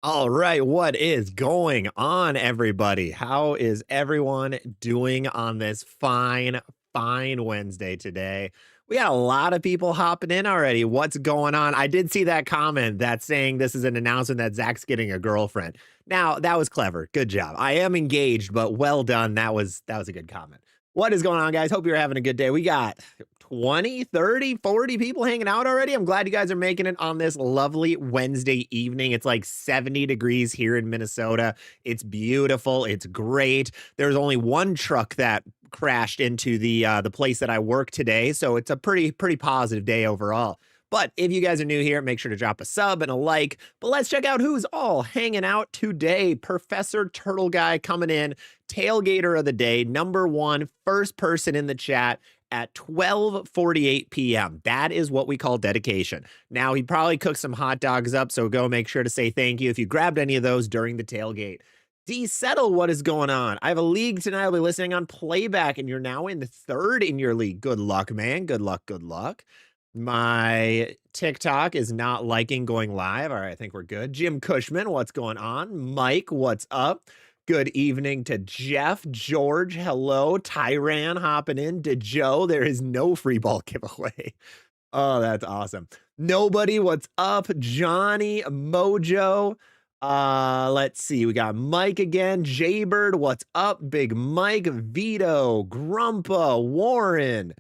All right, what is going on, everybody? How is everyone doing on this fine Wednesday today? We got a lot of people hopping in already. What's going on? I did see that comment that's saying this is an announcement that Zach's getting a girlfriend. Now, that was clever. Good job. I am engaged, but well done. That was a good comment. What is going on, guys? Hope you're having a good day. We got 20, 30, 40 people hanging out already. I'm glad you guys are making it on this lovely Wednesday evening. It's like 70 degrees here in Minnesota. It's beautiful. It's great. There's only one truck that crashed into the place that I work today, so it's a pretty positive day overall. But if you guys are new here, make sure to drop a sub and a like. But let's check out who's all hanging out today. Professor Turtle Guy coming in, tailgater of the day, number one, first person in the chat at 12:48 p.m. That is what we call dedication. Now, he probably cooked some hot dogs up, so go make sure to say thank you if you grabbed any of those during the tailgate. D-Settle, what is going on? I have a league tonight. I'll be listening on playback, and you're now in the third in your league. Good luck, man. Good luck. Good luck. My TikTok is not liking going live. All right, I think we're good. Jim Cushman, what's going on? Mike, what's up? Good evening to Jeff, George, hello. Tyran hopping in. To Joe, there is no free ball giveaway. Oh, that's awesome. Nobody, what's up? Johnny, Mojo. Let's see. We got Mike again. Jaybird, what's up? Big Mike, Vito, Grumpa, Warren.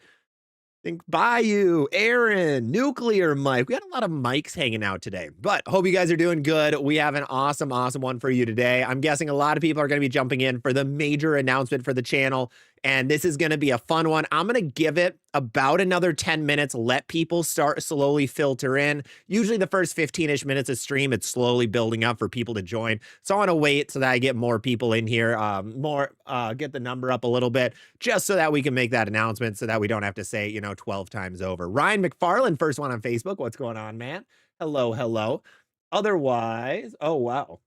Think Bayou, Aaron, Nuclear Mike. We got a lot of mics hanging out today, but hope you guys are doing good. We have an awesome one for you today. I'm guessing a lot of people are going to be jumping in for the major announcement for the channel, and this is going to be a fun one. I'm going to give it about another 10 minutes, let people start slowly filter in. Usually the first 15-ish minutes of stream, it's slowly building up for people to join. So I want to wait so that I get more people in here, get the number up a little bit, just so that we can make that announcement so that we don't have to say, 12 times over. Ryan McFarland, first one on Facebook. What's going on, man? Hello. Otherwise, oh, wow.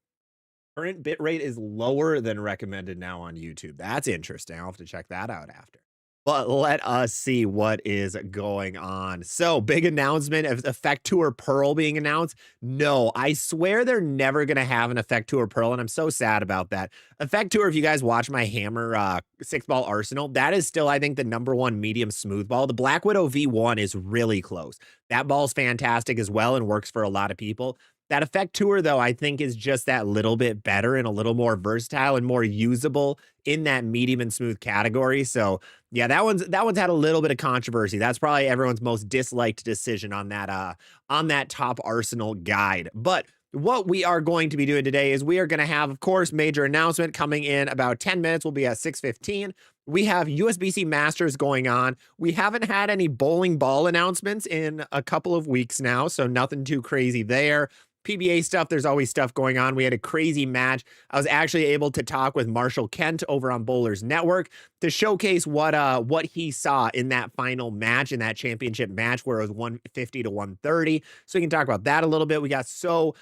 Current bitrate is lower than recommended now on YouTube. That's interesting. I'll have to check that out after. But let us see what is going on. So, big announcement of Effectuor Pearl being announced. No, I swear they're never going to have an Effectuor Pearl, and I'm so sad about that. Effectuor, if you guys watch my Hammer 6-ball arsenal, that is still, I think, the number one medium smooth ball. The Black Widow V1 is really close. That ball's fantastic as well and works for a lot of people. That Effectuor, though, I think is just that little bit better and a little more versatile and more usable in that medium and smooth category. So, yeah, that one's had a little bit of controversy. That's probably everyone's most disliked decision on that top Arsenal guide. But what we are going to be doing today is we are going to have, of course, major announcement coming in about 10 minutes. We'll be at 6:15. We have USBC Masters going on. We haven't had any bowling ball announcements in a couple of weeks now, so nothing too crazy there. PBA stuff, there's always stuff going on. We had a crazy match. I was actually able to talk with Marshall Kent over on Bowlers Network to showcase what he saw in that final match, in that championship match where it was 150 to 130. So we can talk about that a little bit. We got so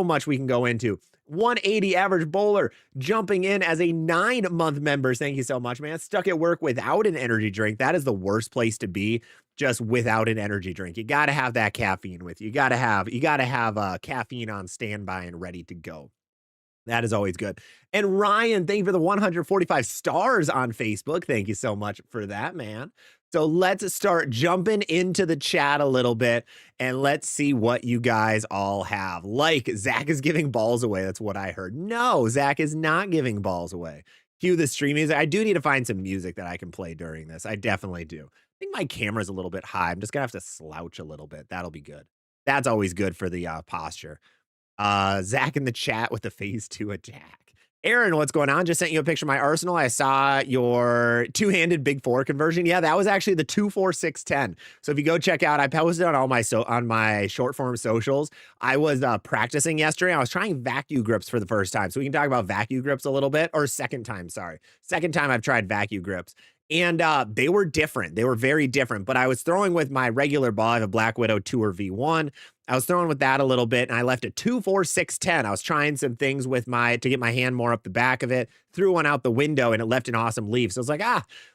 much we can go into. 180 average bowler jumping in as a 9-month member. Thank you so much, man. Stuck at work without an energy drink. That is the worst place to be, just without an energy drink. You got to have that caffeine with you. You got to have caffeine on standby and ready to go. That is always good. And Ryan, thank you for the 145 stars on Facebook. Thank you so much for that, man. So let's start jumping into the chat a little bit and let's see what you guys all have. Like, Zach is giving balls away. That's what I heard. No, Zach is not giving balls away. Cue the stream music. I do need to find some music that I can play during this. I definitely do. I think my camera's a little bit high. I'm just gonna have to slouch a little bit. That'll be good. That's always good for the posture. Zach in the chat with the phase 2 attack. Aaron, what's going on? Just sent you a picture of my arsenal. I saw your two-handed big four conversion. Yeah, that was actually the 2-4-6-10. So if you go check out, I posted on all my on my short form socials. I was practicing yesterday. I was trying vacuum grips for the first time. So we can talk about vacuum grips a little bit, or second time I've tried vacuum grips. And they were different. They were very different. But I was throwing with my regular ball. I have a Black Widow 2 or V1. I was throwing with that a little bit, and I left a 2, 4, 6, 10. I was trying some things with to get my hand more up the back of it, threw one out the window, and it left an awesome leaf. So I was like,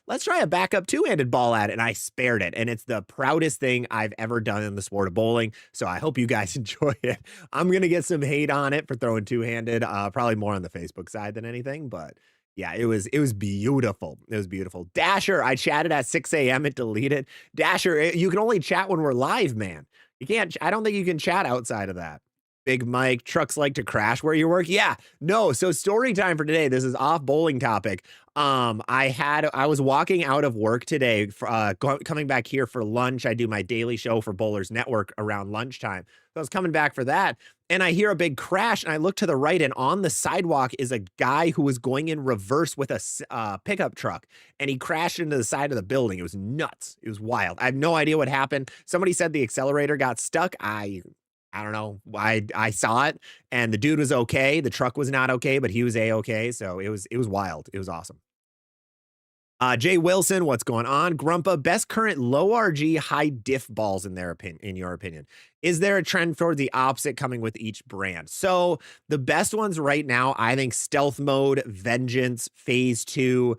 let's try a backup two-handed ball at it, and I spared it. And it's the proudest thing I've ever done in the sport of bowling. So I hope you guys enjoy it. I'm gonna get some hate on it for throwing two-handed, probably more on the Facebook side than anything, but yeah, it was beautiful. It was beautiful. Dasher, I chatted at 6 a.m. and deleted. Dasher, you can only chat when we're live, man. You can't, I don't think you can chat outside of that. Big Mike, trucks like to crash where you work. Yeah, no. So story time for today. This is off bowling topic. I was walking out of work today, coming back here for lunch. I do my daily show for Bowlers Network around lunchtime. So I was coming back for that, and I hear a big crash, and I look to the right, and on the sidewalk is a guy who was going in reverse with a pickup truck, and he crashed into the side of the building. It was nuts. It was wild. I have no idea what happened. Somebody said the accelerator got stuck. I don't know. I saw it, and the dude was okay. The truck was not okay, but he was a-okay. So it was wild. It was awesome. Jay Wilson, what's going on? Grumpa, best current low RG high diff balls in your opinion. Is there a trend for the opposite coming with each brand? So the best ones right now, I think Stealth Mode, Vengeance, Phase 2.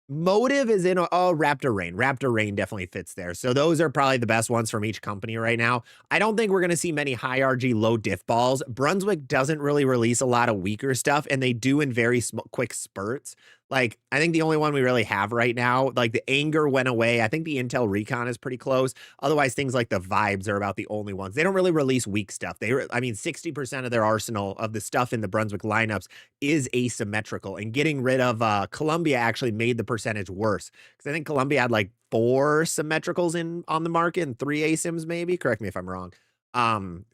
Motive is in Raptor Rain. Raptor Rain definitely fits there. So those are probably the best ones from each company right now. I don't think we're going to see many high RG low diff balls. Brunswick doesn't really release a lot of weaker stuff, and they do in very quick spurts. Like, I think the only one we really have right now, like the Anger went away. I think the Intel Recon is pretty close. Otherwise, things like the Vibes are about the only ones. They don't really release weak stuff. 60% of their arsenal of the stuff in the Brunswick lineups is asymmetrical, and getting rid of Columbia actually made the percentage worse, because I think Columbia had like 4 symmetricals on the market and 3 asyms maybe. Correct me if I'm wrong.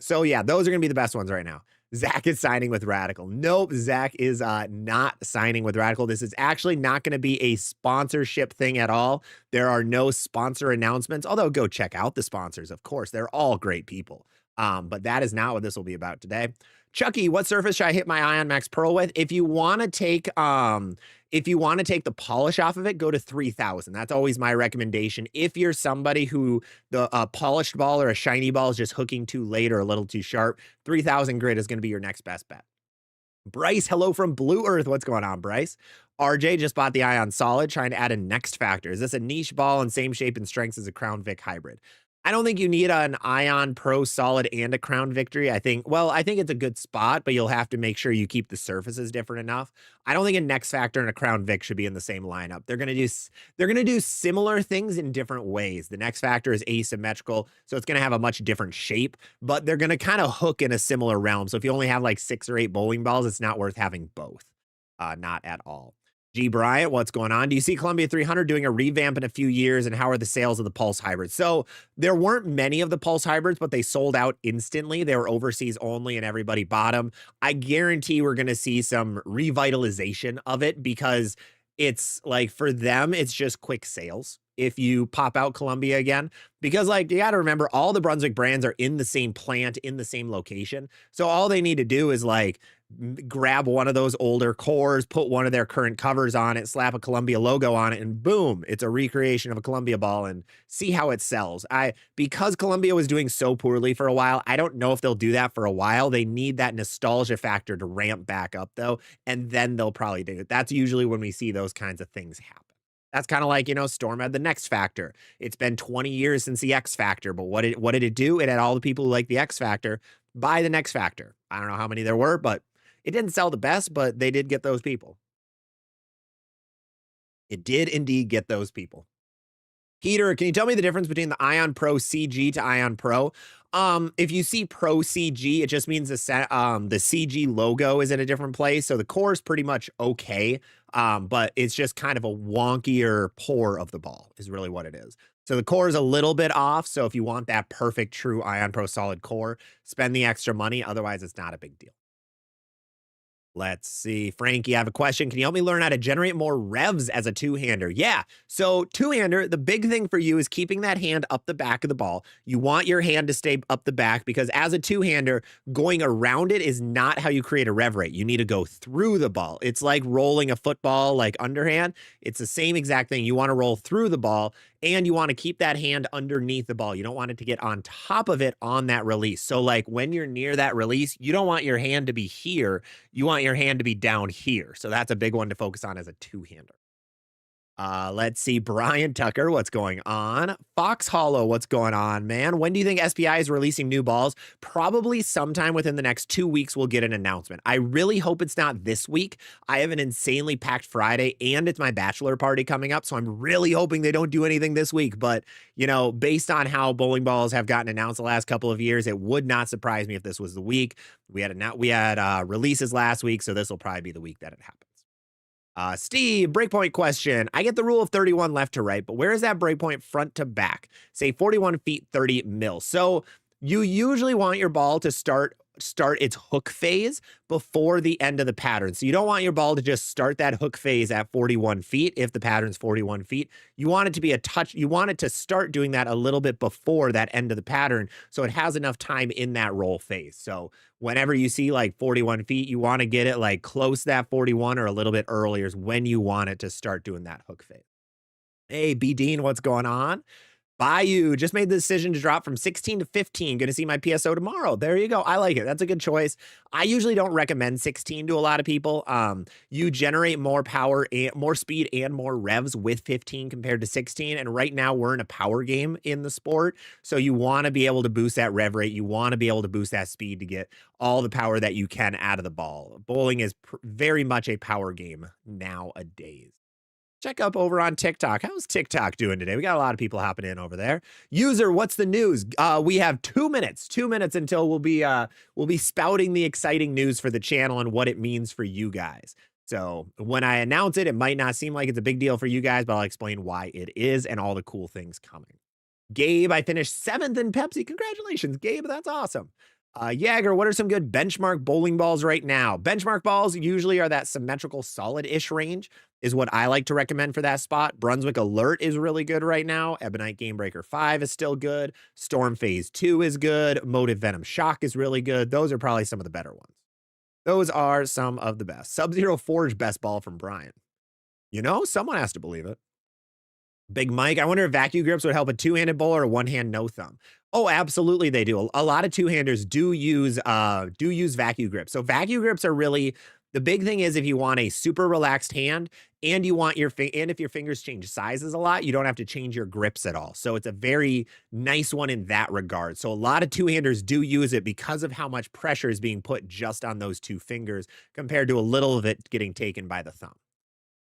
So yeah, those are gonna be the best ones right now. Zach is signing with Radical. Nope, Zach is not signing with Radical. This is actually not going to be a sponsorship thing at all. There are no sponsor announcements, although go check out the sponsors, of course. They're all great people. But that is not what this will be about today. Chucky, what surface should I hit my Ion Max Pearl with? If you want to take the polish off of it, go to 3000. That's always my recommendation. If you're somebody who the polished ball or a shiny ball is just hooking too late or a little too sharp, 3000 grit is going to be your next best bet. Bryce, hello from Blue Earth. What's going on, Bryce? RJ just bought the Ion Solid, trying to add a next factor. Is this a niche ball and same shape and strengths as a Crown Vic hybrid? I don't think you need an Ion Pro Solid and a Crown Victory. I think it's a good spot, but you'll have to make sure you keep the surfaces different enough. I don't think a Next Factor and a Crown Vic should be in the same lineup. They're gonna do similar things in different ways. The Next Factor is asymmetrical, so it's gonna have a much different shape, but they're gonna kind of hook in a similar realm. So if you only have like 6 or 8 bowling balls, it's not worth having both. Not at all. G. Bryant, what's going on? Do you see Columbia 300 doing a revamp in a few years, and how are the sales of the Pulse hybrids? So there weren't many of the Pulse hybrids, but they sold out instantly. They were overseas only, and everybody bought them. I guarantee we're going to see some revitalization of it, because it's like, for them, it's just quick sales if you pop out Columbia again, because like, you got to remember, all the Brunswick brands are in the same plant, in the same location. So all they need to do is like grab one of those older cores, put one of their current covers on it, slap a Columbia logo on it, and boom, it's a recreation of a Columbia ball, and see how it sells. Because Columbia was doing so poorly for a while, I don't know if they'll do that for a while. They need that nostalgia factor to ramp back up though, and then they'll probably do it. That's usually when we see those kinds of things happen. That's kind of like, Storm had the Next Factor. It's been 20 years since the X Factor, but what did it do? It had all the people who like the X Factor buy the Next Factor. I don't know how many there were, but it didn't sell the best, but they did get those people. It did indeed get those people. Peter, can you tell me the difference between the Ion Pro CG to Ion Pro? If you see Pro CG, it just means the CG logo is in a different place. So the core is pretty much okay, but it's just kind of a wonkier pour of the ball is really what it is. So the core is a little bit off. So if you want that perfect true Ion Pro solid core, spend the extra money. Otherwise, it's not a big deal. Let's see. Frankie, I have a question. Can you help me learn how to generate more revs as a two-hander? Yeah. So two-hander, the big thing for you is keeping that hand up the back of the ball. You want your hand to stay up the back because as a two-hander, going around it is not how you create a rev rate. You need to go through the ball. It's like rolling a football like underhand. It's the same exact thing. You want to roll through the ball and you want to keep that hand underneath the ball. You don't want it to get on top of it on that release. So like when you're near that release, you don't want your hand to be here. You want your hand to be down here. So that's a big one to focus on as a two-hander. Let's see. Brian Tucker, what's going on? Fox Hollow, what's going on, man? When do you think SPI is releasing new balls? Probably sometime within the next 2 weeks, we'll get an announcement. I really hope it's not this week. I have an insanely packed Friday, and it's my bachelor party coming up, so I'm really hoping they don't do anything this week. But, you know, based on how bowling balls have gotten announced the last couple of years, it would not surprise me if this was the week. We had releases last week, so this will probably be the week that it happens. Steve, breakpoint question. I get the rule of 31 left to right, but where is that breakpoint front to back? Say 41 feet, 30 mil. So you usually want your ball to start its hook phase before the end of the pattern. So you don't want your ball to just start that hook phase at 41 feet if the pattern's 41 feet. You want it to be you want it to start doing that a little bit before that end of the pattern so it has enough time in that roll phase. So whenever you see like 41 feet, you want to get it like close to that 41 or a little bit earlier is when you want it to start doing that hook phase. Hey, B. Dean, what's going on? Bayou just made the decision to drop from 16 to 15. Going to see my PSO tomorrow. There you go. I like it. That's a good choice. I usually don't recommend 16 to a lot of people. You generate more power and more speed and more revs with 15 compared to 16. And right now we're in a power game in the sport. So you want to be able to boost that rev rate. You want to be able to boost that speed to get all the power that you can out of the ball. Bowling is very much a power game nowadays. Check up over on TikTok. How's TikTok doing today? We got a lot of people hopping in over there. User, what's the news? We have 2 minutes. 2 minutes until we'll be spouting the exciting news for the channel and what it means for you guys. So when I announce it, it might not seem like it's a big deal for you guys, but I'll explain why it is and all the cool things coming. Gabe, I finished 7th in Pepsi. Congratulations, Gabe. That's awesome. Jagger, what are some good benchmark bowling balls right now? Benchmark balls usually are that symmetrical solid-ish range is what I like to recommend for that spot. Brunswick Alert is really good right now. Ebonite Gamebreaker 5 is still good. Storm Phase 2 is good. Motive Venom Shock is really good. Those are probably some of the better ones. Those are some of the best. Sub-Zero Forge best ball from Brian. You know, someone has to believe it. Big Mike, I wonder if vacuum grips would help a two-handed bowler or one-hand no thumb. Oh, absolutely they do. A lot of two-handers do use vacuum grips. So vacuum grips are really the big thing is if you want a super relaxed hand and you want and if your fingers change sizes a lot, you don't have to change your grips at all. So it's a very nice one in that regard. So a lot of two-handers do use it because of how much pressure is being put just on those two fingers compared to a little of it getting taken by the thumb.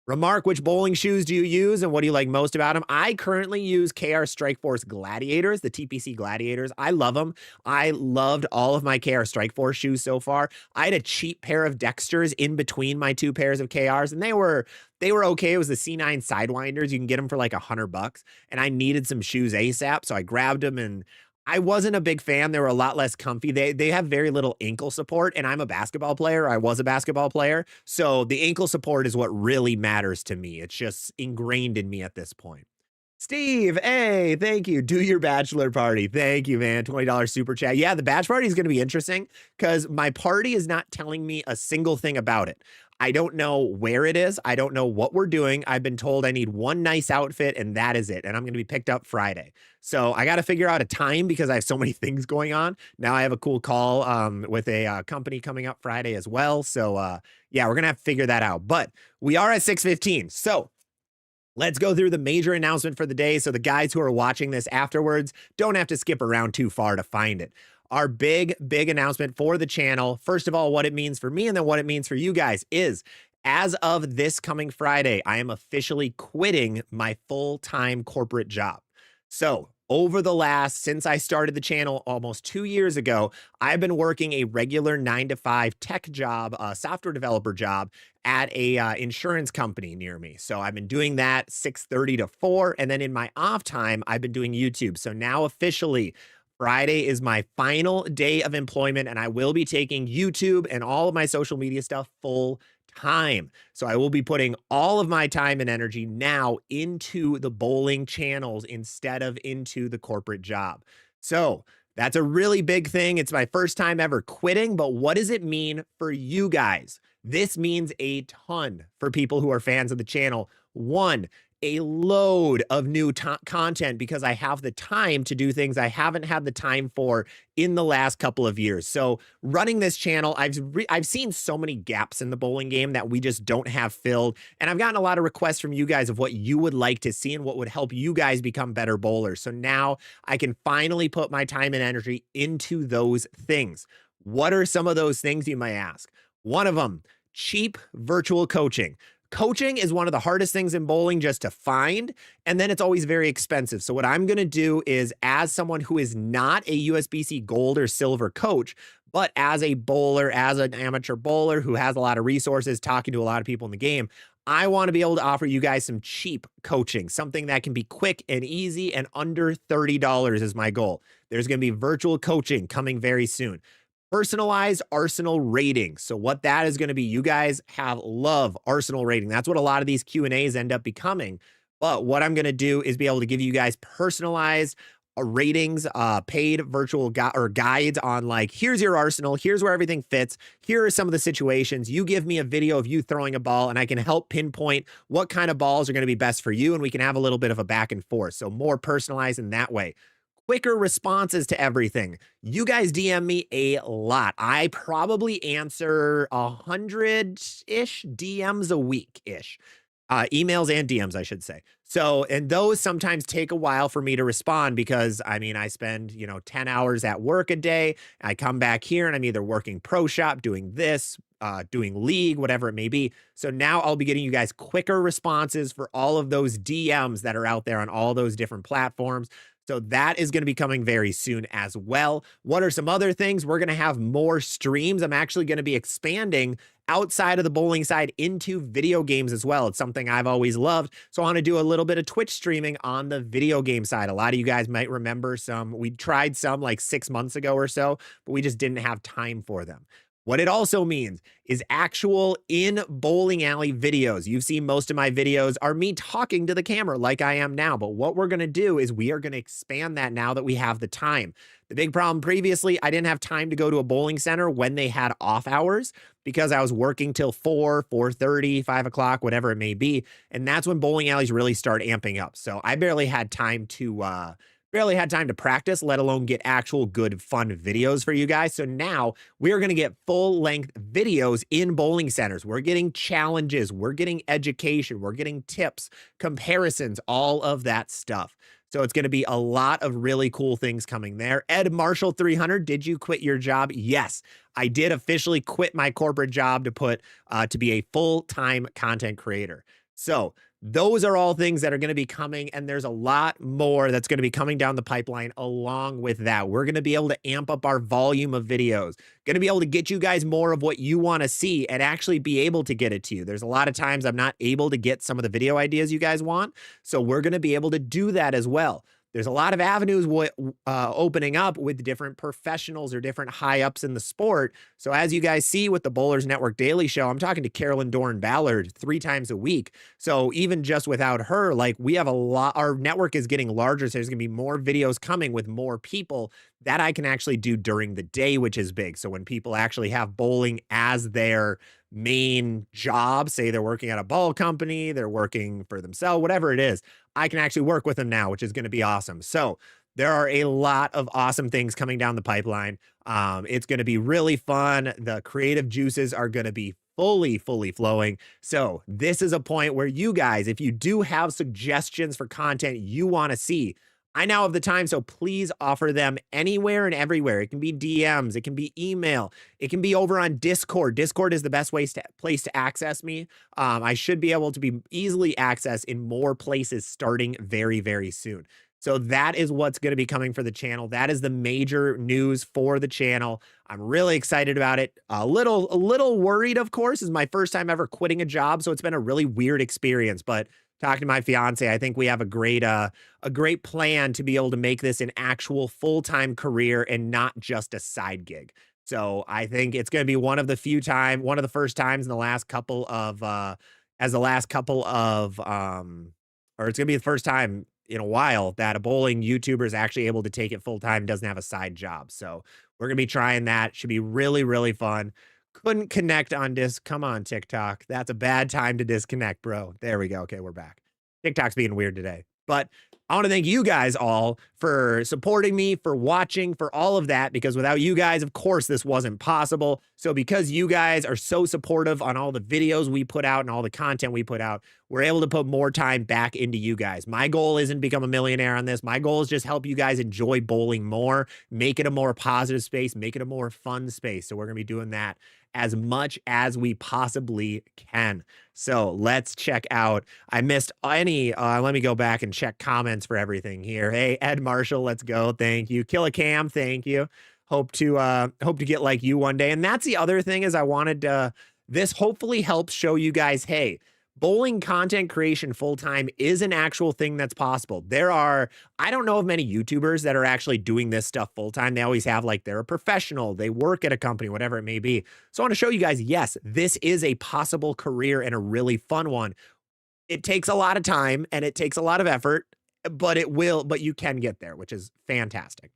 Remark, which bowling shoes do you use and what do you like most about them? I currently use KR Strikeforce Gladiators, the TPC Gladiators. I love them. I loved all of my KR Strikeforce shoes so far. I had a cheap pair of Dexters in between my 2 pairs of KRs, and they were okay. It was the C9 Sidewinders. You can get them for like $100, and I needed some shoes ASAP, so I grabbed them, and I wasn't a big fan. They were a lot less comfy. They have very little ankle support, and I'm a basketball player. I was a basketball player. So the ankle support is what really matters to me. It's just ingrained in me at this point. Steve, hey, thank you. Do your bachelor party. Thank you, man. $20 super chat. Yeah, the batch party is going to be interesting because my party is not telling me a single thing about it. I don't know where it is. I don't know what we're doing. I've been told I need one nice outfit and that is it. And I'm going to be picked up Friday. So I got to figure out a time because I have so many things going on. Now I have a cool call with a company coming up Friday as well. So yeah, we're going to have to figure that out. But we are at 6:15. So let's go through the major announcement for the day so the guys who are watching this afterwards don't have to skip around too far to find it. Our big announcement for the channel, first of all, what it means for me and then what it means for you guys is, as of this coming Friday, I am officially quitting my full-time corporate job. So since I started the channel almost 2 years ago, I've been working a regular 9-to-5 tech job, software developer job at a insurance company near me. So I've been doing that 6:30 to 4. And then in my off time, I've been doing YouTube. So now officially Friday is my final day of employment, and I will be taking YouTube and all of my social media stuff full time. So I will be putting all of my time and energy now into the bowling channels instead of into the corporate job. So that's a really big thing. It's my first time ever quitting, but what does it mean for you guys? This means a ton for people who are fans of the channel. One, a load of new content because I have the time to do things I haven't had the time for in the last couple of years. So running this channel, I've seen so many gaps in the bowling game that we just don't have filled. And I've gotten a lot of requests from you guys of what you would like to see and what would help you guys become better bowlers. So now I can finally put my time and energy into those things. What are some of those things, you might ask? One of them, cheap virtual coaching. Coaching is one of the hardest things in bowling just to find, and then it's always very expensive. So what I'm going to do is, as someone who is not a USBC gold or silver coach, but as a bowler, as an amateur bowler who has a lot of resources, talking to a lot of people in the game, I want to be able to offer you guys some cheap coaching, something that can be quick and easy and under $30 is my goal. There's going to be virtual coaching coming very soon. Personalized Arsenal rating. So what that is going to be, you guys love Arsenal rating. That's what a lot of these Q&As end up becoming. But what I'm going to do is be able to give you guys personalized ratings, paid virtual guides on, like, here's your Arsenal, here's where everything fits, here are some of the situations. You give me a video of you throwing a ball and I can help pinpoint what kind of balls are going to be best for you, and we can have a little bit of a back and forth. So more personalized in that way. Quicker responses to everything. You guys DM me a lot. I probably answer 100-ish DMs a week-ish. Emails and DMs, I should say. So, and those sometimes take a while for me to respond because, I mean, I spend, 10 hours at work a day. I come back here and I'm either working pro shop, doing this, doing league, whatever it may be. So now I'll be getting you guys quicker responses for all of those DMs that are out there on all those different platforms. So that is going to be coming very soon as well. What are some other things? We're going to have more streams. I'm actually going to be expanding outside of the bowling side into video games as well. It's something I've always loved. So I want to do a little bit of Twitch streaming on the video game side. A lot of you guys might remember we tried some like 6 months ago or so, but we just didn't have time for them. What it also means is actual in bowling alley videos. You've seen most of my videos are me talking to the camera like I am now. But what we're going to do is we are going to expand that now that we have the time. The big problem previously, I didn't have time to go to a bowling center when they had off hours because I was working till 4, 4:30, 5 o'clock, whatever it may be. And that's when bowling alleys really start amping up. So I barely had time to practice, let alone get actual good, fun videos for you guys. So now we are going to get full-length videos in bowling centers. We're getting challenges. We're getting education. We're getting tips, comparisons, all of that stuff. So it's going to be a lot of really cool things coming there. Ed Marshall 300, did you quit your job? Yes, I did officially quit my corporate job to be a full-time content creator. So those are all things that are going to be coming, and there's a lot more that's going to be coming down the pipeline along with that. We're going to be able to amp up our volume of videos, going to be able to get you guys more of what you want to see and actually be able to get it to you. There's a lot of times I'm not able to get some of the video ideas you guys want, so we're going to be able to do that as well. There's a lot of avenues opening up with different professionals or different high-ups in the sport. So as you guys see with the Bowlers Network Daily Show, I'm talking to Carolyn Doran-Ballard 3 times a week. So even just without her, like, we have a lot, our network is getting larger. So there's going to be more videos coming with more people that I can actually do during the day, which is big. So when people actually have bowling as their main job, say they're working at a ball company, they're working for themselves, whatever it is, I can actually work with them now, which is going to be awesome. So there are a lot of awesome things coming down the pipeline. It's going to be really fun. The creative juices are going to be fully flowing. So this is a point where you guys, if you do have suggestions for content you want to see, I now have the time, so please offer them anywhere and everywhere. It can be DMs, it can be email, it can be over on Discord. Discord is the best place to access me. I should be able to be easily accessed in more places starting very soon. So that is what's going to be coming for the channel. That is the major news for the channel. I'm really excited about it. A little worried, of course. This is my first time ever quitting a job, so it's been a really weird experience, but talking to my fiance. I think we have a great plan to be able to make this an actual full-time career and not just a side gig. So I think it's going to be one of the first times in the last couple of, as the last couple of, or it's going to be the first time in a while that a bowling YouTuber is actually able to take it full time, doesn't have a side job. So we're going to be trying that. Should be really, really fun. Couldn't connect on Come on, TikTok. That's a bad time to disconnect, bro. There we go. Okay, we're back. TikTok's being weird today. But I want to thank you guys all for supporting me, for watching, for all of that, because without you guys, of course, this wasn't possible. So because you guys are so supportive on all the videos we put out and all the content we put out, we're able to put more time back into you guys. My goal isn't to become a millionaire on this. My goal is just help you guys enjoy bowling more, make it a more positive space, make it a more fun space. So we're going to be doing that as much as we possibly can. So let's check out. I missed any, let me go back and check comments for everything here. Hey, Ed Marshall, let's go. Thank you. Kill a Cam, thank you. Hope to get like you one day. And that's the other thing is I wanted to, this hopefully helps show you guys, hey, bowling content creation full-time is an actual thing that's possible. I don't know of many YouTubers that are actually doing this stuff full-time. They always have like, they're a professional, they work at a company, whatever it may be. So I want to show you guys, yes, this is a possible career and a really fun one. It takes a lot of time and it takes a lot of effort, but you can get there, which is fantastic.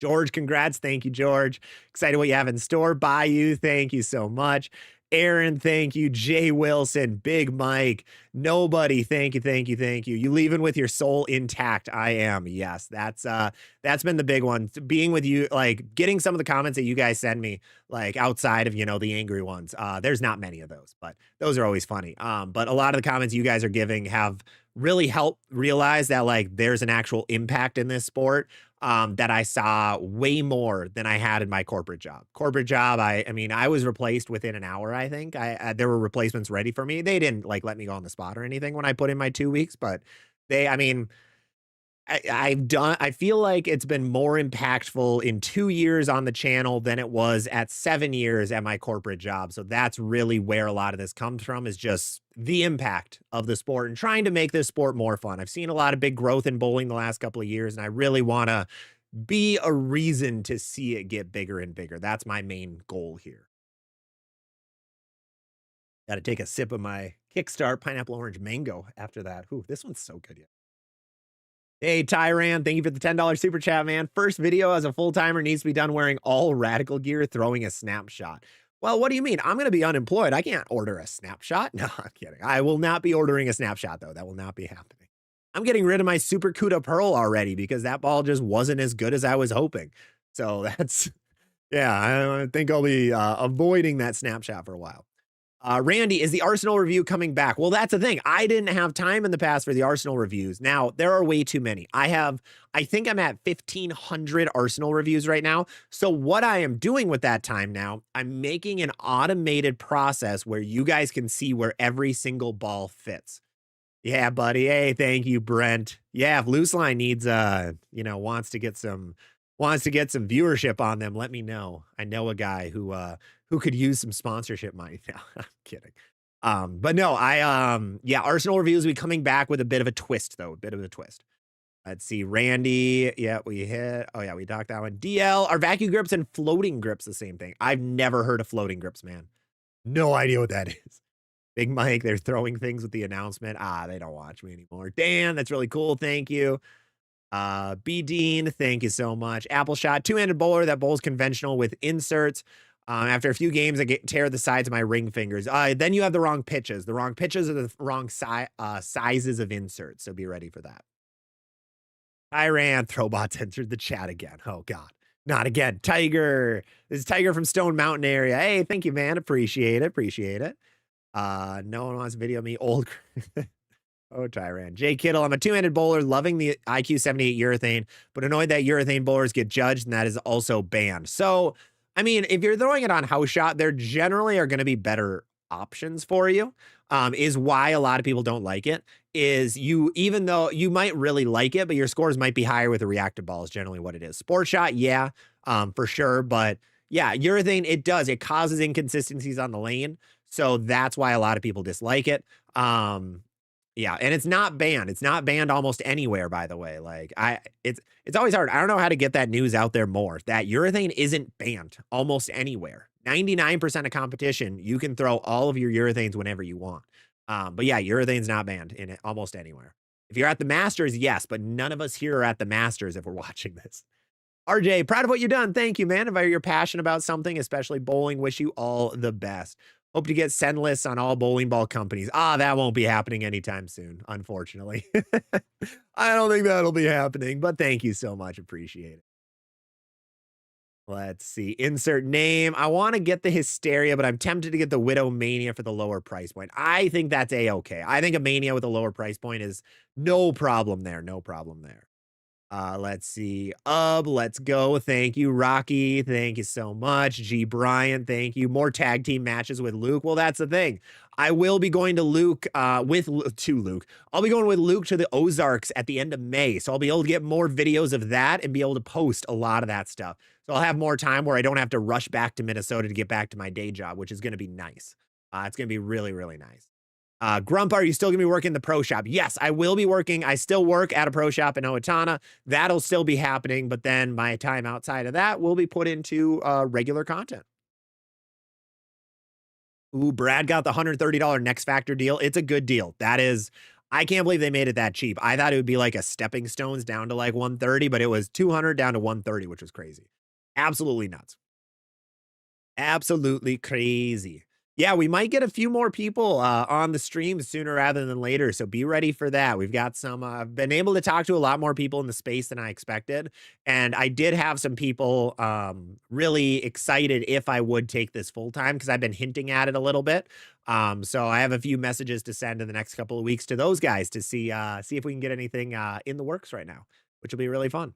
George, congrats. Thank you, George. Excited what you have in store. Bayou, thank you so much. Aaron, thank you. Jay Wilson, Big Mike, nobody, thank you, thank you, thank you. You leaving with your soul intact. I am. Yes, that's been the big one. Being with you, like getting some of the comments that you guys send me, like outside of, the angry ones. There's not many of those, but those are always funny. But a lot of the comments you guys are giving have really helped realize that like there's an actual impact in this sport. That I saw way more than I had in my corporate job. I mean, I was replaced within an hour, I think. There were replacements ready for me. They didn't like let me go on the spot or anything when I put in my 2 weeks, but I feel like it's been more impactful in 2 years on the channel than it was at 7 years at my corporate job. So that's really where a lot of this comes from, is just the impact of the sport and trying to make this sport more fun. I've seen a lot of big growth in bowling the last couple of years, and I really want to be a reason to see it get bigger and bigger. That's my main goal here. Got to take a sip of my Kickstart pineapple orange mango after that. Ooh, this one's so good. Yeah. Hey, Tyran, thank you for the $10 super chat, man. First video as a full-timer needs to be done wearing all radical gear, throwing a snapshot. Well, what do you mean? I'm going to be unemployed. I can't order a snapshot. No, I'm kidding. I will not be ordering a snapshot, though. That will not be happening. I'm getting rid of my Super Cuda Pearl already because that ball just wasn't as good as I was hoping. So that's, yeah, I think I'll be avoiding that snapshot for a while. Randy, is the Arsenal review coming back? Well, that's the thing. I didn't have time in the past for the Arsenal reviews. Now, there are way too many. I think I'm at 1,500 Arsenal reviews right now. So what I am doing with that time now, I'm making an automated process where you guys can see where every single ball fits. Yeah, buddy. Hey, thank you, Brent. Yeah, if Loose Line needs, wants to get some viewership on them, let me know. I know a guy who could use some sponsorship money. No, I'm kidding. But no, Arsenal reviews will be coming back with a bit of a twist, though. A bit of a twist. Let's see. Randy. Yeah, we hit. Oh, yeah, we docked that one. DL, are vacuum grips and floating grips the same thing? I've never heard of floating grips, man. No idea what that is. Big Mike, they're throwing things with the announcement. They don't watch me anymore. Dan, that's really cool. Thank you. B Dean, thank you so much. Apple Shot, two-handed bowler that bowls conventional with inserts. After a few games, I tear the sides of my ring fingers. Then you have the wrong pitches. The wrong pitches are the wrong sizes of inserts. So be ready for that. Tyran, Throwbots entered the chat again. Oh, God. Not again. Tiger. This is Tiger from Stone Mountain area. Hey, thank you, man. Appreciate it. Appreciate it. No one wants to video me old. Oh, Tyran. Jay Kittle, I'm a two-handed bowler, loving the IQ 78 urethane, but annoyed that urethane bowlers get judged, and that is also banned. So, I mean, if you're throwing it on house shot, there generally are going to be better options for you, is why a lot of people don't like it, is even though you might really like it, but your scores might be higher with a reactive ball is generally what it is. Sport shot, yeah, for sure. But yeah, urethane, it causes inconsistencies on the lane. So that's why a lot of people dislike it. Yeah, and it's not banned. It's not banned almost anywhere, by the way. Like it's always hard. I don't know how to get that news out there more. That urethane isn't banned almost anywhere. 99% of competition, you can throw all of your urethanes whenever you want. But yeah, urethane's not banned in almost anywhere. If you're at the Masters, yes, but none of us here are at the Masters if we're watching this. RJ, proud of what you've done. Thank you, man. If you're passionate about something, especially bowling, wish you all the best. Hope to get send lists on all bowling ball companies. That won't be happening anytime soon, unfortunately. I don't think that'll be happening, but thank you so much. Appreciate it. Let's see. Insert name. I want to get the Hysteria, but I'm tempted to get the Widow Mania for the lower price point. I think that's a-okay. I think a Mania with a lower price point is no problem there. No problem there. Let's see. Let's go. Thank you, Rocky. Thank you so much. G. Bryant, thank you. More tag team matches with Luke. Well, that's the thing. I will be going to Luke, to Luke. I'll be going with Luke to the Ozarks at the end of May. So I'll be able to get more videos of that and be able to post a lot of that stuff. So I'll have more time where I don't have to rush back to Minnesota to get back to my day job, which is going to be nice. It's going to be really, really nice. Grump, are you still going to be working the pro shop? Yes, I will be working. I still work at a pro shop in Owatonna. That'll still be happening, but then my time outside of that will be put into regular content. Ooh, Brad got the $130 Next Factor deal. It's a good deal. That is, I can't believe they made it that cheap. I thought it would be like a stepping stones down to like 130, but it was 200 down to 130, which was crazy. Absolutely nuts. Absolutely crazy. Yeah, we might get a few more people on the stream sooner rather than later, so be ready for that. We've got some I've been able to talk to a lot more people in the space than I expected, and I did have some people really excited if I would take this full time because I've been hinting at it a little bit. So I have a few messages to send in the next couple of weeks to those guys to see if we can get anything in the works right now, which will be really fun.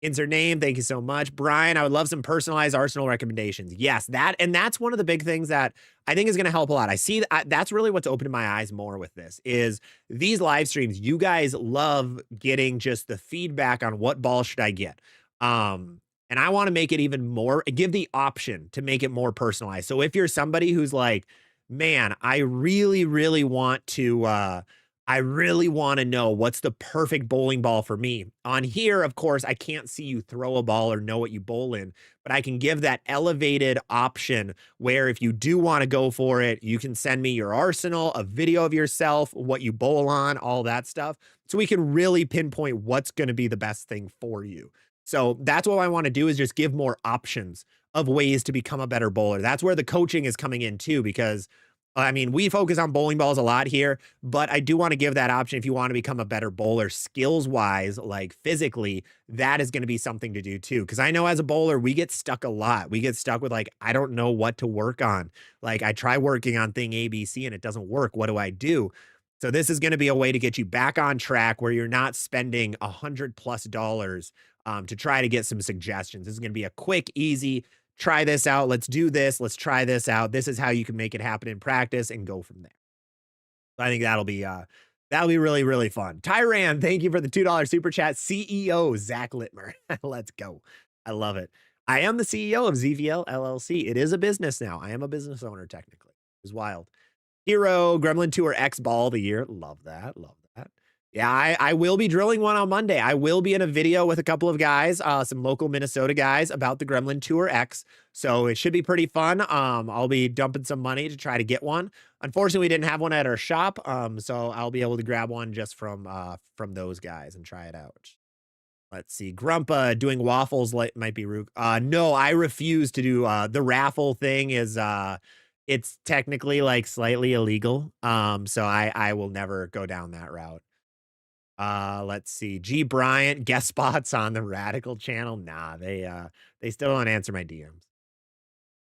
Insert name. Thank you so much. Brian, I would love some personalized Arsenal recommendations. Yes, that's one of the big things that I think is going to help a lot. I see that's really what's opening my eyes more with this is these live streams. You guys love getting just the feedback on what ball should I get. And I want to make it even more, give the option to make it more personalized. So if you're somebody who's like, man, I really, really want to, I really want to know what's the perfect bowling ball for me. On here, of course, I can't see you throw a ball or know what you bowl in, but I can give that elevated option where if you do want to go for it, you can send me your arsenal, a video of yourself, what you bowl on, all that stuff. So we can really pinpoint what's going to be the best thing for you. So that's what I want to do is just give more options of ways to become a better bowler. That's where the coaching is coming in too, because I mean, we focus on bowling balls a lot here, but I do want to give that option if you want to become a better bowler skills wise, like physically, that is going to be something to do too. Cause I know as a bowler, we get stuck a lot. We get stuck with like, I don't know what to work on. Like I try working on thing ABC and it doesn't work. What do I do? So this is going to be a way to get you back on track where you're not spending $100+ to try to get some suggestions. This is going to be a quick, easy, try this out. Let's do this. Let's try this out. This is how you can make it happen in practice and go from there. So I think that'll be really, really fun. Tyran, thank you for the $2 super chat. CEO Zach Littmer. Let's go. I love it. I am the CEO of ZVL LLC. It is a business now. I am a business owner technically. It's wild. Hero Gremlin Tour X Ball of the Year. Love that. Love that. Yeah, I will be drilling one on Monday. I will be in a video with a couple of guys, some local Minnesota guys about the Gremlin Tour X. So it should be pretty fun. I'll be dumping some money to try to get one. Unfortunately, we didn't have one at our shop. So I'll be able to grab one just from those guys and try it out. Let's see. Grumpa doing waffles might be rude. No, I refuse to do the raffle thing is it's technically like slightly illegal. So I will never go down that route. Let's see. G Bryant guest spots on the Radical channel. Nah, they still don't answer my DMs.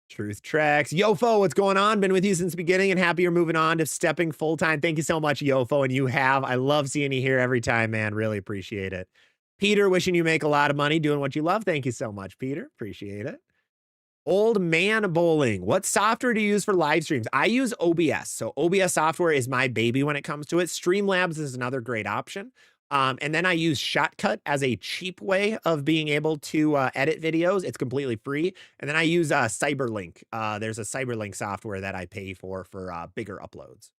Truth Tracks. Yofo, what's going on? Been with you since the beginning and happy you're moving on to stepping full time. Thank you so much, Yofo. And you have. I love seeing you here every time, man. Really appreciate it. Peter, wishing you make a lot of money doing what you love. Thank you so much, Peter. Appreciate it. Old Man Bowling. What software do you use for live streams? I use OBS. So OBS software is my baby when it comes to it. Streamlabs is another great option. And then I use Shotcut as a cheap way of being able to edit videos. It's completely free. And then I use Cyberlink. There's a Cyberlink software that I pay for bigger uploads.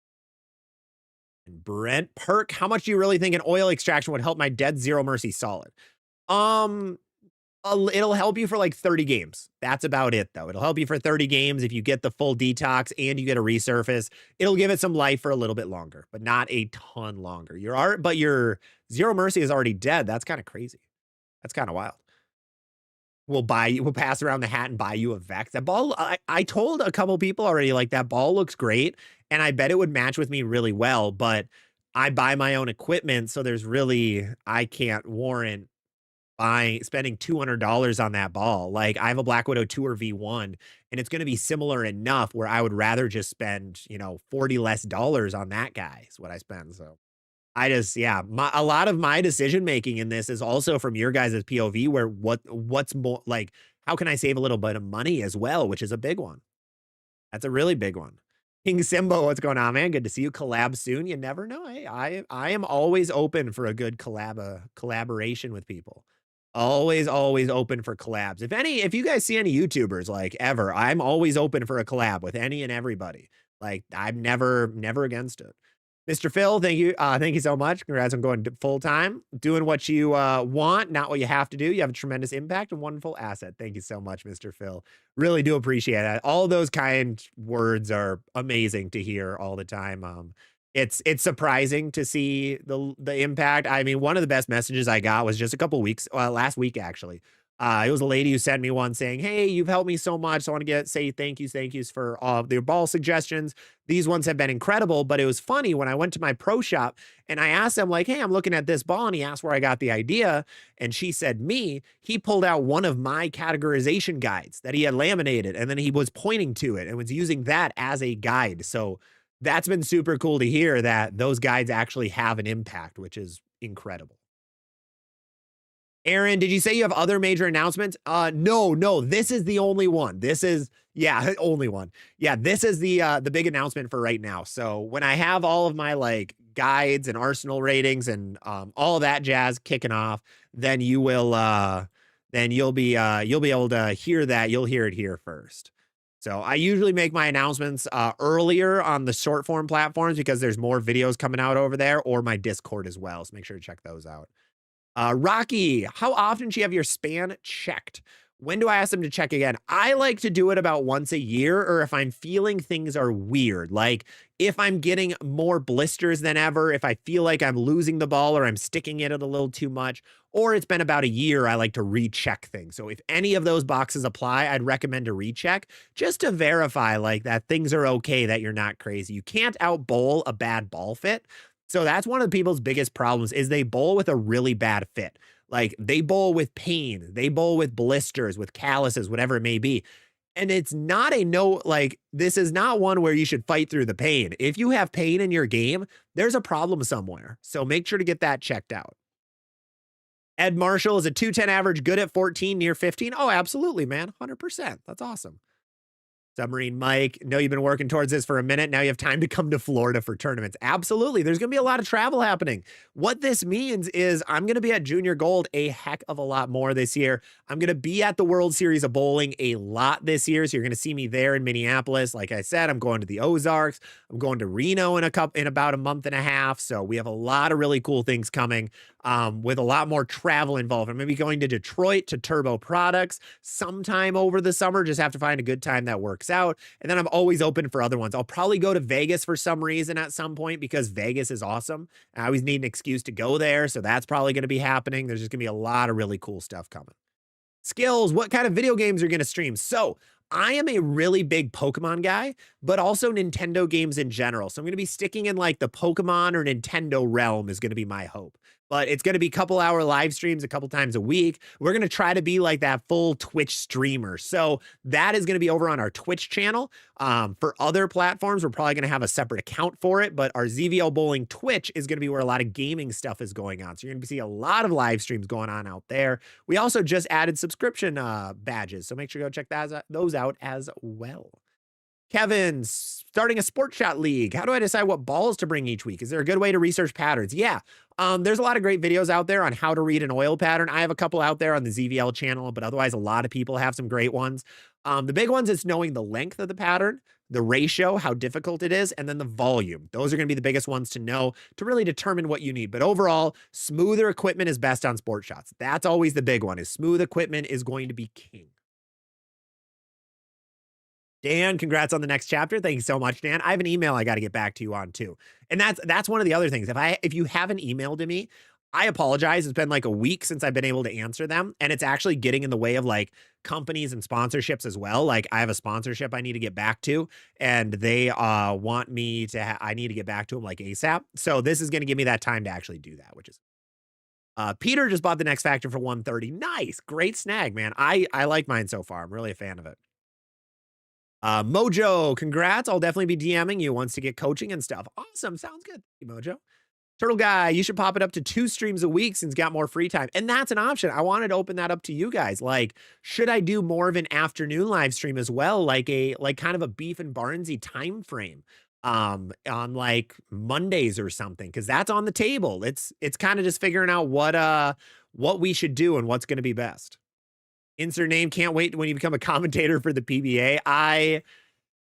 And Brent Perk, how much do you really think an oil extraction would help my dead Zero Mercy solid? Um, it'll help you for like 30 games. That's about it, though. It'll help you for 30 games if you get the full detox and you get a resurface. It'll give it some life for a little bit longer, but not a ton longer. But your Zero Mercy is already dead. That's kind of crazy. That's kind of wild. We'll pass around the hat and buy you a Vex. That ball, I told a couple people already, like, that ball looks great, and I bet it would match with me really well, but I buy my own equipment, so I can't warrant spending $200 on that ball. Like, I have a Black Widow 2 or V1, and it's gonna be similar enough where I would rather just spend, 40 less dollars on that guy is what I spend, so yeah, a lot of my decision making in this is also from your guys' POV where what's more like, how can I save a little bit of money as well, which is a big one. That's a really big one. King Simbo, what's going on, man? Good to see you. Collab soon. You never know. Hey, I am always open for a good collaboration with people. Always, always open for collabs. If you guys see any YouTubers like ever, I'm always open for a collab with any and everybody. Like, I'm never against it. Mr. Phil, thank you. Thank you so much. Congrats on going full time, doing what you want, not what you have to do. You have a tremendous impact and wonderful asset. Thank you so much, Mr. Phil. Really do appreciate that. All those kind words are amazing to hear all the time. It's surprising to see the impact. I mean, one of the best messages I got was just a couple weeks, last week actually. It was a lady who sent me one saying, "Hey, you've helped me so much. I want to say thank yous for all of your ball suggestions. These ones have been incredible." But it was funny when I went to my pro shop and I asked him, like, "Hey, I'm looking at this ball," and he asked where I got the idea, and she said me. He pulled out one of my categorization guides that he had laminated, and then he was pointing to it and was using that as a guide. So that's been super cool to hear that those guides actually have an impact, which is incredible. Aaron, did you say you have other major announcements? No, this is the only one. Yeah, only one. Yeah, this is the big announcement for right now. So when I have all of my like guides and arsenal ratings and all of that jazz kicking off, then you'll be able to hear that. You'll hear it here first. So I usually make my announcements earlier on the short form platforms because there's more videos coming out over there, or my Discord as well. So make sure to check those out. Rocky, how often do you have your span checked? When do I ask them to check again? I like to do it about once a year, or if I'm feeling things are weird, like if I'm getting more blisters than ever, if I feel like I'm losing the ball or I'm sticking it a little too much, or it's been about a year, I like to recheck things. So if any of those boxes apply, I'd recommend a recheck just to verify like that things are okay, that you're not crazy. You can't out bowl a bad ball fit. So that's one of the people's biggest problems is they bowl with a really bad fit. Like they bowl with pain, they bowl with blisters, with calluses, whatever it may be. And it's not this is not one where you should fight through the pain. If you have pain in your game, there's a problem somewhere. So make sure to get that checked out. Ed Marshall, is a 210 average good at 14, near 15? Oh, absolutely, man. 100%. That's awesome. Submarine Mike, know you've been working towards this for a minute. Now you have time to come to Florida for tournaments. Absolutely. There's going to be a lot of travel happening. What this means is I'm going to be at Junior Gold a heck of a lot more this year. I'm going to be at the World Series of Bowling a lot this year. So you're going to see me there in Minneapolis. Like I said, I'm going to the Ozarks. I'm going to Reno in about a month and a half. So we have a lot of really cool things coming with a lot more travel involved. I'm going to be going to Detroit to Turbo Products sometime over the summer. Just have to find a good time that works out. And then I'm always open for other ones. I'll probably go to Vegas for some reason at some point because Vegas is awesome. I always need an excuse to go there. So that's probably going to be happening. There's just going to be a lot of really cool stuff coming. Skills, what kind of video games are you going to stream? So I am a really big Pokemon guy, but also Nintendo games in general. So I'm going to be sticking in like the Pokemon or Nintendo realm is going to be my hope. But it's going to be couple-hour live streams a couple times a week. We're going to try to be like that full Twitch streamer. So that is going to be over on our Twitch channel. For other platforms, we're probably going to have a separate account for it. But our ZVL Bowling Twitch is going to be where a lot of gaming stuff is going on. So you're going to see a lot of live streams going on out there. We also just added subscription badges. So make sure you go check those out as well. Kevin, starting a Sport Shot League. How do I decide what balls to bring each week? Is there a good way to research patterns? Yeah, there's a lot of great videos out there on how to read an oil pattern. I have a couple out there on the ZVL channel, but otherwise a lot of people have some great ones. The big ones is knowing the length of the pattern. the ratio, how difficult it is, and then the volume. Those are going to be the biggest ones to know to really determine what you need. But overall, smoother equipment is best on sport shots. That's always the big one, is smooth equipment is going to be king. Dan, congrats on the next chapter. Thank you so much, Dan. I have an email I got to get back to you on too. And that's one of the other things. If you haven't emailed to me, I apologize. It's been like a week since I've been able to answer them, and it's actually getting in the way of like companies and sponsorships as well. Like I have a sponsorship I need to get back to, and they want me to I need to get back to them like ASAP. So this is going to give me that time to actually do that, which is Peter just bought the Next Factor for 130. Nice. Great snag, man. I like mine so far. I'm really a fan of it. Mojo, congrats. I'll definitely be DMing you once to get coaching and stuff. Awesome. Sounds good. Thank you, Mojo. Turtle Guy, you should pop it up to 2 streams a week since got more free time. And that's an option. I wanted to open that up to you guys. Like, should I do more of an afternoon live stream as well? Like kind of a Beef and Barnesy time frame on like Mondays or something, because that's on the table. It's kind of just figuring out what we should do and what's going to be best. Insert name, can't wait when you become a commentator for the PBA. I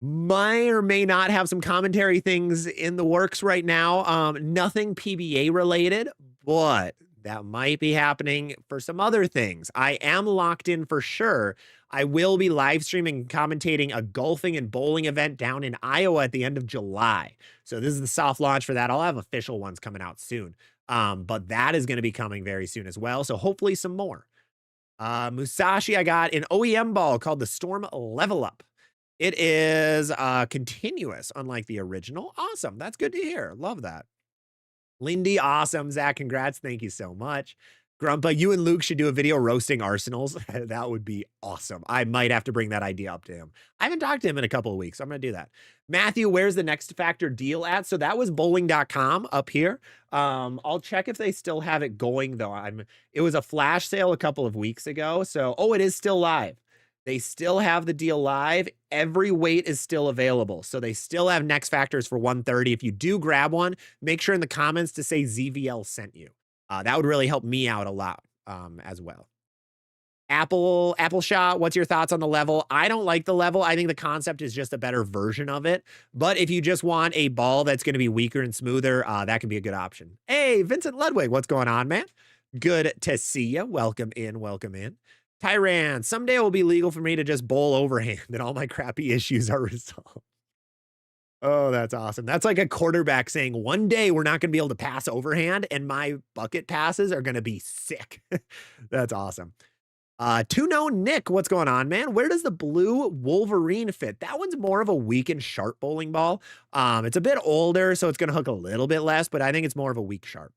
may or may not have some commentary things in the works right now. Nothing PBA related, but that might be happening for some other things. I am locked in for sure. I will be live streaming and commentating a golfing and bowling event down in Iowa at the end of July. So this is the soft launch for that. I'll have official ones coming out soon. But that is going to be coming very soon as well. So hopefully some more. Musashi, I got an OEM ball called the Storm Level Up. It is continuous, unlike the original. Awesome. That's good to hear. Love that. Lindy, awesome. Zach, congrats. Thank you so much. Grumpa, you and Luke should do a video roasting Arsenals. That would be awesome. I might have to bring that idea up to him. I haven't talked to him in a couple of weeks, so I'm going to do that. Matthew, where's the Next Factor deal at? So that was bowling.com up here. I'll check if they still have it going, though. It was a flash sale a couple of weeks ago. So, it is still live. They still have the deal live. Every weight is still available. So they still have Next Factors for 130. If you do grab one, make sure in the comments to say ZVL sent you. That would really help me out a lot as well. Apple Shot, what's your thoughts on the level? I don't like the level. I think the concept is just a better version of it. But if you just want a ball that's going to be weaker and smoother, that can be a good option. Hey, Vincent Ludwig, what's going on, man? Good to see you. Welcome in, welcome in. Tyran, someday it will be legal for me to just bowl overhand and all my crappy issues are resolved. Oh, that's awesome. That's like a quarterback saying, one day we're not going to be able to pass overhand and my bucket passes are going to be sick. That's awesome. Tuno Nick, what's going on, man? Where does the blue Wolverine fit? That one's more of a weak and sharp bowling ball. It's a bit older, so it's going to hook a little bit less, but I think it's more of a weak sharp.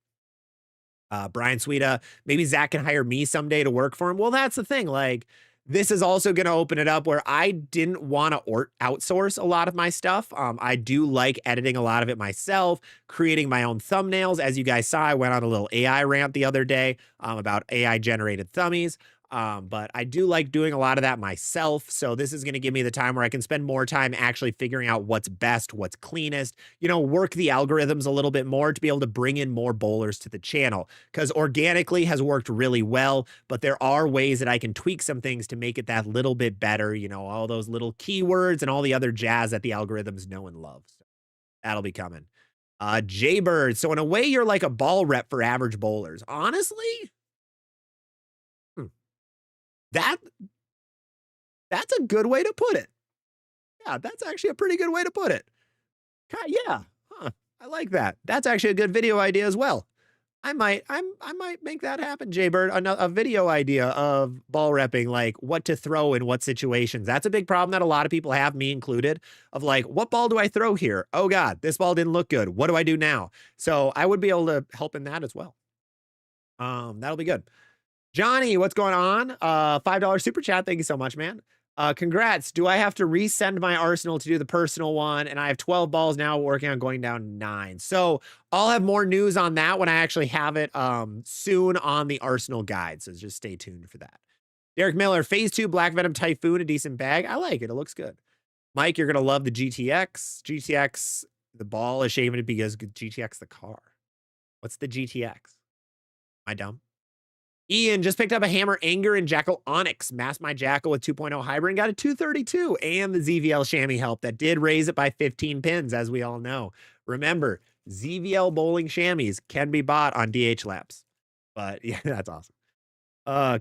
Brian Sweeta, maybe Zach can hire me someday to work for him. Well, that's the thing. Like, this is also going to open it up where I didn't want to outsource a lot of my stuff. I do like editing a lot of it myself, creating my own thumbnails. As you guys saw, I went on a little AI rant the other day about AI generated thummies. But I do like doing a lot of that myself. So this is going to give me the time where I can spend more time actually figuring out what's best, what's cleanest, work the algorithms a little bit more to be able to bring in more bowlers to the channel, because organically has worked really well, but there are ways that I can tweak some things to make it that little bit better, all those little keywords and all the other jazz that the algorithms know and love. So that'll be coming. Jaybird. So in a way, you're like a ball rep for average bowlers. Honestly, that's a good way to put it. Yeah, that's actually a pretty good way to put it. Yeah, I like that. That's actually a good video idea as well. I might make that happen, Jaybird. A video idea of ball repping, like what to throw in what situations. That's a big problem that a lot of people have, me included, of like, what ball do I throw here? Oh God, this ball didn't look good. What do I do now? So I would be able to help in that as well. That'll be good. Johnny, what's going on? $5 super chat. Thank you so much, man. Congrats. Do I have to resend my arsenal to do the personal one? And I have 12 balls now, working on going down 9. So I'll have more news on that when I actually have it soon on the arsenal guide. So just stay tuned for that. Derek Miller, phase 2 Black Venom Typhoon, a decent bag. I like it. It looks good. Mike, you're going to love the GTX. GTX, the ball is shaving it because GTX the car. What's the GTX? Am I dumb? Ian just picked up a Hammer Anger and Jackal Onyx. Masked my Jackal with 2.0 Hybrid and got a 232. And the ZVL Chamois help that did raise it by 15 pins, as we all know. Remember, ZVL Bowling Chamois can be bought on DH Labs. But yeah, that's awesome.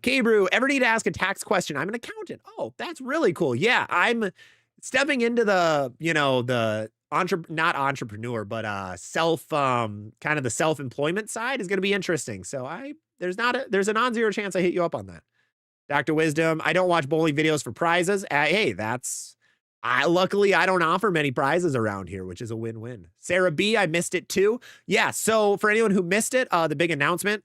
K-Brew, ever need to ask a tax question? I'm an accountant. Oh, that's really cool. Yeah, I'm stepping into the, the not entrepreneur, but kind of the self-employment side is going to be interesting. So there's a non-zero chance I hit you up on that. Dr. Wisdom, I don't watch bowling videos for prizes. Hey, luckily I don't offer many prizes around here, which is a win-win. Sarah B, I missed it too. Yeah, so for anyone who missed it, the big announcement,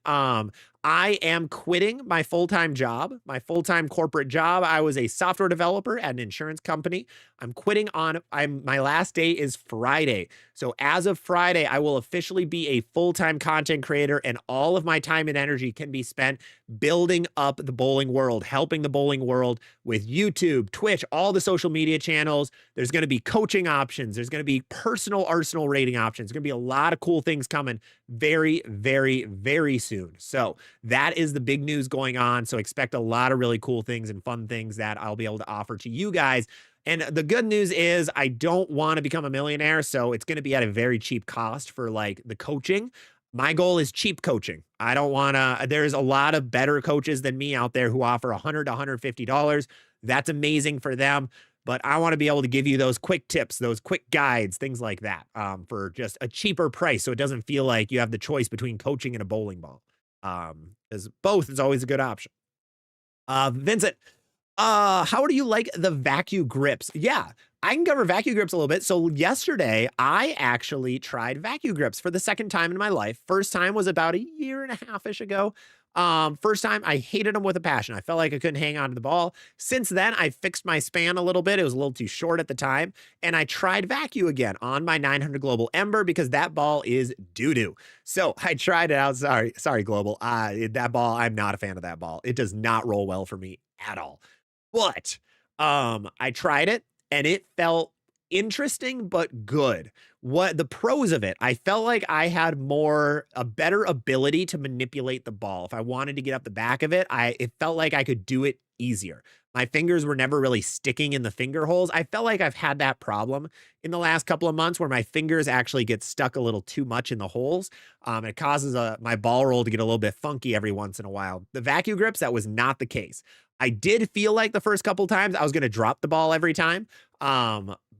I am quitting my full-time job, my full-time corporate job. I was a software developer at an insurance company. I'm quitting my last day is Friday. So as of Friday, I will officially be a full-time content creator, and all of my time and energy can be spent building up the bowling world, helping the bowling world with YouTube, Twitch, all the social media channels. There's going to be coaching options. There's going to be personal Arsenal rating options. There's going to be a lot of cool things coming very, very, very soon. So that is the big news going on. So expect a lot of really cool things and fun things that I'll be able to offer to you guys. And the good news is I don't want to become a millionaire, so it's going to be at a very cheap cost for like the coaching. My goal is cheap coaching. I don't want to, there's a lot of better coaches than me out there who offer $100 to $150. That's amazing for them. But I want to be able to give you those quick tips, those quick guides, things like that, for just a cheaper price. So it doesn't feel like you have the choice between coaching and a bowling ball. Because both is always a good option. Vincent, how do you like the vacuum grips? Yeah, I can cover vacuum grips a little bit. So yesterday, I actually tried vacuum grips for the second time in my life. First time was about a year and a half-ish ago. First time, I hated them with a passion. I felt like I couldn't hang on to the ball. Since then, I fixed my span a little bit. It was a little too short at the time. And I tried vacuum again on my 900 Global Ember because that ball is doo-doo. So I tried it out. Sorry, Global. That ball, I'm not a fan of that ball. It does not roll well for me at all. But I tried it and it felt interesting but good. What the pros of it, I felt like I had a better ability to manipulate the ball. If I wanted to get up the back of it, it felt like I could do it easier. My fingers were never really sticking in the finger holes. I felt like I've had that problem in the last couple of months where my fingers actually get stuck a little too much in the holes. It causes my ball roll to get a little bit funky every once in a while. The vacuum grips, that was not the case. I did feel like the first couple times I was going to drop the ball every time.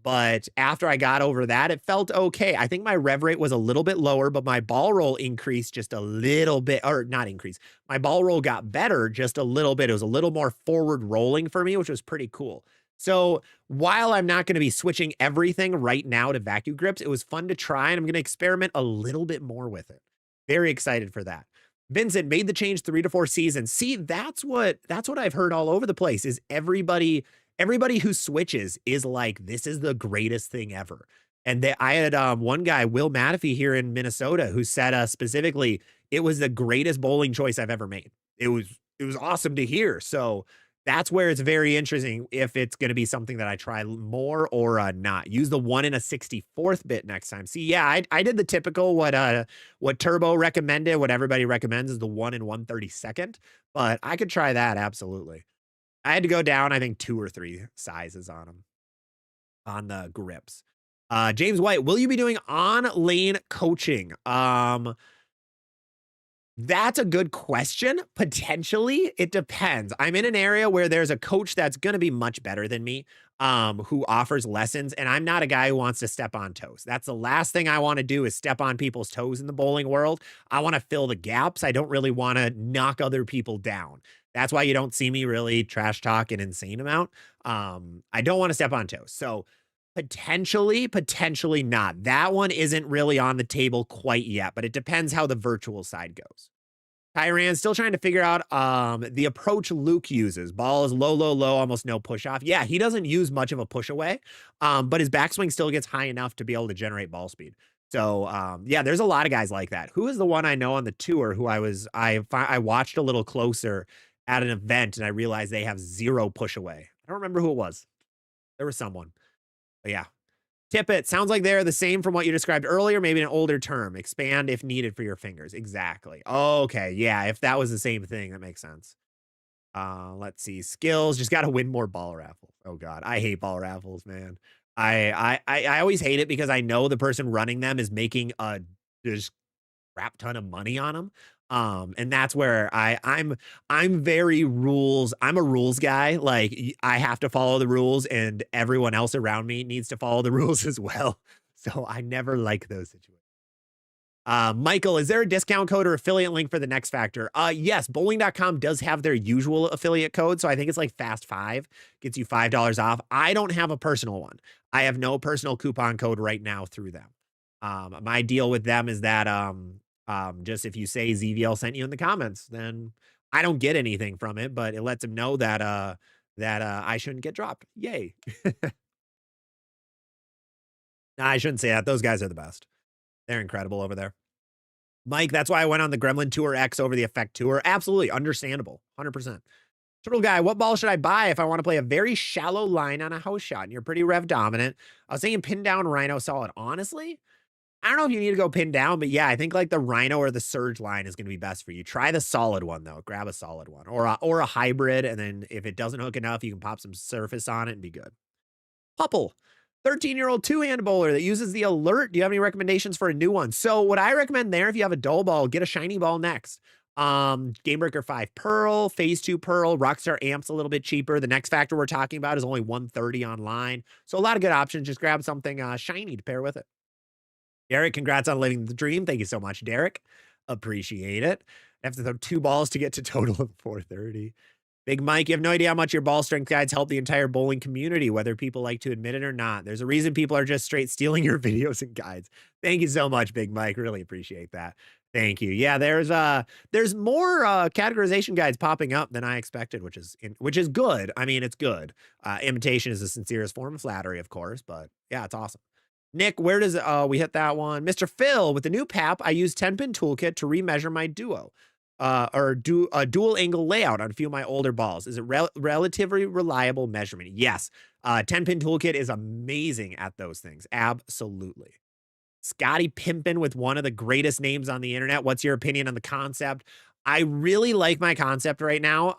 But after I got over that, it felt okay. I think my rev rate was a little bit lower, but my ball roll increased just a little bit, or not increased. My ball roll got better just a little bit. It was a little more forward rolling for me, which was pretty cool. So while I'm not going to be switching everything right now to vacuum grips, it was fun to try, and I'm going to experiment a little bit more with it. Very excited for that. Vincent made the change 3 to 4 seasons. See, that's what I've heard all over the place is everybody who switches is like, this is the greatest thing ever. And I had one guy, Will Matafee here in Minnesota, who said specifically, it was the greatest bowling choice I've ever made. It was awesome to hear. So that's where it's very interesting if it's going to be something that I try more or not. Use the 1 and a 64th bit next time. See, yeah, I did the typical what Turbo recommended, what everybody recommends is the 1 and 1/32nd, but I could try that absolutely. I had to go down, I think 2 or 3 sizes on them, on the grips. James White, will you be doing on-lane coaching? That's a good question. Potentially, it depends. I'm in an area where there's a coach that's going to be much better than me, who offers lessons, and I'm not a guy who wants to step on toes. That's the last thing I want to do is step on people's toes in the bowling world. I want to fill the gaps. I don't really want to knock other people down. That's why you don't see me really trash talk an insane amount. I don't want to step on toes. So potentially not. That one isn't really on the table quite yet, but it depends how the virtual side goes. Tyran still trying to figure out the approach Luke uses. Ball is low, low, low, almost no push off. Yeah, he doesn't use much of a push away, but his backswing still gets high enough to be able to generate ball speed. So yeah, there's a lot of guys like that. Who is the one I know on the tour who I watched a little closer at an event and I realized they have 0 push away. I don't remember who it was. There was someone. But yeah. Tippet, sounds like they're the same from what you described earlier, maybe an older term. Expand if needed for your fingers. Exactly. Okay, yeah, if that was the same thing, that makes sense. Let's see. Skills, just gotta win more ball raffles. Oh god, I hate ball raffles, man. I always hate it because I know the person running them is making a just crap ton of money on them. And that's where I'm very rules. I'm a rules guy. Like I have to follow the rules, and everyone else around me needs to follow the rules as well. So I never like those situations. Michael, is there a discount code or affiliate link for the next factor? Yes, bowling.com does have their usual affiliate code. So I think it's like Fast5 gets you $5 off. I don't have a personal one. I have no personal coupon code right now through them. My deal with them is that, just if you say ZVL sent you in the comments, then I don't get anything from it, but it lets them know that, I shouldn't get dropped. Yay. Nah, I shouldn't say that. Those guys are the best. They're incredible over there. Mike, that's why I went on the Gremlin Tour X over the Effect Tour. Absolutely understandable. 100%. Turtle Guy, what ball should I buy if I want to play a very shallow line on a house shot? And you're pretty rev dominant. I was thinking pin down Rhino solid. Honestly, I don't know if you need to go pin down, but yeah, I think like the Rhino or the Surge line is going to be best for you. Try the solid one though. Grab a solid one or a hybrid. And then if it doesn't hook enough, you can pop some surface on it and be good. Pupple, 13-year-old two-hand bowler that uses the alert. Do you have any recommendations for a new one? So what I recommend there, if you have a dull ball, get a shiny ball next. Gamebreaker 5 Pearl, Phase 2 Pearl, Rockstar Amp's a little bit cheaper. The next factor we're talking about is only 130 online. So a lot of good options. Just grab something shiny to pair with it. Derek, congrats on living the dream. Thank you so much, Derek. Appreciate it. I have to throw 2 balls to get to total of 430. Big Mike, you have no idea how much your ball strength guides help the entire bowling community, whether people like to admit it or not. There's a reason people are just straight stealing your videos and guides. Thank you so much, Big Mike. Really appreciate that. Thank you. Yeah, there's more categorization guides popping up than I expected, which is good. I mean, it's good. Imitation is the sincerest form of flattery, of course, but yeah, it's awesome. Nick, where does we hit that one? Mr. Phil, with the new PAP, I use 10-pin toolkit to remeasure my duo. Or do a dual angle layout on a few of my older balls. Is it relatively reliable measurement? Yes. 10-pin toolkit is amazing at those things. Absolutely. Scotty Pimpin with one of the greatest names on the internet. What's your opinion on the concept? I really like my concept right now.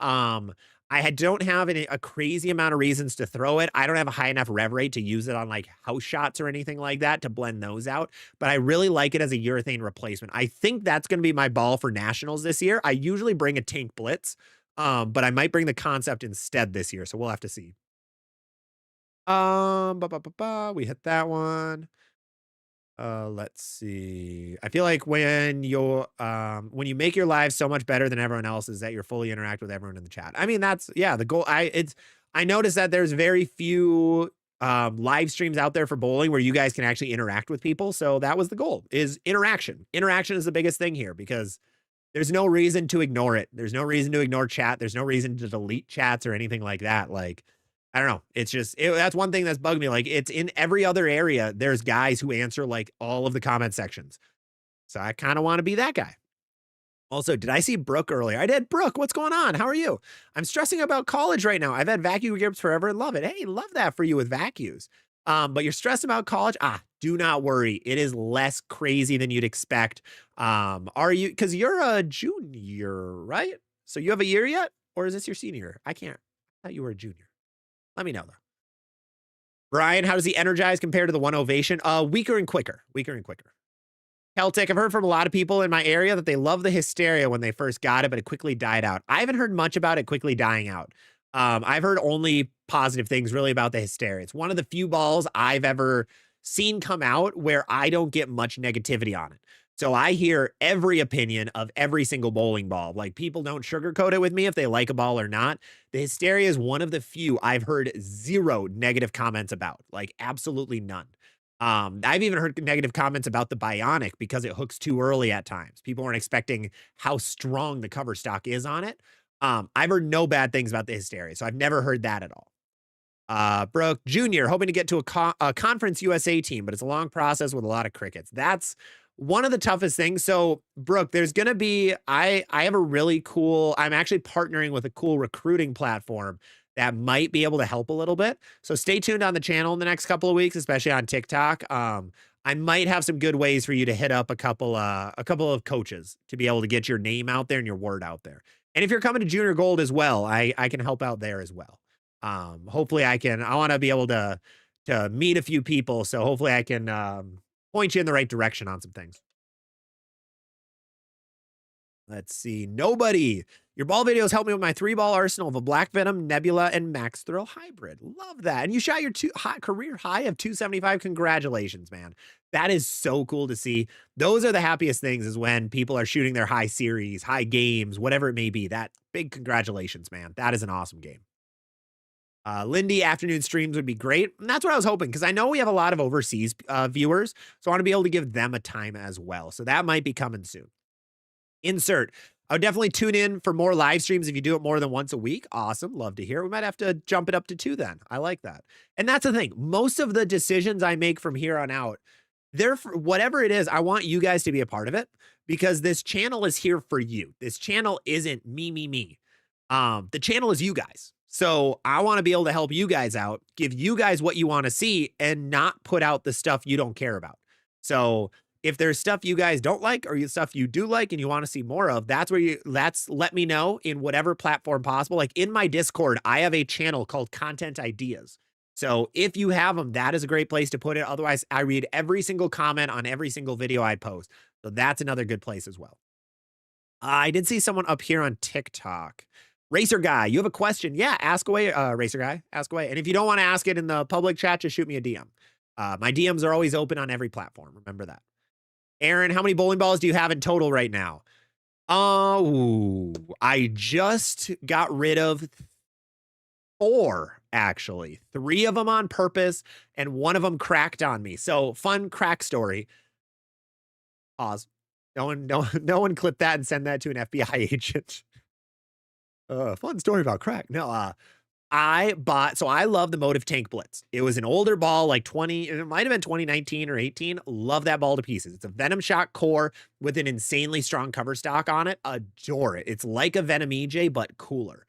I don't have a crazy amount of reasons to throw it. I don't have a high enough rev rate to use it on like house shots or anything like that to blend those out. But I really like it as a urethane replacement. I think that's going to be my ball for nationals this year. I usually bring a Tank Blitz, but I might bring the concept instead this year. So we'll have to see. We hit that one. Let's see. I feel like when you make your lives so much better than everyone else's that you're fully interact with everyone in the chat. I mean, that's the goal. I noticed that there's very few live streams out there for bowling where you guys can actually interact with people. So that was the goal, is interaction. Interaction is the biggest thing here because there's no reason to ignore it. There's no reason to ignore chat. There's no reason to delete chats or anything like that. Like, I don't know. It's just, that's one thing that's bugged me. Like, it's in every other area. There's guys who answer like all of the comment sections. So I kind of want to be that guy. Also, did I see Brooke earlier? I did. Brooke, what's going on? How are you? I'm stressing about college right now. I've had vacuum grips forever and love it. Hey, love that for you with vacuums. But you're stressed about college? Do not worry. It is less crazy than you'd expect. Are you, because you're a junior, right? So you have a year yet? Or is this your senior? I thought you were a junior. Let me know though. Brian, how does he energize compared to the one ovation? Weaker and quicker. Weaker and quicker. Celtic, I've heard from a lot of people in my area that they love the hysteria when they first got it, but it quickly died out. I haven't heard much about it quickly dying out. I've heard only positive things really about the hysteria. It's one of the few balls I've ever seen come out where I don't get much negativity on it. So I hear every opinion of every single bowling ball. Like, people don't sugarcoat it with me if they like a ball or not. The hysteria is one of the few I've heard 0 negative comments about, like absolutely none. I've even heard negative comments about the Bionic because it hooks too early at times. People weren't expecting how strong the cover stock is on it. I've heard no bad things about the hysteria, so I've never heard that at all. Brooke Jr., hoping to get to a Conference USA team, but it's a long process with a lot of crickets. That's one of the toughest things. So, Brooke, there's going to be, I have a really cool, I'm actually partnering with a cool recruiting platform that might be able to help a little bit. So stay tuned on the channel in the next couple of weeks, especially on TikTok. I might have some good ways for you to hit up a couple of coaches to be able to get your name out there and your word out there. And if you're coming to junior gold as well, I can help out there as well. Hopefully I want to be able to meet a few people. So hopefully I can point you in the right direction on some things. Let's see. Nobody. Your ball videos helped me with my 3-ball arsenal of a Black Venom, Nebula, and Max Thrill hybrid. Love that. And you shot your career high of 275. Congratulations, man. That is so cool to see. Those are the happiest things, is when people are shooting their high series, high games, whatever it may be. That big congratulations, man. That is an awesome game. Lindy, afternoon streams would be great. And that's what I was hoping, because I know we have a lot of overseas viewers. So I want to be able to give them a time as well. So that might be coming soon. Insert. I would definitely tune in for more live streams if you do it more than once a week. Awesome. Love to hear. We might have to jump it up to 2 then. I like that. And that's the thing. Most of the decisions I make from here on out, whatever it is, I want you guys to be a part of it, because this channel is here for you. This channel isn't me. The channel is you guys. So I want to be able to help you guys out, give you guys what you want to see, and not put out the stuff you don't care about. So if there's stuff you guys don't like, or stuff you do like and you want to see more of, let me know in whatever platform possible. Like in my Discord, I have a channel called Content Ideas. So if you have them, that is a great place to put it. Otherwise, I read every single comment on every single video I post. So that's another good place as well. I did see someone up here on TikTok. Racer Guy, you have a question? Yeah, ask away, Racer Guy. Ask away. And if you don't want to ask it in the public chat, just shoot me a DM. My DMs are always open on every platform. Remember that. Aaron, how many bowling balls do you have in total right now? Oh, I just got rid of 4, actually. 3 of them on purpose, and 1 of them cracked on me. So, fun crack story. Pause. No one clip that and send that to an FBI agent. Fun story about crack. No, I love the Motive Tank Blitz. It was an older ball, like it might have been 2019 or 18. Love that ball to pieces. It's a Venom Shot core with an insanely strong cover stock on it. Adore it. It's like a Venom EJ, but cooler.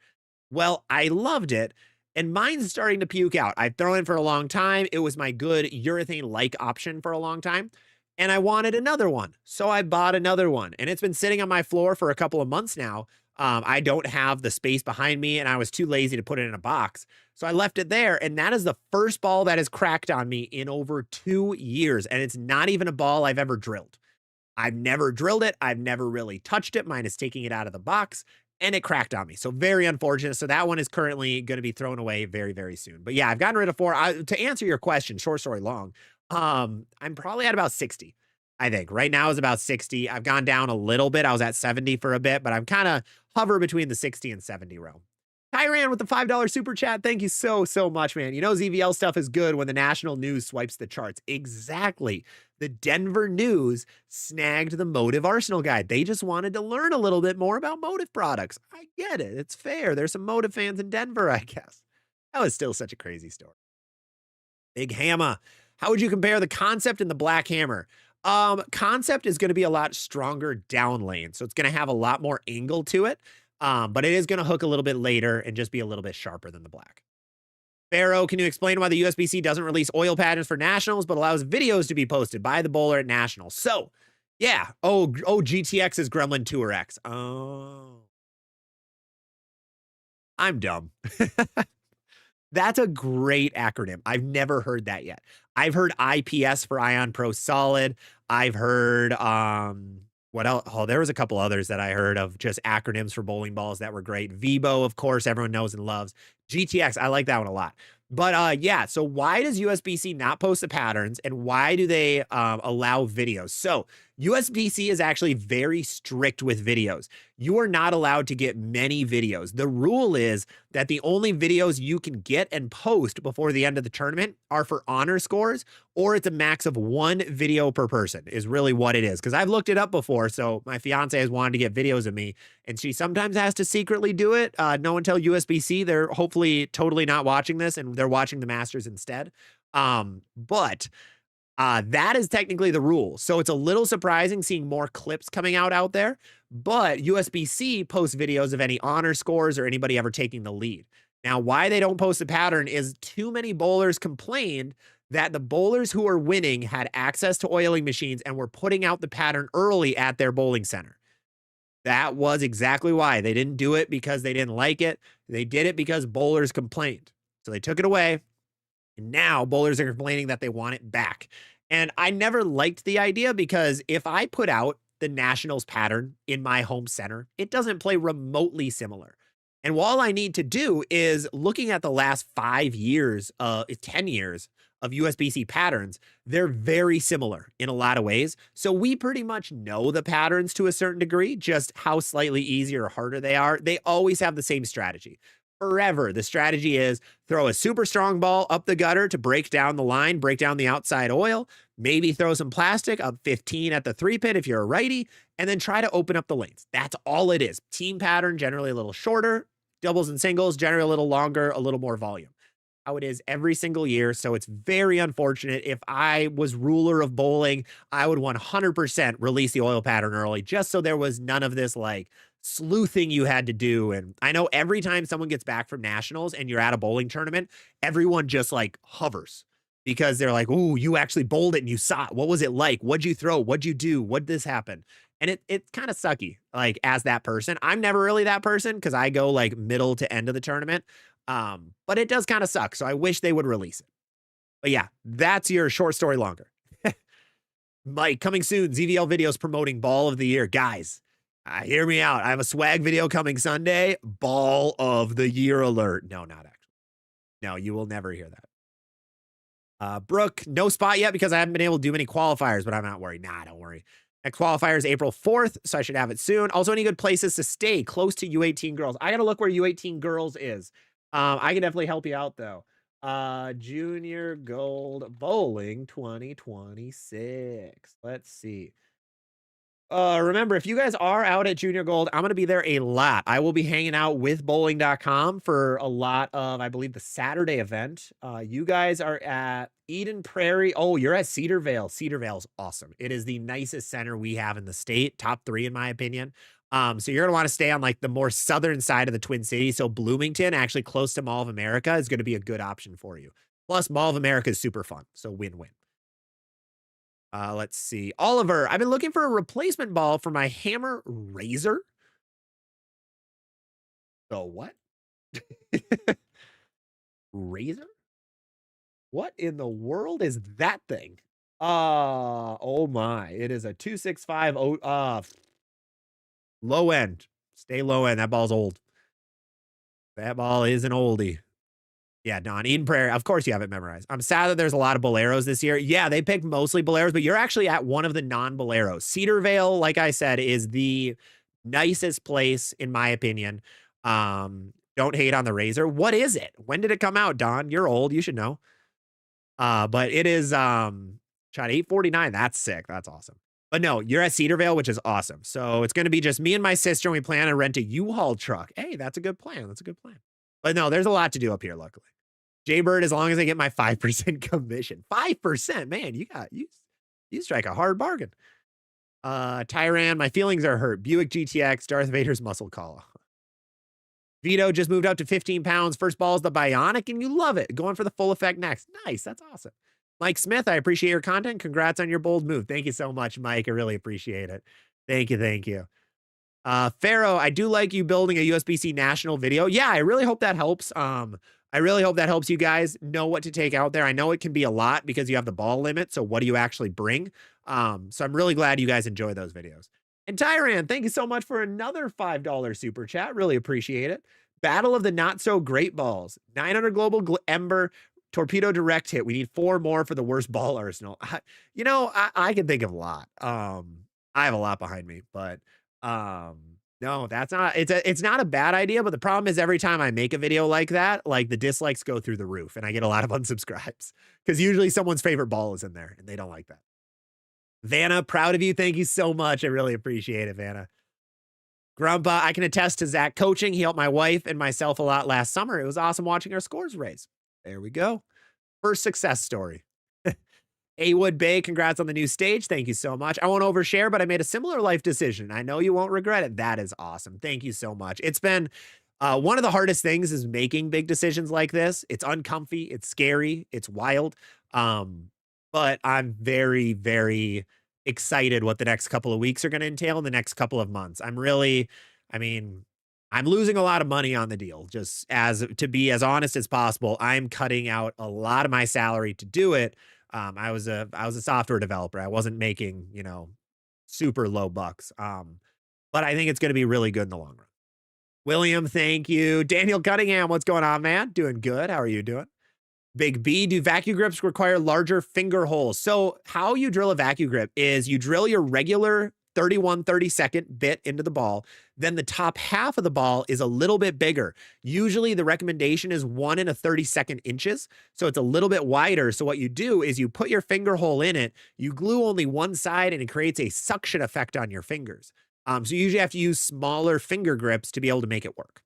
Well, I loved it, and mine's starting to puke out. I've thrown it for a long time. It was my good urethane-like option for a long time, and I wanted another one. So I bought another one, and it's been sitting on my floor for a couple of months now. I don't have the space behind me, and I was too lazy to put it in a box. So I left it there, and that is the first ball that has cracked on me in over 2 years, and it's not even a ball I've ever drilled. I've never drilled it. I've never really touched it. Mine is taking it out of the box, and it cracked on me. So very unfortunate. So that one is currently going to be thrown away very, very soon. But yeah, I've gotten rid of 4. To answer your question, short story long, I'm probably at about 60. I think right now is about 60. I've gone down a little bit. I was at 70 for a bit, but I'm kind of hover between the 60 and 70 realm. Tyran with the $5 super chat. Thank you so much, man. You know, ZVL stuff is good when the national news swipes the charts. Exactly. The Denver News snagged the Motive Arsenal guide. They just wanted to learn a little bit more about Motive products. I get it. It's fair. There's some Motive fans in Denver, I guess. That was still such a crazy story. Big Hammer. How would you compare the Concept and the Black Hammer? Concept is going to be a lot stronger down lane, so it's going to have a lot more angle to it, but it is going to hook a little bit later and just be a little bit sharper than the Black. Pharaoh, can you explain why the USBC doesn't release oil patterns for nationals but allows videos to be posted by the bowler at nationals? So, yeah. Oh, GTX is Gremlin Tour X. Oh. I'm dumb. That's a great acronym. I've never heard that yet. I've heard IPS for Ion Pro Solid. I've heard, what else? Oh, there was a couple others that I heard of, just acronyms for bowling balls that were great. Vibo, of course, everyone knows and loves. GTX, I like that one a lot. But yeah, so why does USBC not post the patterns, and why do they allow videos? So USBC is actually very strict with videos. You are not allowed to get many videos. The rule is that the only videos you can get and post before the end of the tournament are for honor scores, or it's a max of 1 video per person is really what it is. Because I've looked it up before, so my fiance has wanted to get videos of me, and she sometimes has to secretly do it. No one tell USBC. They're hopefully totally not watching this, and they're watching the Masters instead. But that is technically the rule. So it's a little surprising seeing more clips coming out there, but USBC posts videos of any honor scores or anybody ever taking the lead. Now, why they don't post the pattern is too many bowlers complained that the bowlers who are winning had access to oiling machines and were putting out the pattern early at their bowling center. That was exactly why. They didn't do it because they didn't like it. They did it because bowlers complained. So they took it away. And now bowlers are complaining that they want it back. And I never liked the idea because if I put out the Nationals pattern in my home center, it doesn't play remotely similar. And all I need to do is looking at the last 5 years, 10 years of USBC patterns, they're very similar in a lot of ways. So we pretty much know the patterns to a certain degree, just how slightly easier or harder they are. They always have the same strategy. Forever, the strategy is throw a super strong ball up the gutter to break down the line, break down the outside oil, maybe throw some plastic up 15 at the 3-pin if you're a righty, and then try to open up the lanes. That's all it is. Team pattern, generally a little shorter. Doubles and singles, generally a little longer, a little more volume. How it is every single year. So it's very unfortunate. If I was ruler of bowling, I would 100% release the oil pattern early, just so there was none of this like sleuthing you had to do. And I know every time someone gets back from nationals and you're at a bowling tournament, everyone just like hovers because they're like, "Ooh, you actually bowled it and you saw it. What was it like? What'd you throw? What'd you do? What'd this happen?" And it's kind of sucky, like, as that person. I'm never really that person because I go, like, middle to end of the tournament, but it does kinda suck, so I wish they would release it. But, yeah, that's your short story longer. Mike, coming soon, ZVL videos promoting Ball of the Year. Guys, hear me out. I have a swag video coming Sunday, Ball of the Year alert. No, not actually. No, you will never hear that. Brooke, no spot yet because I haven't been able to do many qualifiers, but I'm not worried. Nah, don't worry. Next qualifier is April 4th, so I should have it soon. Also, any good places to stay close to U18 girls? I got to look where U18 girls is. I can definitely help you out, though. Junior Gold Bowling 2026. Let's see. Remember, if you guys are out at Junior Gold, I'm going to be there a lot. I will be hanging out with bowling.com for a lot of, I believe, the Saturday event. You guys are at Eden Prairie. Oh, you're at Cedar Vale. Cedar Vale's awesome. It is the nicest center we have in the state. Top 3, in my opinion. So you're going to want to stay on like the more southern side of the Twin Cities. So Bloomington, actually close to Mall of America, is going to be a good option for you. Plus, Mall of America is super fun. So win-win. Let's see. Oliver, I've been looking for a replacement ball for my Hammer Razor. So what? Razor? What in the world is that thing? Oh my. It is a 265 low end. Stay low end. That ball's old. That ball is an oldie. Yeah, Don, Eden Prairie. Of course you have it memorized. I'm sad that there's a lot of Boleros this year. Yeah, they picked mostly Boleros, but you're actually at one of the non-Boleros. Cedar Vale, like I said, is the nicest place, in my opinion. Don't hate on the Razor. What is it? When did it come out, Don? You're old. You should know. But it is shot 849. That's sick. That's awesome. But no, you're at Cedar Vale, which is awesome. So it's going to be just me and my sister, and we plan to rent a U-Haul truck. Hey, that's a good plan. That's a good plan. But no, there's a lot to do up here, luckily. Jaybird, as long as I get my 5% commission. 5%, man, you strike a hard bargain. Tyran, my feelings are hurt. Buick GTX, Darth Vader's muscle call. Vito just moved up to 15 pounds. First ball is the Bionic, and you love it. Going for the full effect next. Nice, that's awesome. Mike Smith, I appreciate your content. Congrats on your bold move. Thank you so much, Mike. I really appreciate it. Thank you, thank you. Pharaoh, I do like you building a USBC national video. Yeah, I really hope that helps. I really hope that helps you guys know what to take out there. I know it can be a lot because you have the ball limit. So what do you actually bring? So I'm really glad you guys enjoy those videos. And Tyran, thank you so much for another $5 super chat. Really appreciate it. Battle of the not so great balls. 900 global Ember torpedo direct hit. We need 4 more for the worst ball arsenal. I can think of a lot. I have a lot behind me, but no, that's not, it's not a bad idea, but the problem is every time I make a video like that, like the dislikes go through the roof and I get a lot of unsubscribes because usually someone's favorite ball is in there and they don't like that. Vanna, proud of you. Thank you so much. I really appreciate it, Vanna. Grumpa, I can attest to Zach coaching. He helped my wife and myself a lot last summer. It was awesome watching our scores raise. There we go. First success story. Awood Bay, congrats on the new stage. Thank you so much. I won't overshare, but I made a similar life decision. I know you won't regret it. That is awesome. Thank you so much. It's been One of the hardest things is making big decisions like this. It's uncomfy, it's scary, it's wild. But I'm very, very excited what the next couple of weeks are going to entail in the next couple of months. I mean, I'm losing a lot of money on the deal. Just as to be as honest as possible, I'm cutting out a lot of my salary to do it. I was a software developer. I wasn't making, super low bucks. But I think it's going to be really good in the long run. William, thank you. Daniel Cunningham, what's going on, man? Doing good. How are you doing? Big B, do vacuum grips require larger finger holes? So how you drill a vacuum grip is you drill your regular 31/32 bit into the ball. Then the top half of the ball is a little bit bigger. Usually the recommendation is 1 32 inches. So it's a little bit wider. So what you do is you put your finger hole in it, you glue only one side and it creates a suction effect on your fingers. So you usually have to use smaller finger grips to be able to make it work.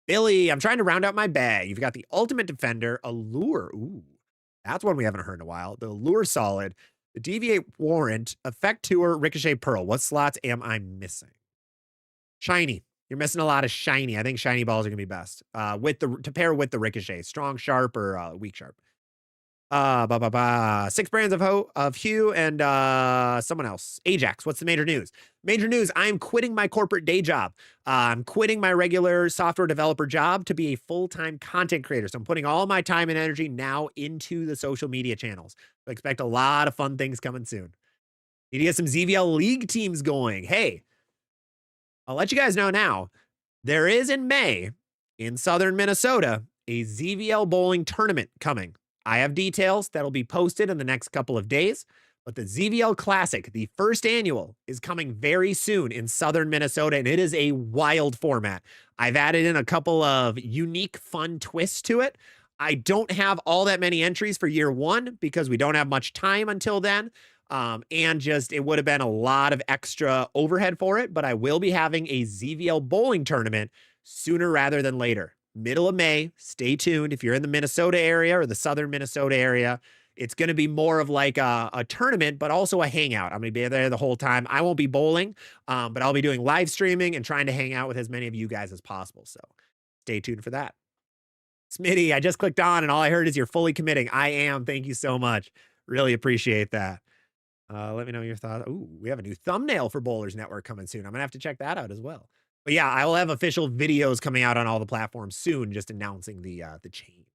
Billy, I'm trying to round out my bag. You've got the Ultimate Defender, Allure. Ooh, that's one we haven't heard in a while. The Allure Solid, the Deviate Warrant, Effect Tour, Ricochet Pearl. What slots am I missing? Shiny. You're missing a lot of shiny. I think shiny balls are gonna be best. To pair with the Ricochet, strong sharp or weak sharp. 6 brands of Hue and someone else. Ajax, what's the major news? Major news, I'm quitting my corporate day job. I'm quitting my regular software developer job to be a full-time content creator. So I'm putting all my time and energy now into the social media channels. So expect a lot of fun things coming soon. Need to get some ZVL League teams going. Hey, I'll let you guys know now. There is in May in southern Minnesota a ZVL bowling tournament coming. I have details that'll be posted in the next couple of days, but the ZVL Classic, the first annual, is coming very soon in southern Minnesota, and it is a wild format. I've added in a couple of unique, fun twists to it. I don't have all that many entries for year one because we don't have much time until then, and just it would have been a lot of extra overhead for it, but I will be having a ZVL bowling tournament sooner rather than later. Middle of May. Stay tuned. If you're in the Minnesota area or the southern Minnesota area, it's going to be more of like a tournament, but also a hangout. I'm going to be there the whole time. I won't be bowling, but I'll be doing live streaming and trying to hang out with as many of you guys as possible. So stay tuned for that. Smitty, I just clicked on and all I heard is you're fully committing. I am. Thank you so much. Really appreciate that. Let me know your thoughts. Ooh, we have a new thumbnail for Bowlers Network coming soon. I'm going to have to check that out as well. But yeah, I will have official videos coming out on all the platforms soon, just announcing the change.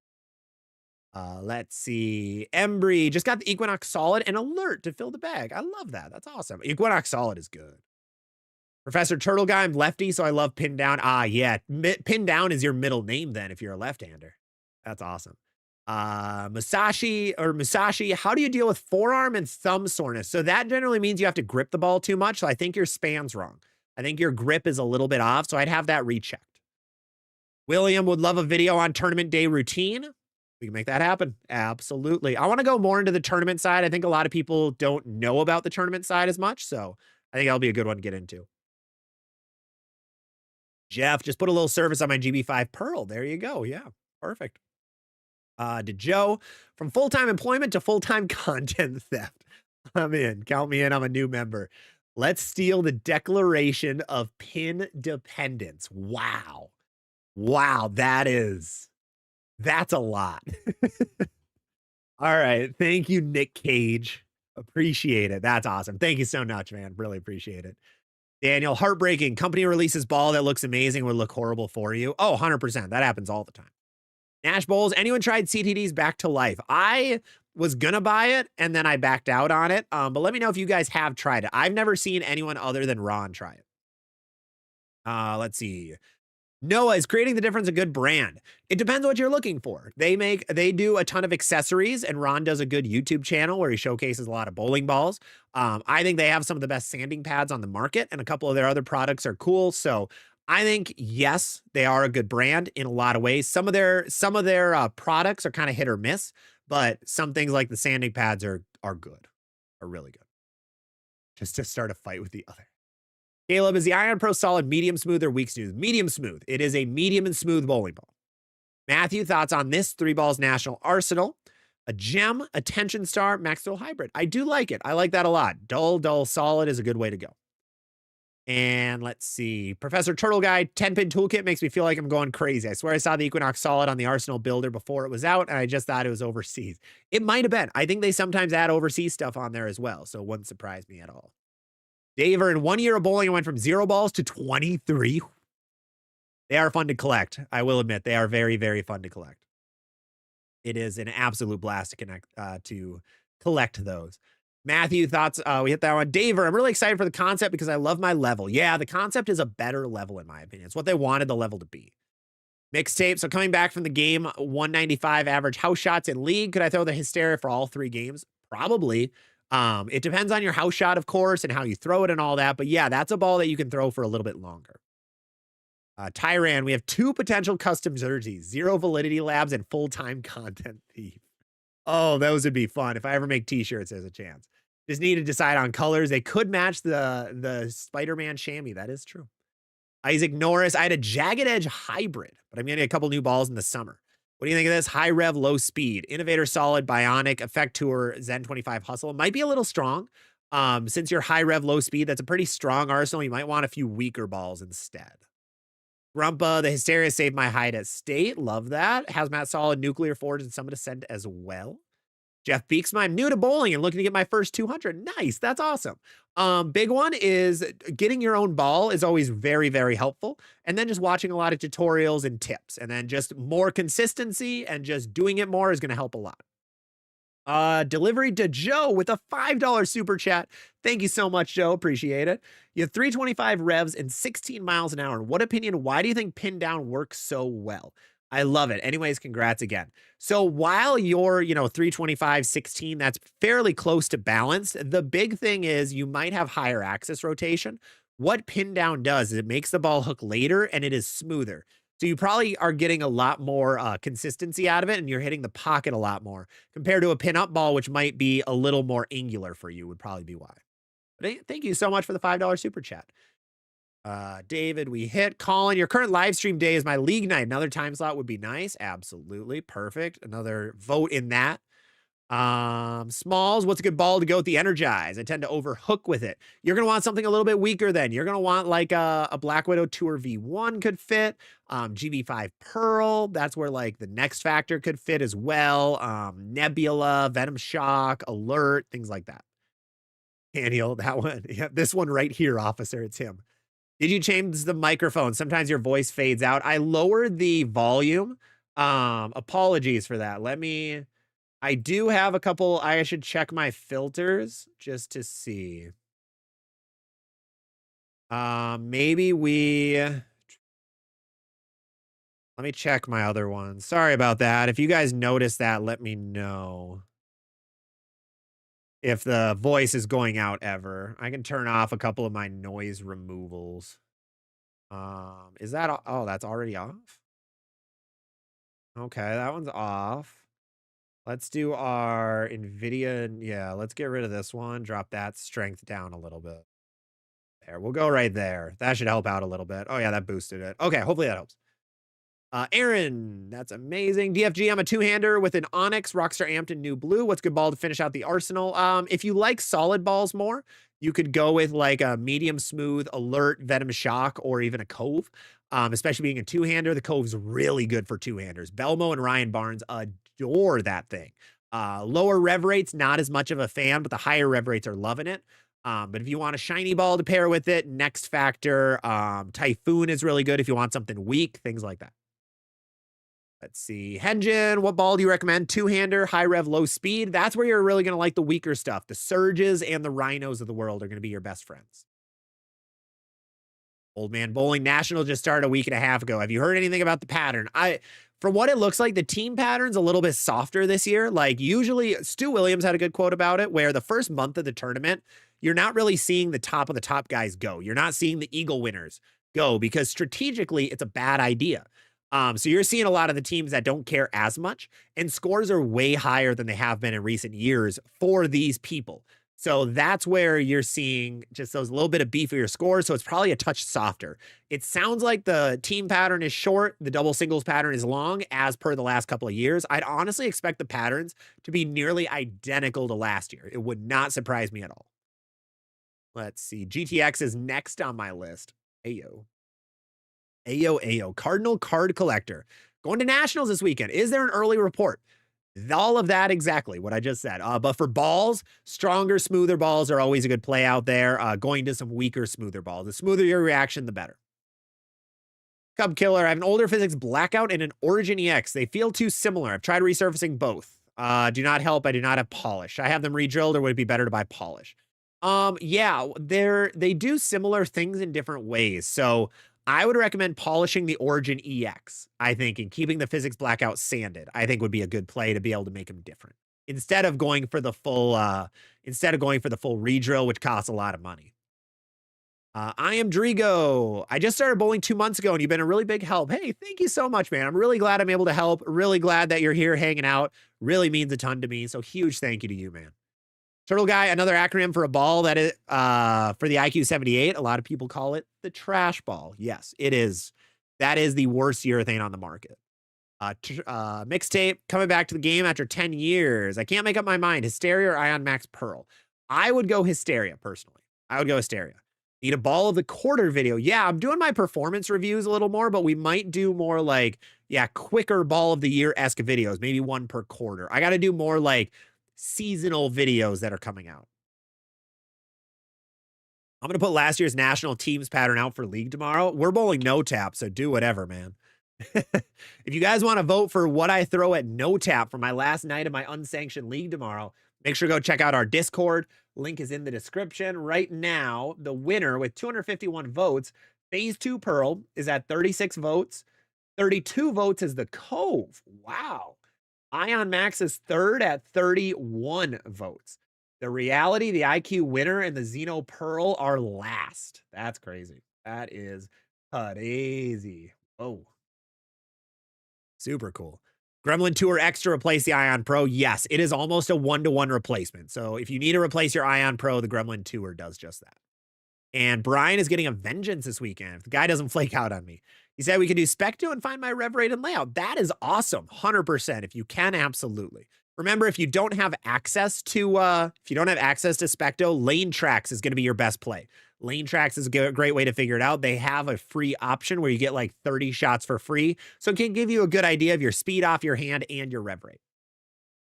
Let's see. Embry just got the Equinox Solid and Alert to fill the bag. I love that. That's awesome. Equinox Solid is good. Professor Turtle Guy, I'm lefty, so I love Pin Down. Yeah. Pin Down is your middle name then if you're a left-hander. That's awesome. Musashi, how do you deal with forearm and thumb soreness? So that generally means you have to grip the ball too much. So I think your span's wrong. I think your grip is a little bit off, so I'd have that rechecked. William would love a video on tournament day routine. We can make that happen. Absolutely. I want to go more into the tournament side. I think a lot of people don't know about the tournament side as much, so I think that'll be a good one to get into. Jeff, just put a little service on my GB5 Pearl. There you go. Yeah, perfect. To Joe, from full-time employment to full-time content theft. I'm in. Count me in. I'm a new member. Let's steal the Declaration of Pin Dependence. Wow. Wow, that's a lot. All right. Thank you, Nick Cage. Appreciate it. That's awesome. Thank you so much, man. Really appreciate it. Daniel, heartbreaking. Company releases ball that looks amazing would look horrible for you. Oh, 100%. That happens all the time. Nash Bowls, anyone tried CTD's Back to Life? I was gonna buy it and then I backed out on it. But let me know if you guys have tried it. I've never seen anyone other than Ron try it. Let's see. Noah, is creating the difference a good brand? It depends what you're looking for. They do a ton of accessories, and Ron does a good YouTube channel where he showcases a lot of bowling balls. I think they have some of the best sanding pads on the market, and a couple of their other products are cool. So I think, yes, they are a good brand in a lot of ways. Some of their products are kind of hit or miss, but some things like the sanding pads are good, are really good. Just to start a fight with the other. Caleb, is the Ion Pro Solid medium smooth or weak smooth? Medium smooth. It is a medium and smooth bowling ball. Matthew, thoughts on this 3 balls National Arsenal? A gem, a tension star, Max Thrill Hybrid. I do like it. I like that a lot. Dull, solid is a good way to go. And let's see. Professor Turtle Guy 10-pin toolkit makes me feel like I'm going crazy. I swear I saw the Equinox Solid on the Arsenal builder before it was out, and I just thought it was overseas. It might have been. I think they sometimes add overseas stuff on there as well, so it wouldn't surprise me at all. Daver, in 1 year of bowling, I went from 0 balls to 23. They are fun to collect. I will admit, they are very, very fun to collect. It is an absolute blast to collect those. Matthew, thoughts? We hit that one. Daver, I'm really excited for the concept because I love my level. Yeah, the concept is a better level in my opinion. It's what they wanted the level to be. Mixtape. So coming back from the game, 195 average house shots in league. Could I throw the Hysteria for all 3 games? Probably. It depends on your house shot, of course, and how you throw it and all that. But yeah, that's a ball that you can throw for a little bit longer. Tyran, we have 2 potential custom jerseys, 0 validity labs and full-time content thief. Oh, those would be fun. If I ever make t-shirts, there's a chance. Just need to decide on colors. They could match the Spider-Man chamois. That is true. Isaac Norris, I had a Jagged Edge hybrid, but I'm getting a couple new balls in the summer. What do you think of this? High rev, low speed. Innovator Solid, Bionic, Effect Tour, Zen 25 Hustle. It might be a little strong. Since you're high rev, low speed, that's a pretty strong arsenal. You might want a few weaker balls instead. Grumpa, the Hysteria saved my hide at state. Love that. Hazmat Solid, Nuclear Forge, and some Ascend as well. Jeff Beeksma, I'm new to bowling and looking to get my first 200. Nice. That's awesome. Big one is getting your own ball is always very, very helpful. And then just watching a lot of tutorials and tips. And then just more consistency and just doing it more is going to help a lot. Delivery to Joe with a $5 super chat. Thank you so much, Joe. Appreciate it. You have 325 revs and 16 miles an hour. In what opinion, why do you think pin down works so well? I love it. Anyways, congrats again. So while you're, 325, 16, that's fairly close to balanced. The big thing is you might have higher axis rotation. What pin down does is it makes the ball hook later and it is smoother. So you probably are getting a lot more consistency out of it and you're hitting the pocket a lot more compared to a pin up ball, which might be a little more angular for you would probably be why. But thank you so much for the $5 super chat. David, we hit. Colin, your current live stream day is my league night. Another time slot would be nice. Absolutely. Perfect. Another vote in that. Smalls, what's a good ball to go with the Energize? I tend to overhook with it. You're going to want something a little bit weaker then. You're going to want like a Black Widow Tour V1 could fit. GV5 Pearl, that's where like the Next Factor could fit as well. Nebula, Venom Shock, Alert, things like that. Daniel, that one. Yeah, this one right here, officer. It's him. Did you change the microphone? Sometimes your voice fades out. I lowered the volume. Apologies for that. I do have a couple. I should check my filters just to see. Let me check my other ones. Sorry about that. If you guys notice that, let me know. If the voice is going out ever. I can turn off a couple of my noise removals. Is that, oh, that's already off? Okay, that one's off. Let's do our NVIDIA. Yeah, let's get rid of this one. Drop that strength down a little bit. There, we'll go right there. That should help out a little bit. Oh yeah, that boosted it. Okay, hopefully that helps. Aaron, that's amazing. DFG, I'm a two-hander with an Onyx, Rockstar Amped, and New Blue. What's good ball to finish out the arsenal? If you like solid balls more, you could go with like a medium smooth, Alert, Venom Shock, or even a Cove. Especially being a two-hander, the Cove's really good for two-handers. Belmo and Ryan Barnes adore that thing. Lower rev rates, not as much of a fan, but the higher rev rates are loving it. But if you want a shiny ball to pair with it, Next Factor, Typhoon is really good if you want something weak, things like that. Let's see. Henjin, what ball do you recommend? Two-hander, high rev, low speed. That's where you're really going to like the weaker stuff. The Surges and the Rhinos of the world are going to be your best friends. Old Man Bowling National just started a week and a half ago. Have you heard anything about the pattern? From what it looks like, the team pattern's a little bit softer this year. Like usually, Stu Williams had a good quote about it, where the first month of the tournament, you're not really seeing the top of the top guys go. You're not seeing the Eagle winners go because strategically, it's a bad idea. So you're seeing a lot of the teams that don't care as much, and scores are way higher than they have been in recent years for these people. So that's where you're seeing just those little bit of beefier scores. So it's probably a touch softer. It sounds like the team pattern is short. The double singles pattern is long, as per the last couple of years. I'd honestly expect the patterns to be nearly identical to last year. It would not surprise me at all. Let's see. GTX is next on my list. Ayo. Ayo, ayo. Cardinal card collector. Going to Nationals this weekend. Is there an early report? All of that exactly what I just said. But for balls, stronger, smoother balls are always a good play out there. Going to some weaker, smoother balls. The smoother your reaction, the better. Cub Killer, I have an older physics blackout and an Origin EX. They feel too similar. I've tried resurfacing both. Do not help. I do not have polish. I have them re-drilled, or would it be better to buy polish? Yeah, they do similar things in different ways. So I would recommend polishing the Origin EX, I think, and keeping the physics blackout sanded, I think would be a good play to be able to make them different. Instead of going for the full re-drill, which costs a lot of money. I am Drigo. I just started bowling 2 months ago, and you've been a really big help. Hey, thank you so much, man. I'm really glad I'm able to help. Really glad that you're here hanging out. Really means a ton to me. So huge thank you to you, man. Turtle Guy, another acronym for a ball that is for the IQ 78. A lot of people call it the trash ball. Yes, it is. That is the worst urethane on the market. Mixtape coming back to the game after 10 years. I can't make up my mind. Hysteria or Ion Max Pearl? I would go Hysteria personally. I would go Hysteria. Need a ball of the quarter video. Yeah, I'm doing my performance reviews a little more, but we might do more like, yeah, quicker ball of the year-esque videos, maybe one per quarter. I got to do more like seasonal videos that are coming out. I'm going to put last year's national teams pattern out for league tomorrow. We're bowling no tap, so do whatever, man. If you guys want to vote for what I throw at no tap for my last night of my unsanctioned league tomorrow, make sure to go check out our Discord. Link is in the description. Right now, the winner with 251 votes, Phase 2 Pearl, is at 36 votes. 32 votes is the Cove. Wow. Ion Max is third at 31 votes. The Reality, the IQ winner, and the Xeno Pearl are last. That's crazy. That is crazy. Oh. Super cool. Gremlin Tour X to replace the Ion Pro. Yes, it is almost a 1-to-1 replacement. So if you need to replace your Ion Pro, the Gremlin Tour does just that. And Brian is getting a vengeance this weekend. If the guy doesn't flake out on me. He said we could do Specto and find my rev rate and layout. That is awesome. 100%. If you can, absolutely. Remember, if you don't have access to Specto, Lane Tracks is going to be your best play. Lane Tracks is a great way to figure it out. They have a free option where you get like 30 shots for free. So it can give you a good idea of your speed off your hand and your rev rate.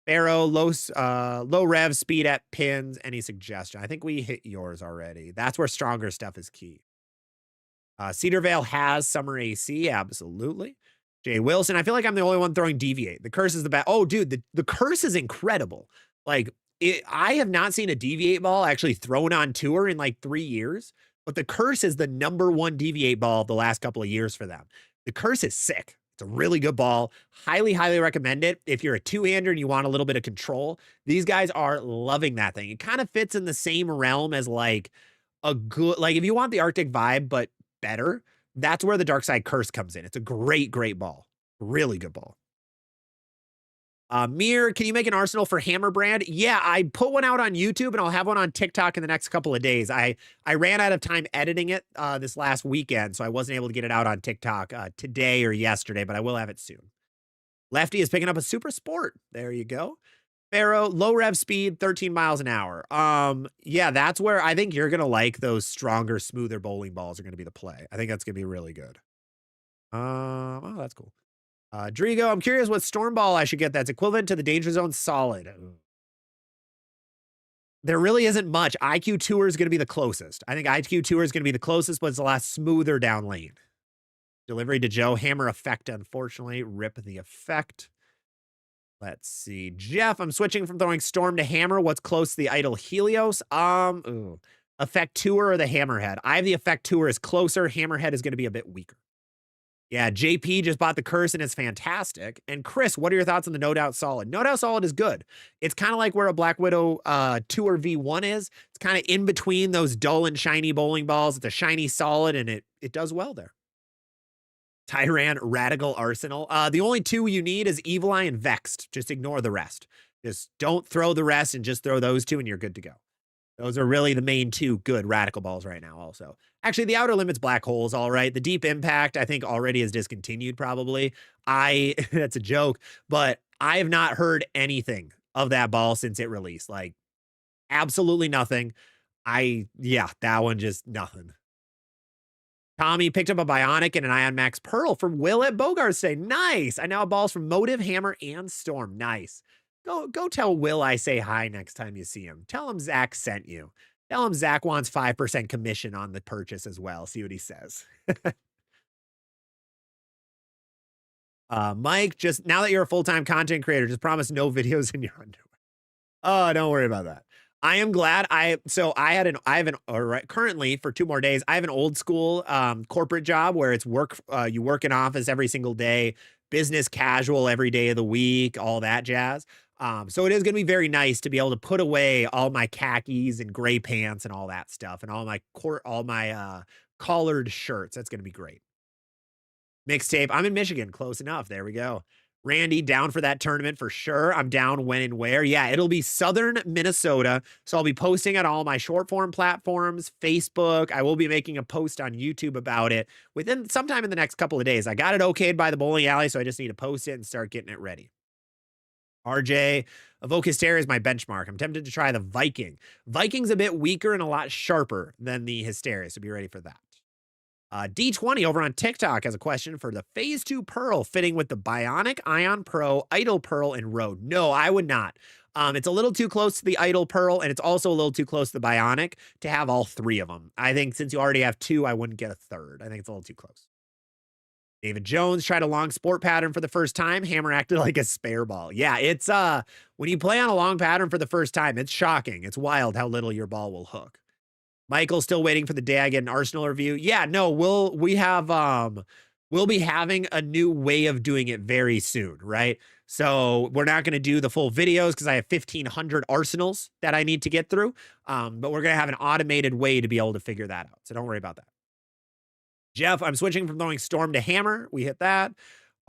Pharaoh, low rev, speed at pins. Any suggestion? I think we hit yours already. That's where stronger stuff is key. Cedar Vale has summer AC. Absolutely. Jay Wilson. I feel like I'm the only one throwing deviate. The curse is the best. Oh, dude, the curse is incredible. Like, I have not seen a deviate ball actually thrown on tour in like 3 years, but the curse is the #1 deviate ball of the last couple of years for them. The curse is sick. It's a really good ball. Highly, highly recommend it. If you're a two-hander and you want a little bit of control, these guys are loving that thing. It kind of fits in the same realm as like a good, like if you want the Arctic vibe, but better, that's where the Dark Side Curse comes in. It's a great, great ball. Really good ball. Mir, can you make an arsenal for Hammer brand? Yeah, I put one out on YouTube and I'll have one on TikTok in the next couple of days. I ran out of time editing it this last weekend, so I wasn't able to get it out on TikTok today or yesterday, but I will have it soon. Lefty is picking up a Super Sport. There you go. Pharaoh, low rev speed, 13 miles an hour. Yeah, that's where I think you're going to like those stronger, smoother bowling balls are going to be the play. I think that's going to be really good. Oh, that's cool. Drigo, I'm curious what storm ball I should get that's equivalent to the Danger Zone Solid. There really isn't much. IQ Tour is going to be the closest. I think IQ Tour is going to be the closest, but it's a lot smoother down lane. Delivery to Joe. Hammer effect, unfortunately. Rip the effect. Let's see. Jeff, I'm switching from throwing Storm to Hammer. What's close to the Idol Helios? Effect Tour or the Hammerhead? I have the Effect Tour is closer. Hammerhead is going to be a bit weaker. Yeah, JP just bought the curse and it's fantastic. And Chris, what are your thoughts on the No Doubt Solid? No Doubt Solid is good. It's kind of like where a Black Widow Tour V1 is. It's kind of in between those dull and shiny bowling balls. It's a shiny solid and it does well there. Tyran, Radical Arsenal. The only two you need is Evil Eye and Vexed. Just ignore the rest. Just don't throw the rest and just throw those two and you're good to go. Those are really the main two good radical balls right now also. Actually, the Outer Limits Black Hole's all right. The Deep Impact, I think, already is discontinued probably. That's a joke, but I have not heard anything of that ball since it released. Like, absolutely nothing. Yeah, that one just nothing. Tommy picked up a Bionic and an Ion Max Pearl from Will at Bogart say, nice. I now have balls from Motive, Hammer, and Storm. Nice. Go tell Will I say hi next time you see him. Tell him Zach sent you. Tell him Zach wants 5% commission on the purchase as well. See what he says. Mike, just now that you're a full-time content creator, just promise no videos in your underwear. Oh, don't worry about that. I am glad I have an all right, currently for 2 more days, I have an old school corporate job where it's you work in office every single day, business casual every day of the week, all that jazz. So it is going to be very nice to be able to put away all my khakis and gray pants and all that stuff and all my collared shirts. That's going to be great. Mixtape. I'm in Michigan. Close enough. There we go. Randy, down for that tournament for sure. I'm down when and where. Yeah, it'll be Southern Minnesota. So I'll be posting at all my short form platforms, Facebook. I will be making a post on YouTube about it within sometime in the next couple of days. I got it okayed by the bowling alley, so I just need to post it and start getting it ready. RJ, Evoke Hysteria is my benchmark. I'm tempted to try the Viking. Viking's a bit weaker and a lot sharper than the Hysteria, so be ready for that. D20 over on TikTok has a question for the Phase 2 Pearl fitting with the Bionic, Ion Pro, Idol Pearl, and Road. No, I would not. It's a little too close to the Idol Pearl, and it's also a little too close to the Bionic to have all 3 of them. I think since you already have 2, I wouldn't get a third. I think it's a little too close. David Jones tried a long sport pattern for the first time. Hammer acted like a spare ball. Yeah, it's when you play on a long pattern for the first time, it's shocking. It's wild how little your ball will hook. Michael's still waiting for the day I get an Arsenal review. Yeah, no, we'll be having a new way of doing it very soon, right? So we're not going to do the full videos because I have 1,500 Arsenals that I need to get through. But we're going to have an automated way to be able to figure that out. So don't worry about that. Jeff, I'm switching from throwing Storm to Hammer. We hit that.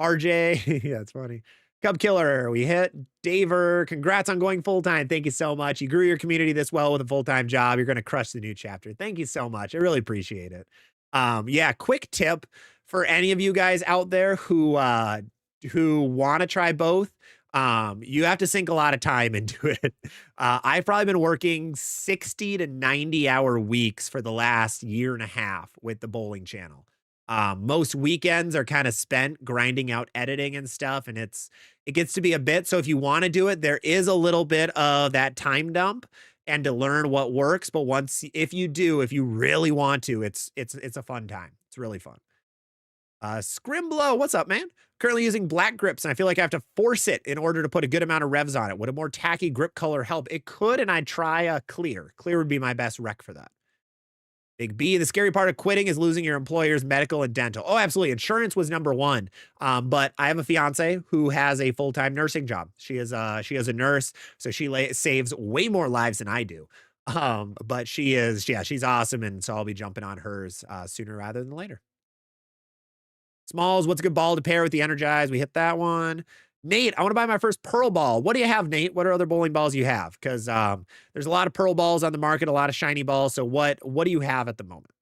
RJ, yeah, it's funny. Cub Killer, we hit. Daver, congrats on going full-time. Thank you so much. You grew your community this well with a full-time job. You're going to crush the new chapter. Thank you so much. I really appreciate it. Yeah, quick tip for any of you guys out there who want to try both. You have to sink a lot of time into it. I've probably been working 60 to 90 hour weeks for the last year and a half with the bowling channel. Most weekends are kind of spent grinding out editing and stuff, and it gets to be a bit. So if you want to do it, there is a little bit of that time dump and to learn what works. But if you really want to, it's a fun time. It's really fun. Scrimblow, what's up, man? Currently using black grips, and I feel like I have to force it in order to put a good amount of revs on it. Would a more tacky grip color help? It could, and I'd try a clear. Clear would be my best rec for that. Big B, the scary part of quitting is losing your employer's medical and dental. Oh, absolutely. Insurance was number one. But I have a fiance who has a full-time nursing job. She is a nurse, so she saves way more lives than I do. But she's awesome, and so I'll be jumping on hers sooner rather than later. Smalls, what's a good ball to pair with the Energize? We hit that one. Nate, I want to buy my first Pearl ball. What do you have, Nate? What are other bowling balls you have? Because there's a lot of Pearl balls on the market, a lot of shiny balls. So what do you have at the moment?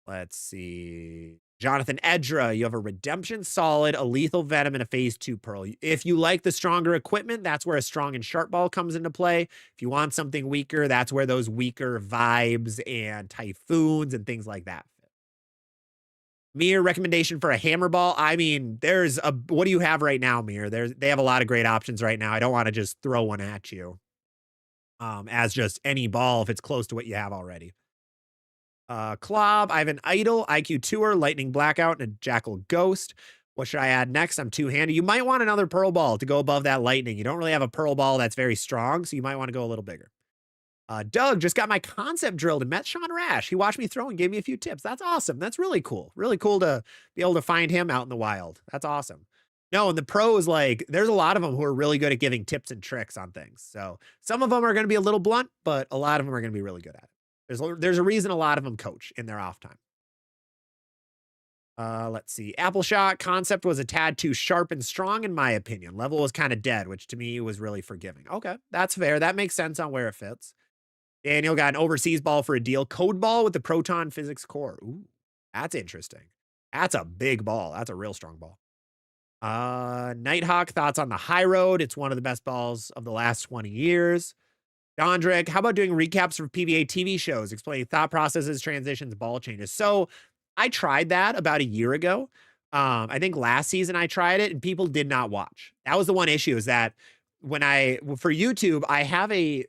Let's see. Jonathan Edra, you have a Redemption Solid, a Lethal Venom, and a Phase 2 Pearl. If you like the stronger equipment, that's where a strong and sharp ball comes into play. If you want something weaker, that's where those weaker Vibes and Typhoons and things like that. Mir, recommendation for a hammer ball. I mean, what do you have right now, Mir? They have a lot of great options right now. I don't want to just throw one at you as just any ball if it's close to what you have already. Klob, I have an Idol, IQ Tour, Lightning Blackout, and a Jackal Ghost. What should I add next? I'm two-handed. You might want another Pearl ball to go above that Lightning. You don't really have a Pearl ball that's very strong, so you might want to go a little bigger. Doug just got my concept drilled and met Sean Rash. He watched me throw and gave me a few tips. That's awesome. That's really cool. Really cool to be able to find him out in the wild. That's awesome. No, and the pros, like, there's a lot of them who are really good at giving tips and tricks on things. So some of them are going to be a little blunt, but a lot of them are going to be really good at it. There's a reason a lot of them coach in their off time. Let's see. Apple Shot concept was a tad too sharp and strong, in my opinion. Level was kind of dead, which to me was really forgiving. Okay, that's fair. That makes sense on where it fits. Daniel got an overseas ball for a deal. Code ball with the proton physics core. Ooh, that's interesting. That's a big ball. That's a real strong ball. Nighthawk, thoughts on the high road. It's one of the best balls of the last 20 years. Dondrick, how about doing recaps for PBA TV shows, explaining thought processes, transitions, ball changes? So I tried that about a year ago. I think last season I tried it and people did not watch. That was the one issue is that for YouTube, I have a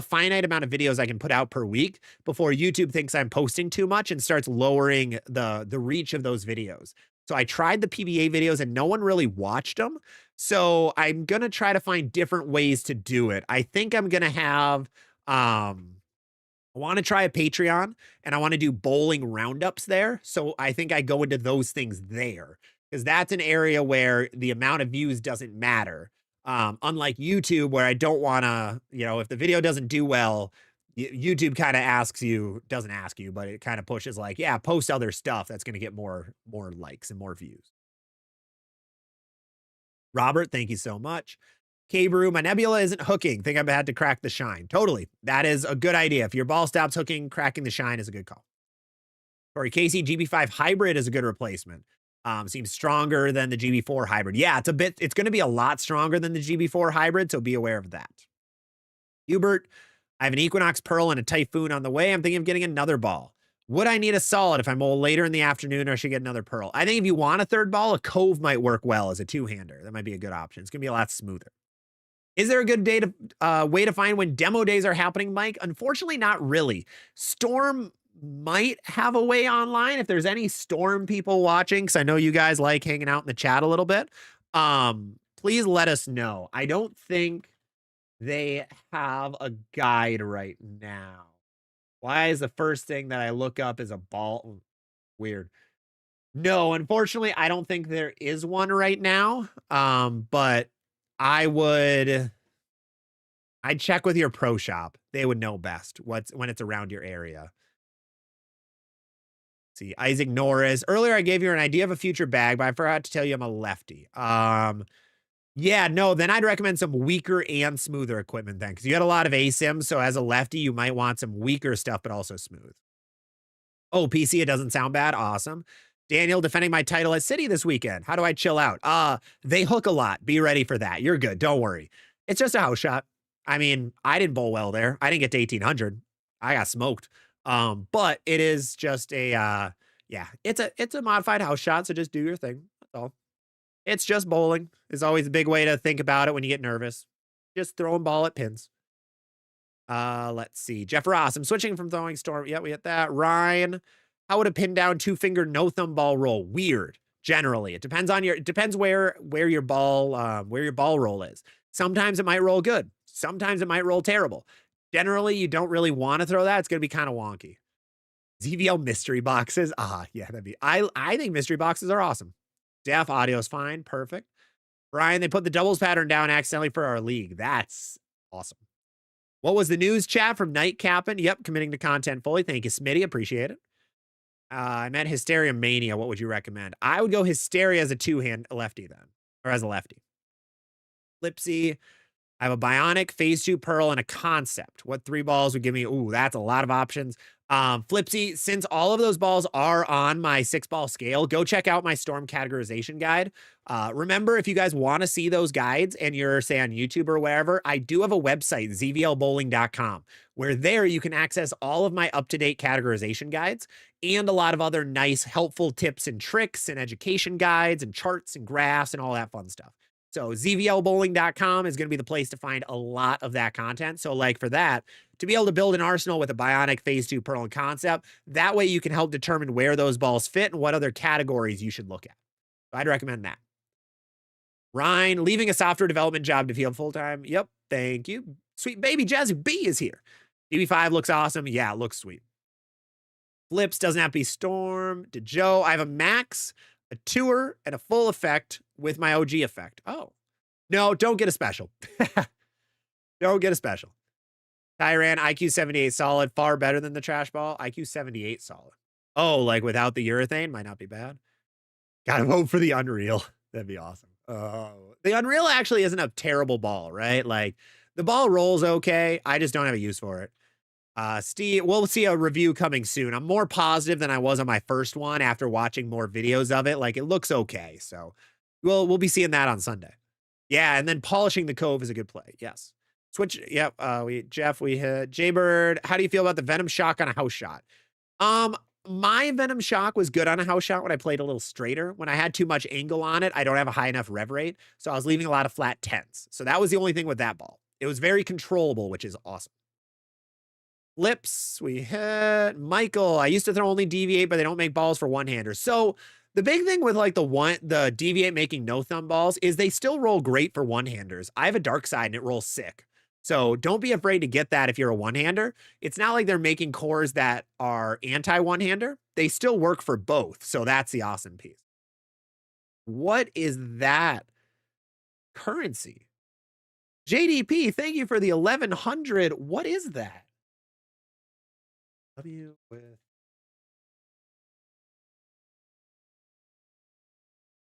finite amount of videos I can put out per week before YouTube thinks I'm posting too much and starts lowering the reach of those videos. So I tried the PBA videos and no one really watched them. So I'm going to try to find different ways to do it. I think I'm going to have, I want to try a Patreon and I want to do bowling roundups there. So I think I go into those things there because that's an area where the amount of views doesn't matter. Unlike YouTube, where I don't want to, if the video doesn't do well, YouTube kind of doesn't ask you, but it kind of pushes like, yeah, post other stuff that's going to get more likes and more views. Robert, thank you so much. K-Brew, my Nebula isn't hooking. Think I've had to crack the shine. Totally. That is a good idea. If your ball stops hooking, cracking the shine is a good call. Corey Casey, GB5 hybrid is a good replacement. Seems stronger than the GB4 hybrid. Yeah, it's going to be a lot stronger than the GB4 hybrid, so be aware of that. Hubert, I have an Equinox Pearl and a Typhoon on the way. I'm thinking of getting another ball. Would I need a solid if I'm later in the afternoon or I should get another Pearl? I think if you want a third ball, a Cove might work well as a two-hander. That might be a good option. It's going to be a lot smoother. Is there a good way to find when demo days are happening, Mike? Unfortunately, not really. Storm might have a way online if there's any Storm people watching, because I know you guys like hanging out in the chat a little bit. Please let us know. I don't think they have a guide right now. Why is the first thing that I look up is a ball? Weird. No, unfortunately, I don't think there is one right now. But I'd check with your pro shop. They would know best when it's around your area. Let's see, Isaac Norris. Earlier, I gave you an idea of a future bag, but I forgot to tell you I'm a lefty. Yeah, no, then I'd recommend some weaker and smoother equipment then, because you got a lot of ASIMs, so as a lefty, you might want some weaker stuff, but also smooth. Oh, PC, it doesn't sound bad. Awesome. Daniel, defending my title at City this weekend. How do I chill out? They hook a lot. Be ready for that. You're good. Don't worry. It's just a house shot. I mean, I didn't bowl well there. I didn't get to 1800. I got smoked. But it is just yeah, it's a modified house shot, so just do your thing. That's all. It's just bowling. Is always a big way to think about it when you get nervous. Just throwing ball at pins. Let's see. Jeff Ross, I'm switching from throwing Storm. Yeah, we hit that. Ryan, how would a pin down 2-finger no thumb ball roll? Weird. Generally, it depends where your ball roll is. Sometimes it might roll good. Sometimes it might roll terrible. Generally, you don't really want to throw that. It's going to be kind of wonky. ZVL mystery boxes. Yeah, I think mystery boxes are awesome. Def audio is fine. Perfect. Brian, they put the doubles pattern down accidentally for our league. That's awesome. What was the news, chat, from Night Cap'n? Yep, committing to content fully. Thank you, Smitty. Appreciate it. I meant Hysteria Mania. What would you recommend? I would go Hysteria as a two-hand lefty then, or as a lefty. Flipsy. I have a Bionic, Phase 2 Pearl, and a Concept. What 3 balls would give me? Ooh, that's a lot of options. Flipsy, since all of those balls are on my 6-ball scale, go check out my Storm categorization guide. Remember, if you guys want to see those guides and you're, say, on YouTube or wherever, I do have a website, zvlbowling.com, where there you can access all of my up-to-date categorization guides and a lot of other nice, helpful tips and tricks and education guides and charts and graphs and all that fun stuff. So zvlbowling.com is going to be the place to find a lot of that content. So like for that, to be able to build an arsenal with a Bionic, Phase 2 Pearl, and Concept, that way you can help determine where those balls fit and what other categories you should look at. So I'd recommend that. Ryan, leaving a software development job to field full-time. Yep, thank you. Sweet baby Jazzy B is here. DB5 looks awesome. Yeah, it looks sweet. Flips doesn't have to be Storm. To Joe, I have a Max, a Tour, and a full effect with my OG effect. Oh, no, don't get a special. Don't get a special. Tyran, IQ 78 solid, far better than the trash ball. IQ 78 solid. Oh, like without the urethane, might not be bad. Gotta vote for the Unreal. That'd be awesome. Oh, the Unreal actually isn't a terrible ball, right? Like the ball rolls okay. I just don't have a use for it. Steve, we'll see a review coming soon. I'm more positive than I was on my first one after watching more videos of it. Like it looks okay. So we'll be seeing that on Sunday. Yeah. And then polishing the Cove is a good play. Yes. Switch. Yep. Jeff, we hit Jaybird. How do you feel about the Venom Shock on a house shot? Um, my Venom Shock was good on a house shot when I played a little straighter. When I had too much angle on it, I don't have a high enough rev rate. So I was leaving a lot of flat 10s. So that was the only thing with that ball. It was very controllable, which is awesome. Lips, we hit. Michael, I used to throw only deviate, but they don't make balls for one-handers. So the big thing with like the deviate making no thumb balls is they still roll great for one-handers. I have a dark side and it rolls sick. So don't be afraid to get that if you're a one-hander. It's not like they're making cores that are anti-one-hander. They still work for both. So that's the awesome piece. What is that currency? JDP, thank you for the 1100. What is that? W with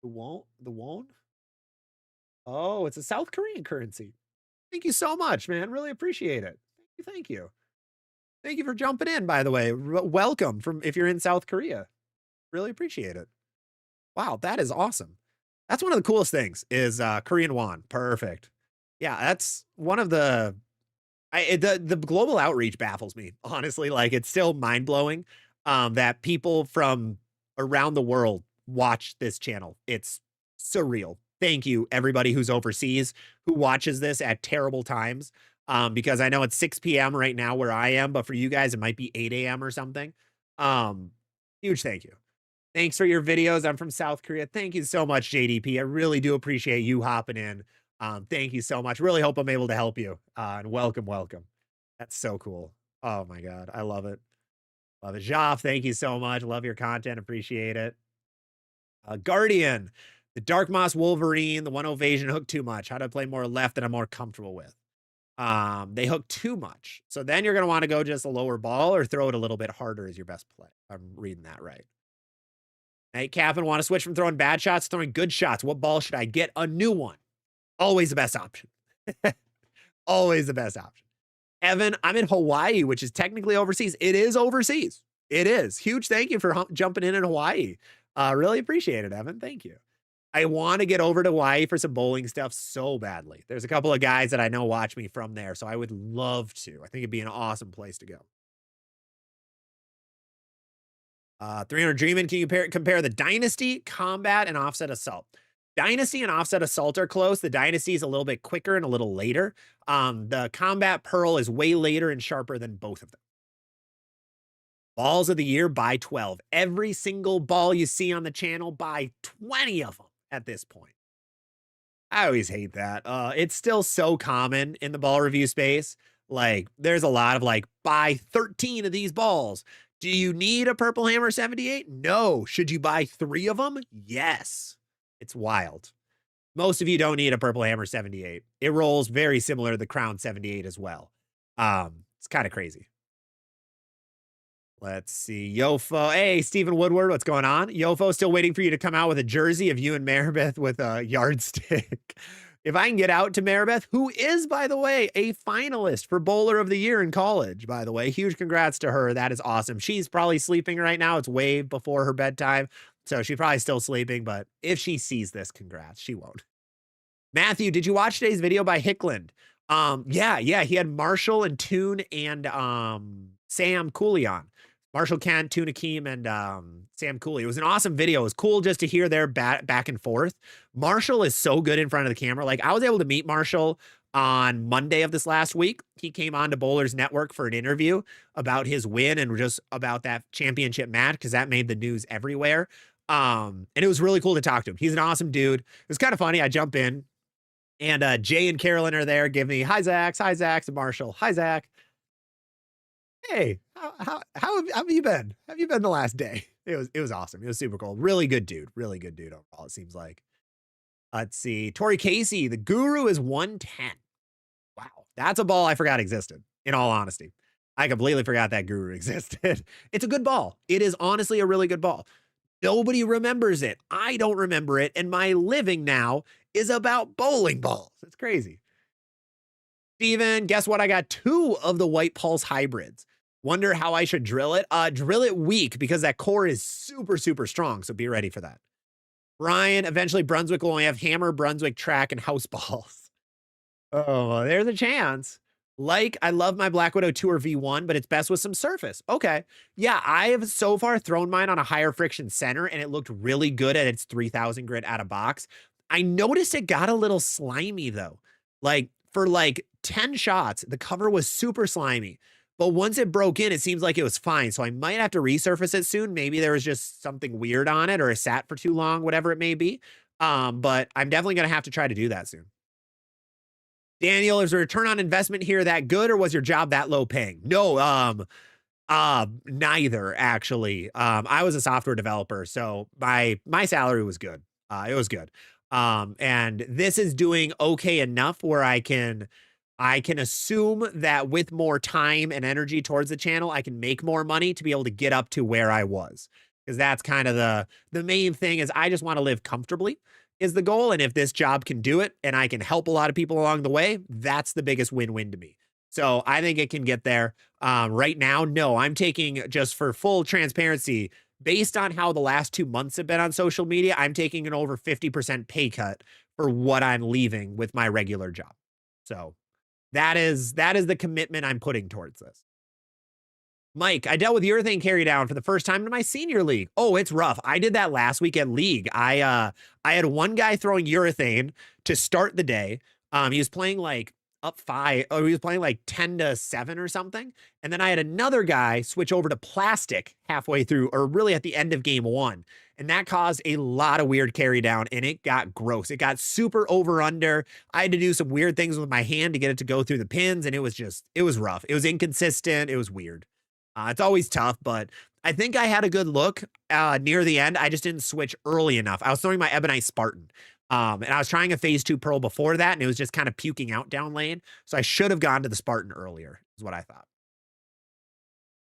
the won? Oh, it's a South Korean currency. Thank you so much, man. Really appreciate it. Thank you. Thank you. Thank you for jumping in, by the way. Welcome from if you're in South Korea. Really appreciate it. Wow, that is awesome. That's one of the coolest things is Korean won. Perfect. Yeah, that's one of the the global outreach baffles me, honestly. Like it's still mind-blowing that people from around the world watch this channel. It's surreal. Thank you, everybody who's overseas who watches this at terrible times. Because I know it's 6 p.m. right now where I am, but for you guys, it might be 8 a.m. or something. Huge thank you. Thanks for your videos. I'm from South Korea. Thank you so much, JDP. I really do appreciate you hopping in. Thank you so much. Really hope I'm able to help you. And welcome, welcome. That's so cool. Oh my God. I love it. Love it. Joff, thank you so much. Love your content. Appreciate it. Guardian, the Dark Moss Wolverine, the one Ovation hook too much. How do I play more left that I'm more comfortable with? They hook too much. So then you're going to want to go just a lower ball or throw it a little bit harder is your best play. I'm reading that right. Hey, Captain, want to switch from throwing bad shots to throwing good shots. What ball should I get? A new one. Always the best option. Always the best option. Evan, I'm in Hawaii, which is technically overseas. It is overseas. It is. Huge thank you for jumping in Hawaii. Really appreciate it, Evan. Thank you. I want to get over to Hawaii for some bowling stuff so badly. There's a couple of guys that I know watch me from there, so I would love to. I think it'd be an awesome place to go. 300 Dreamin', can you compare the Dynasty, Combat, and Offset Assault? Dynasty and Offset Assault are close. The Dynasty is a little bit quicker and a little later. The Combat Pearl is way later and sharper than both of them. Balls of the year, buy 12. Every single ball you see on the channel, buy 20 of them at this point. I always hate that. It's still so common in the ball review space. Like, there's a lot of like, buy 13 of these balls. Do you need a Purple Hammer 78? No. Should you buy 3 of them? Yes. It's wild. Most of you don't need a Purple Hammer 78. It rolls very similar to the Crown 78 as well. It's kind of crazy. Let's see. Yofo. Hey, Stephen Woodward, what's going on? Yofo, still waiting for you to come out with a jersey of you and Maribeth with a yardstick. If I can get out to Maribeth, who is, by the way, a finalist for Bowler of the Year in college, by the way. Huge congrats to her. That is awesome. She's probably sleeping right now. It's way before her bedtime, so she's probably still sleeping, but if she sees this, congrats. She won't. Matthew, did you watch today's video by Hickland? Yeah, he had Marshall and Toon and Sam Cooley on. Marshall Kent, Toon Akeem, and Sam Cooley. It was an awesome video. It was cool just to hear their back and forth. Marshall is so good in front of the camera. Like, I was able to meet Marshall on Monday of this last week. He came on to Bowlers Network for an interview about his win and just about that championship match, because that made the news everywhere. And it was really cool to talk to him. He's an awesome dude. It was kind of funny. I jump in, and Jay and Carolyn are there, give me hi, Zach, and Marshall. Hi, Zach. Hey, how have you been? Have you been the last day? It was awesome. It was super cool. Really good dude. Really good dude overall, it seems like. Let's see. Tori Casey, the Guru is 110. Wow. That's a ball I forgot existed, in all honesty. I completely forgot that Guru existed. It's a good ball. It is honestly a really good ball. Nobody remembers it. I don't remember it. And my living now is about bowling balls. It's crazy. Steven, guess what? I got 2 of the White Pulse hybrids. Wonder how I should drill it? Drill it weak, because that core is super, super strong. So be ready for that. Brian, eventually Brunswick will only have hammer, Brunswick, track, and house balls. Oh, well, there's a chance. Like, I love my Black Widow Tour V1, but it's best with some surface. Okay. Yeah, I have so far thrown mine on a higher friction center, and it looked really good at its 3000 grit out of box. I noticed it got a little slimy, though. Like, for like 10 shots, the cover was super slimy. But once it broke in, it seems like it was fine. So I might have to resurface it soon. Maybe there was just something weird on it or it sat for too long, whatever it may be. But I'm definitely going to have to try to do that soon. Daniel, is the return on investment here that good, or was your job that low paying? No, neither actually. I was a software developer, so my salary was good. It was good. And this is doing okay enough where I can assume that with more time and energy towards the channel, I can make more money to be able to get up to where I was. Because that's kind of the main thing is I just want to live comfortably is the goal. And if this job can do it and I can help a lot of people along the way, that's the biggest win-win to me. So I think it can get there. Right now, no, I'm taking, just for full transparency, based on how the last 2 months have been on social media, I'm taking an over 50% pay cut for what I'm leaving with my regular job. So that is the commitment I'm putting towards this. Mike, I dealt with urethane carry down for the first time in my senior league. Oh, it's rough. I did that last week at league. I had one guy throwing urethane to start the day. He was playing like up 5, or he was playing like 10-7 or something. And then I had another guy switch over to plastic halfway through, or really at the end of game 1. And that caused a lot of weird carry down, and it got gross. It got super over under. I had to do some weird things with my hand to get it to go through the pins, and it was rough. It was inconsistent. It was weird. It's always tough, but I think I had a good look near the end. I just didn't switch early enough. I was throwing my Ebonite Spartan. And I was trying a phase 2 Pearl before that, and it was just kind of puking out down lane. So I should have gone to the Spartan earlier, is what I thought.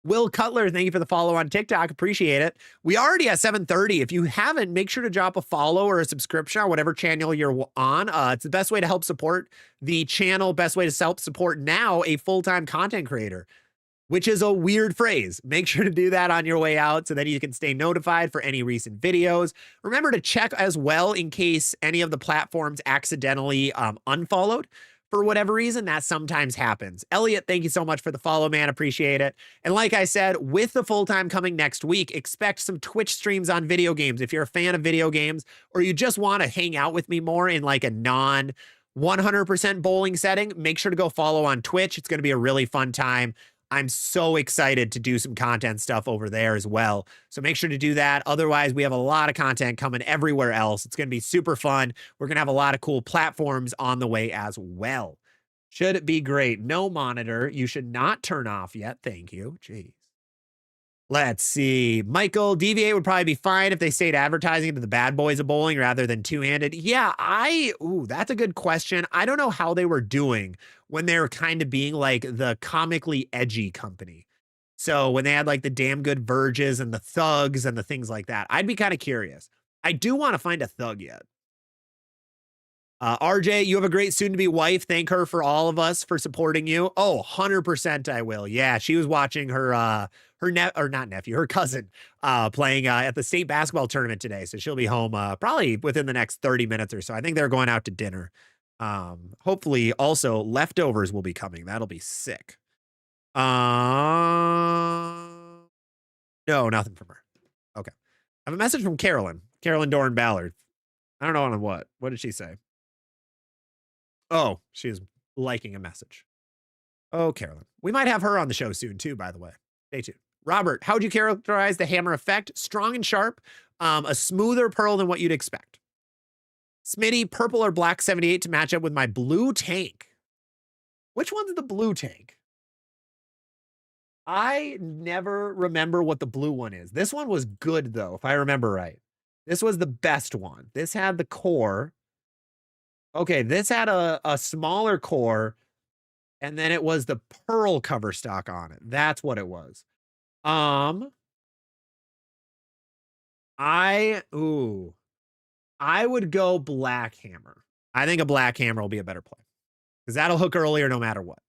Will Cutler, thank you for the follow on TikTok. Appreciate it. We already at 7:30. If you haven't, make sure to drop a follow or a subscription on whatever channel you're on. It's the best way to help support the channel, best way to help support now a full-time content creator, which is a weird phrase. Make sure to do that on your way out so that you can stay notified for any recent videos. Remember to check as well in case any of the platforms accidentally unfollowed for whatever reason. That sometimes happens. Elliot, thank you so much for the follow, man. Appreciate it. And like I said, with the full-time coming next week, expect some Twitch streams on video games. If you're a fan of video games or you just want to hang out with me more in like a non 100% bowling setting, make sure to go follow on Twitch. It's going to be a really fun time. I'm so excited to do some content stuff over there as well. So make sure to do that. Otherwise, we have a lot of content coming everywhere else. It's going to be super fun. We're going to have a lot of cool platforms on the way as well. Should it be great? No monitor. You should not turn off yet. Thank you. Jeez. Let's see. Michael, DV8 would probably be fine if they stayed advertising to the bad boys of bowling rather than two-handed. Yeah, that's a good question. I don't know how they were doing when they were kind of being like the comically edgy company. So when they had like the damn good Verges and the thugs and the things like that, I'd be kind of curious. I do want to find a thug yet. RJ, you have a great soon-to-be wife. Thank her for all of us for supporting you. Oh, 100% I will. Yeah, she was watching her her cousin playing at the state basketball tournament today. So she'll be home probably within the next 30 minutes or so. I think they're going out to dinner. Hopefully also leftovers will be coming. That'll be sick. No, nothing from her. Okay. I have a message from Carolyn Doran Ballard. I don't know on what. What did she say? Oh, she's liking a message. Oh, Carolyn. We might have her on the show soon, too, by the way. Stay tuned. Robert, how would you characterize the hammer effect? Strong and sharp, a smoother pearl than what you'd expect. Smitty, purple or black 78 to match up with my blue tank. Which one's the blue tank? I never remember what the blue one is. This one was good, though, if I remember right. This was the best one. This had the core. Okay, this had a smaller core, and then it was the pearl cover stock on it. That's what it was. I would go black hammer. I think a black hammer will be a better play because that'll hook earlier no matter what.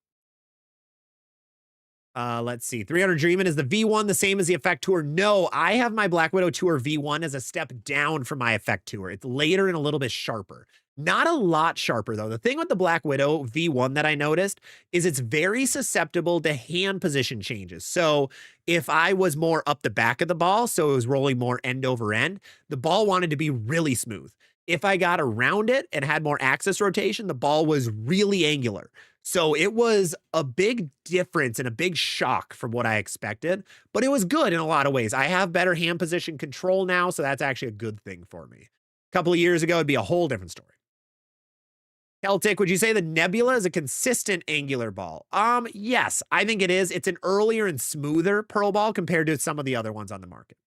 Let's see. 300 Dreamin' is the V1 the same as the Effect Tour? No, I have my Black Widow Tour V1 as a step down from my Effect Tour. It's later and a little bit sharper. Not a lot sharper, though. The thing with the Black Widow V1 that I noticed is it's very susceptible to hand position changes. So if I was more up the back of the ball, so it was rolling more end over end, the ball wanted to be really smooth. If I got around it and had more axis rotation, the ball was really angular. So it was a big difference and a big shock from what I expected, but it was good in a lot of ways. I have better hand position control now, so that's actually a good thing for me. A couple of years ago, it'd be a whole different story. Celtic, would you say the Nebula is a consistent angular ball? Yes, I think it is. It's an earlier and smoother pearl ball compared to some of the other ones on the market.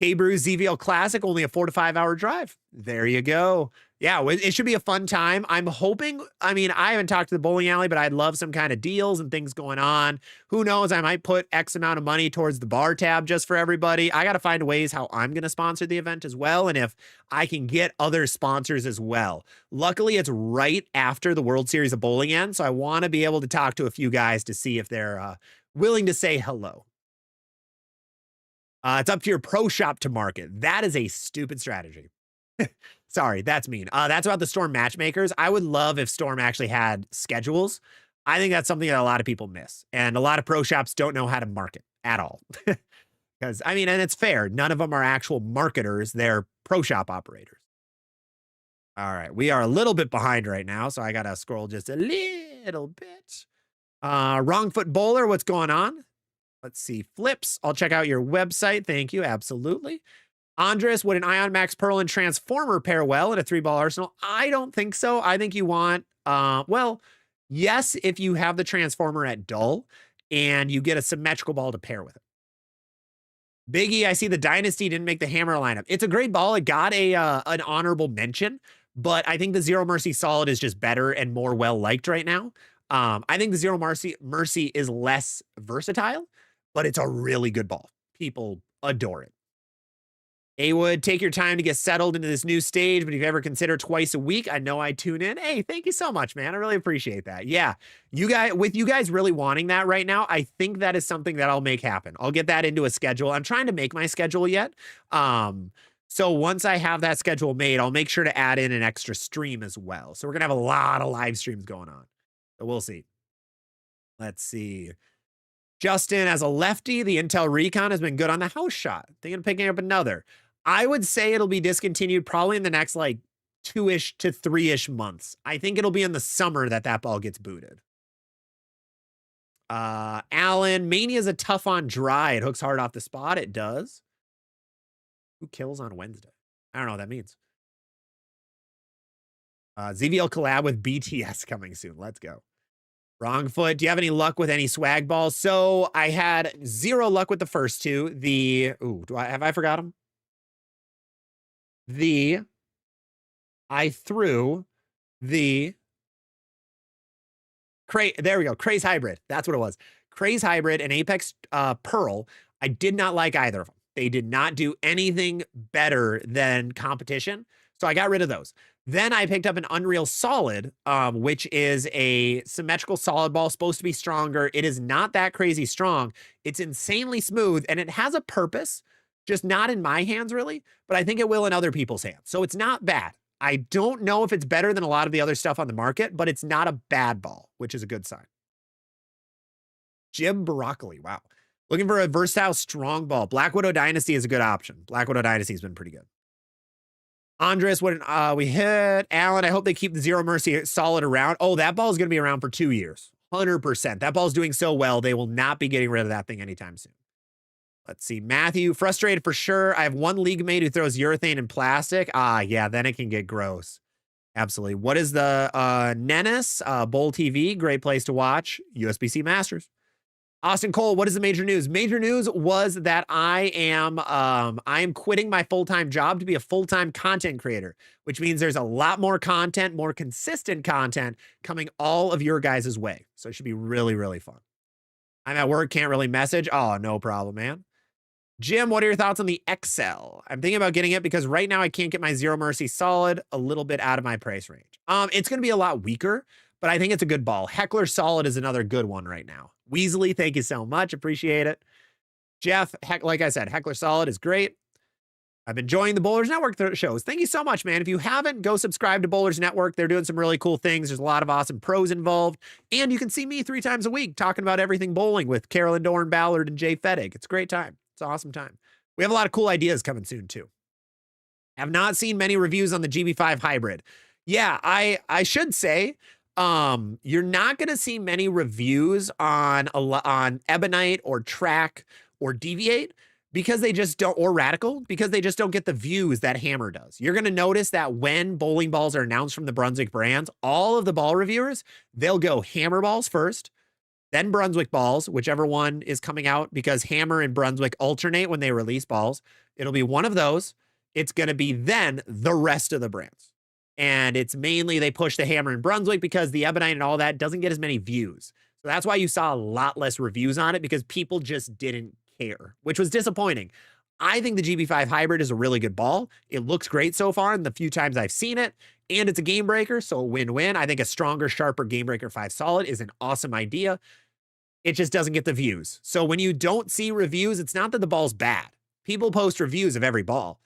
K-Brew ZVL Classic, only a 4 to 5 hour drive. There you go. Yeah, it should be a fun time. I'm hoping, I mean, I haven't talked to the bowling alley, but I'd love some kind of deals and things going on. Who knows? I might put X amount of money towards the bar tab just for everybody. I got to find ways how I'm going to sponsor the event as well. And if I can get other sponsors as well. Luckily, it's right after the World Series of Bowling ends. So I want to be able to talk to a few guys to see if they're willing to say hello. It's up to your pro shop to market. That is a stupid strategy. Sorry, that's mean. That's about the Storm matchmakers. I would love if Storm actually had schedules. I think that's something that a lot of people miss. And a lot of pro shops don't know how to market at all. Because, I mean, and it's fair. None of them are actual marketers. They're pro shop operators. All right. We are a little bit behind right now, so I got to scroll just a little bit. Wrong Foot Bowler, what's going on? Let's see. Flips. I'll check out your website. Thank you. Absolutely. Andres, would an Ion Max Pearl and Transformer pair well in a 3-ball arsenal? I don't think so. I think you want, well, yes, if you have the Transformer at dull and you get a symmetrical ball to pair with it. Biggie, I see the Dynasty didn't make the Hammer lineup. It's a great ball. It got an honorable mention, but I think the Zero Mercy Solid is just better and more well-liked right now. I think the Zero Mercy is less versatile, but it's a really good ball. People adore it. Would take your time to get settled into this new stage, but if you ever consider twice a week, I know I tune in. Hey, thank you so much, man. I really appreciate that. Yeah, you guys really wanting that right now, I think that is something that I'll make happen. I'll get that into a schedule. I'm trying to make my schedule yet. So once I have that schedule made, I'll make sure to add in an extra stream as well. So we're going to have a lot of live streams going on. So we'll see. Let's see. Justin, as a lefty, the Intel Recon has been good on the house shot. Thinking of picking up another. I would say it'll be discontinued probably in the next like 2-ish to 3-ish months. I think it'll be in the summer that ball gets booted. Alan, Mania is a tough on dry. It hooks hard off the spot. It does. Who kills on Wednesday? I don't know what that means. ZVL collab with BTS coming soon. Let's go. Wrong Foot. Do you have any luck with any swag balls? So I had 0 luck with the first two. Have I forgot them? I threw the there we go. Craze Hybrid. That's what it was. Craze Hybrid and Apex Pearl. I did not like either of them. They did not do anything better than competition. So I got rid of those. Then I picked up an Unreal Solid, which is a symmetrical solid ball, supposed to be stronger. It is not that crazy strong. It's insanely smooth, and it has a purpose, just not in my hands, really, but I think it will in other people's hands. So it's not bad. I don't know if it's better than a lot of the other stuff on the market, but it's not a bad ball, which is a good sign. Jim Broccoli, wow. Looking for a versatile, strong ball. Black Widow Dynasty is a good option. Black Widow Dynasty has been pretty good. Andres, we hit. Alan, I hope they keep the Zero Mercy Solid around. Oh, that ball is going to be around for 2 years. 100%. That ball's doing so well, they will not be getting rid of that thing anytime soon. Let's see. Matthew, frustrated for sure. I have one league mate who throws urethane and plastic. Yeah, then it can get gross. Absolutely. What is the Nennis? Bowl TV, great place to watch. USBC Masters. Austin Cole, what is the major news? Major news was that I am quitting my full-time job to be a full-time content creator, which means there's a lot more content, more consistent content coming all of your guys' way. So it should be really, really fun. I'm at work, can't really message. Oh, no problem, man. Jim, what are your thoughts on the XL? I'm thinking about getting it because right now I can't get my Zero Mercy Solid a little bit out of my price range. It's going to be a lot weaker, but I think it's a good ball. Heckler Solid is another good one right now. Weasley, thank you so much. Appreciate it. Jeff, like I said, Heckler Solid is great. I've been enjoying the Bowlers Network shows. Thank you so much, man. If you haven't, go subscribe to Bowlers Network. They're doing some really cool things. There's a lot of awesome pros involved. And you can see me 3 times a week talking about everything bowling with Carolyn Dorn Ballard and Jay Fettig. It's a great time. It's an awesome time. We have a lot of cool ideas coming soon, too. Have not seen many reviews on the GB5 Hybrid. Yeah, I should say, you're not going to see many reviews on Ebonite or Track or Deviate, because they just don't, or Radical, because they just don't get the views that Hammer does. You're going to notice that when bowling balls are announced from the Brunswick brands, all of the ball reviewers, they'll go Hammer balls first, then Brunswick balls, whichever one is coming out, because Hammer and Brunswick alternate when they release balls. It'll be one of those. It's going to be then the rest of the brands. And it's mainly they push the Hammer and Brunswick because the Ebonite and all that doesn't get as many views. So that's why you saw a lot less reviews on it, because people just didn't care, which was disappointing. I think the GB5 Hybrid is a really good ball. It looks great so far in the few times I've seen it, and it's a game breaker, so win-win. I think a stronger, sharper Game Breaker 5 Solid is an awesome idea. It just doesn't get the views. So when you don't see reviews, it's not that the ball's bad. People post reviews of every ball.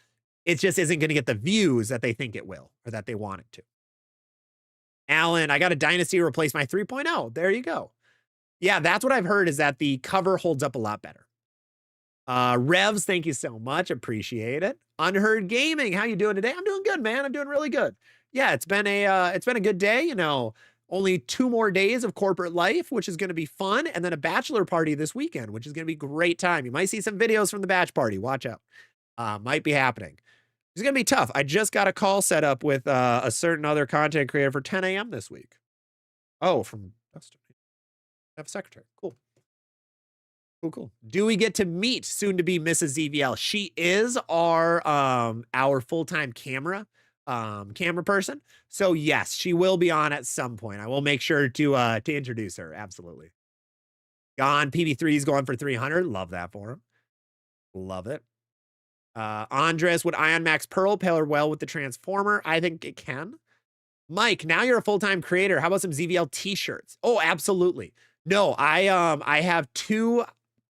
It just isn't going to get the views that they think it will, or that they want it to. Alan, I got a Dynasty to replace my 3.0. There you go. Yeah, that's what I've heard, is that the cover holds up a lot better. Revs, thank you so much. Appreciate it. Unheard Gaming, how you doing today? I'm doing good, man. I'm doing really good. Yeah, it's been a good day. You know, only 2 more days of corporate life, which is going to be fun, and then a bachelor party this weekend, which is going to be a great time. You might see some videos from the batch party. Watch out. Might be happening. It's going to be tough. I just got a call set up with a certain other content creator for 10 a.m. this week. Oh, from Dustin. I have a secretary. Cool. Cool. Do we get to meet soon to be Mrs. ZVL? She is our full-time camera person. So yes, she will be on at some point. I will make sure to introduce her. Absolutely. Gone. PB3 is going for 300. Love that for him. Love it. Andres, would Ion Max Pearl pair well with the Transformer? I think it can. Mike, now you're a full-time creator. How about some ZVL t-shirts? Oh, absolutely. No, I have 2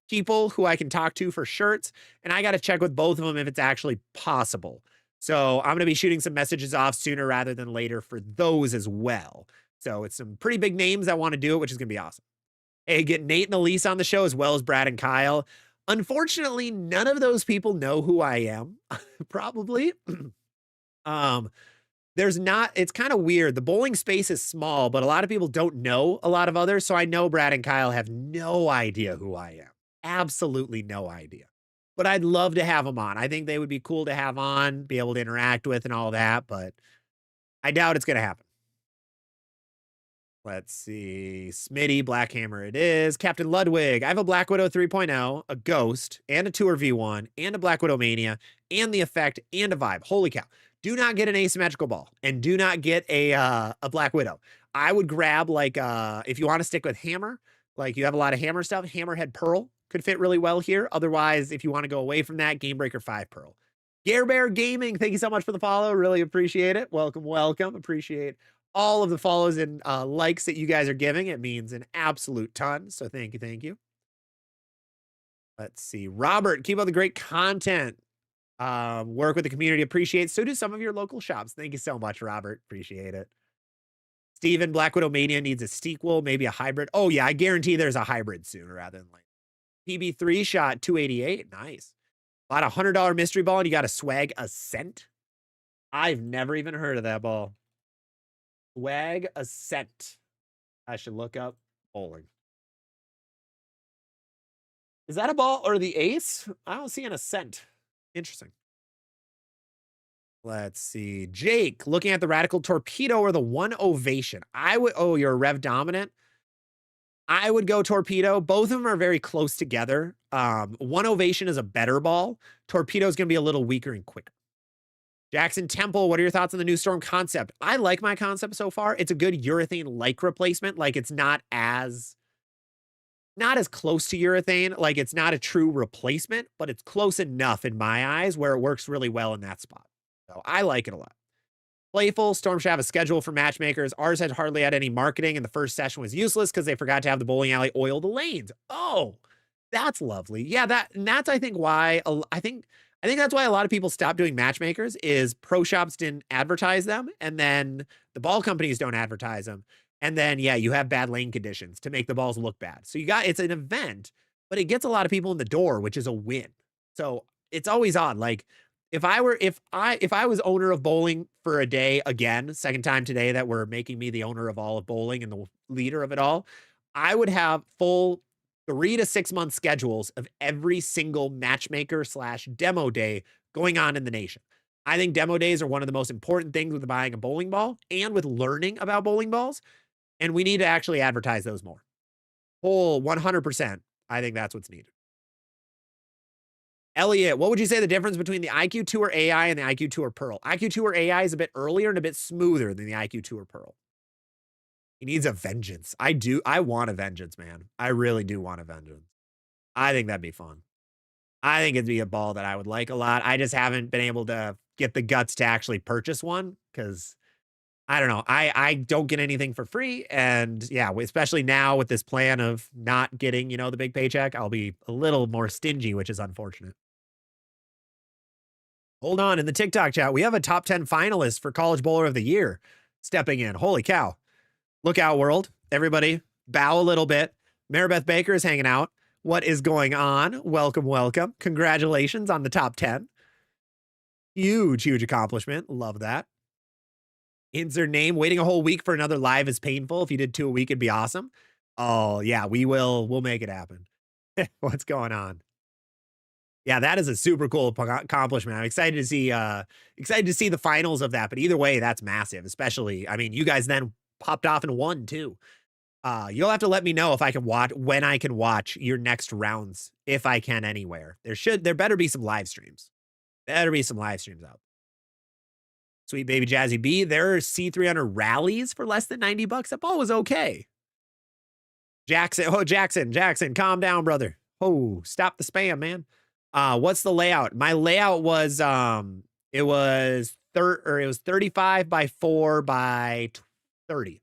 people who I can talk to for shirts, and I got to check with both of them if it's actually possible. So I'm going to be shooting some messages off sooner rather than later for those as well. So it's some pretty big names that want to do it, which is going to be awesome. Hey, get Nate and Elise on the show, as well as Brad and Kyle. Unfortunately, none of those people know who I am. Probably. It's kind of weird. The bowling space is small, but a lot of people don't know a lot of others. So I know Brad and Kyle have no idea who I am. Absolutely no idea. But I'd love to have them on. I think they would be cool to have on, be able to interact with and all that, but I doubt it's going to happen. Let's see. Smitty, Black Hammer it is. Captain Ludwig, I have a Black Widow 3.0, a Ghost, and a Tour V1, and a Black Widow Mania, and the Effect, and a Vibe. Holy cow. Do not get an asymmetrical ball, and do not get a Black Widow. I would grab, like, if you want to stick with Hammer, like you have a lot of Hammer stuff, Hammerhead Pearl could fit really well here. Otherwise, if you want to go away from that, Game Breaker 5 Pearl. Gare Bear Gaming, thank you so much for the follow. Really appreciate it. Welcome, welcome. Appreciate all of the follows and likes that you guys are giving. It means an absolute ton. So thank you. Thank you. Let's see. Robert, keep up the great content. Work with the community. Appreciate it. So do some of your local shops. Thank you so much, Robert. Appreciate it. Steven, Black Widow Mania needs a sequel, maybe a hybrid. Oh, yeah. I guarantee there's a hybrid sooner rather than later. PB3 shot 288. Nice. Bought a $100 mystery ball and you got a swag Ascent. I've never even heard of that ball. Swag Ascent. I should look up bowling. Is that a ball or the ace? I don't see an Ascent. Interesting. Let's see. Jake, looking at the Radical Torpedo or the One Ovation. Oh, you're a Rev Dominant. I would go Torpedo. Both of them are very close together. One Ovation is a better ball. Torpedo is going to be a little weaker and quicker. Jackson Temple, what are your thoughts on the new Storm concept? I like my concept so far. It's a good urethane-like replacement. Like, it's not as close to urethane. Like, it's not a true replacement, but it's close enough in my eyes where it works really well in that spot. So I like it a lot. Playful, Storm should have a schedule for matchmakers. Ours had hardly had any marketing, and the first session was useless because they forgot to have the bowling alley oil the lanes. Oh, that's lovely. Yeah, that's I think why I think that's why a lot of people stopped doing matchmakers is pro shops didn't advertise them, and then the ball companies don't advertise them. And then yeah, you have bad lane conditions to make the balls look bad. So it's an event, but it gets a lot of people in the door, which is a win. So it's always odd. Like if I was owner of bowling for a day again, second time today that we're making me the owner of all of bowling and the leader of it all, I would have full 3 to 6 month schedules of every single matchmaker slash demo day going on in the nation. I think demo days are one of the most important things with buying a bowling ball and with learning about bowling balls. And we need to actually advertise those more. Whole 100%. I think that's what's needed. Elliot, what would you say the difference between the IQ Tour AI and the IQ Tour Pearl? IQ Tour AI is a bit earlier and a bit smoother than the IQ Tour Pearl. He needs a vengeance. I want a vengeance, man. I really do want a vengeance. I think that'd be fun. I think it'd be a ball that I would like a lot. I just haven't been able to get the guts to actually purchase one because I don't know. I don't get anything for free. And yeah, especially now with this plan of not getting, the big paycheck, I'll be a little more stingy, which is unfortunate. Hold on. In the TikTok chat, we have a top 10 finalist for College Bowler of the Year stepping in. Holy cow. Look out, world. Everybody bow a little bit. Maribeth Baker is hanging out. What is going on? Welcome, welcome. Congratulations on the top 10. Huge, huge accomplishment. Love that. Insert name. Waiting a whole week for another live is painful. If you did 2 a week, it'd be awesome. Oh, yeah, we'll make it happen. What's going on? Yeah, that is a super cool accomplishment. I'm excited to see the finals of that. But either way, that's massive. Especially, I mean, you guys then popped off and won too. You'll have to let me know if I can watch when I can watch your next rounds, if I can anywhere. There better be some live streams. Better be some live streams out. Sweet baby Jazzy B. There are C300 rallies for less than $90. That ball was okay. Jackson, calm down, brother. Oh, stop the spam, man. What's the layout? My layout was it was 35 by 4 by 30.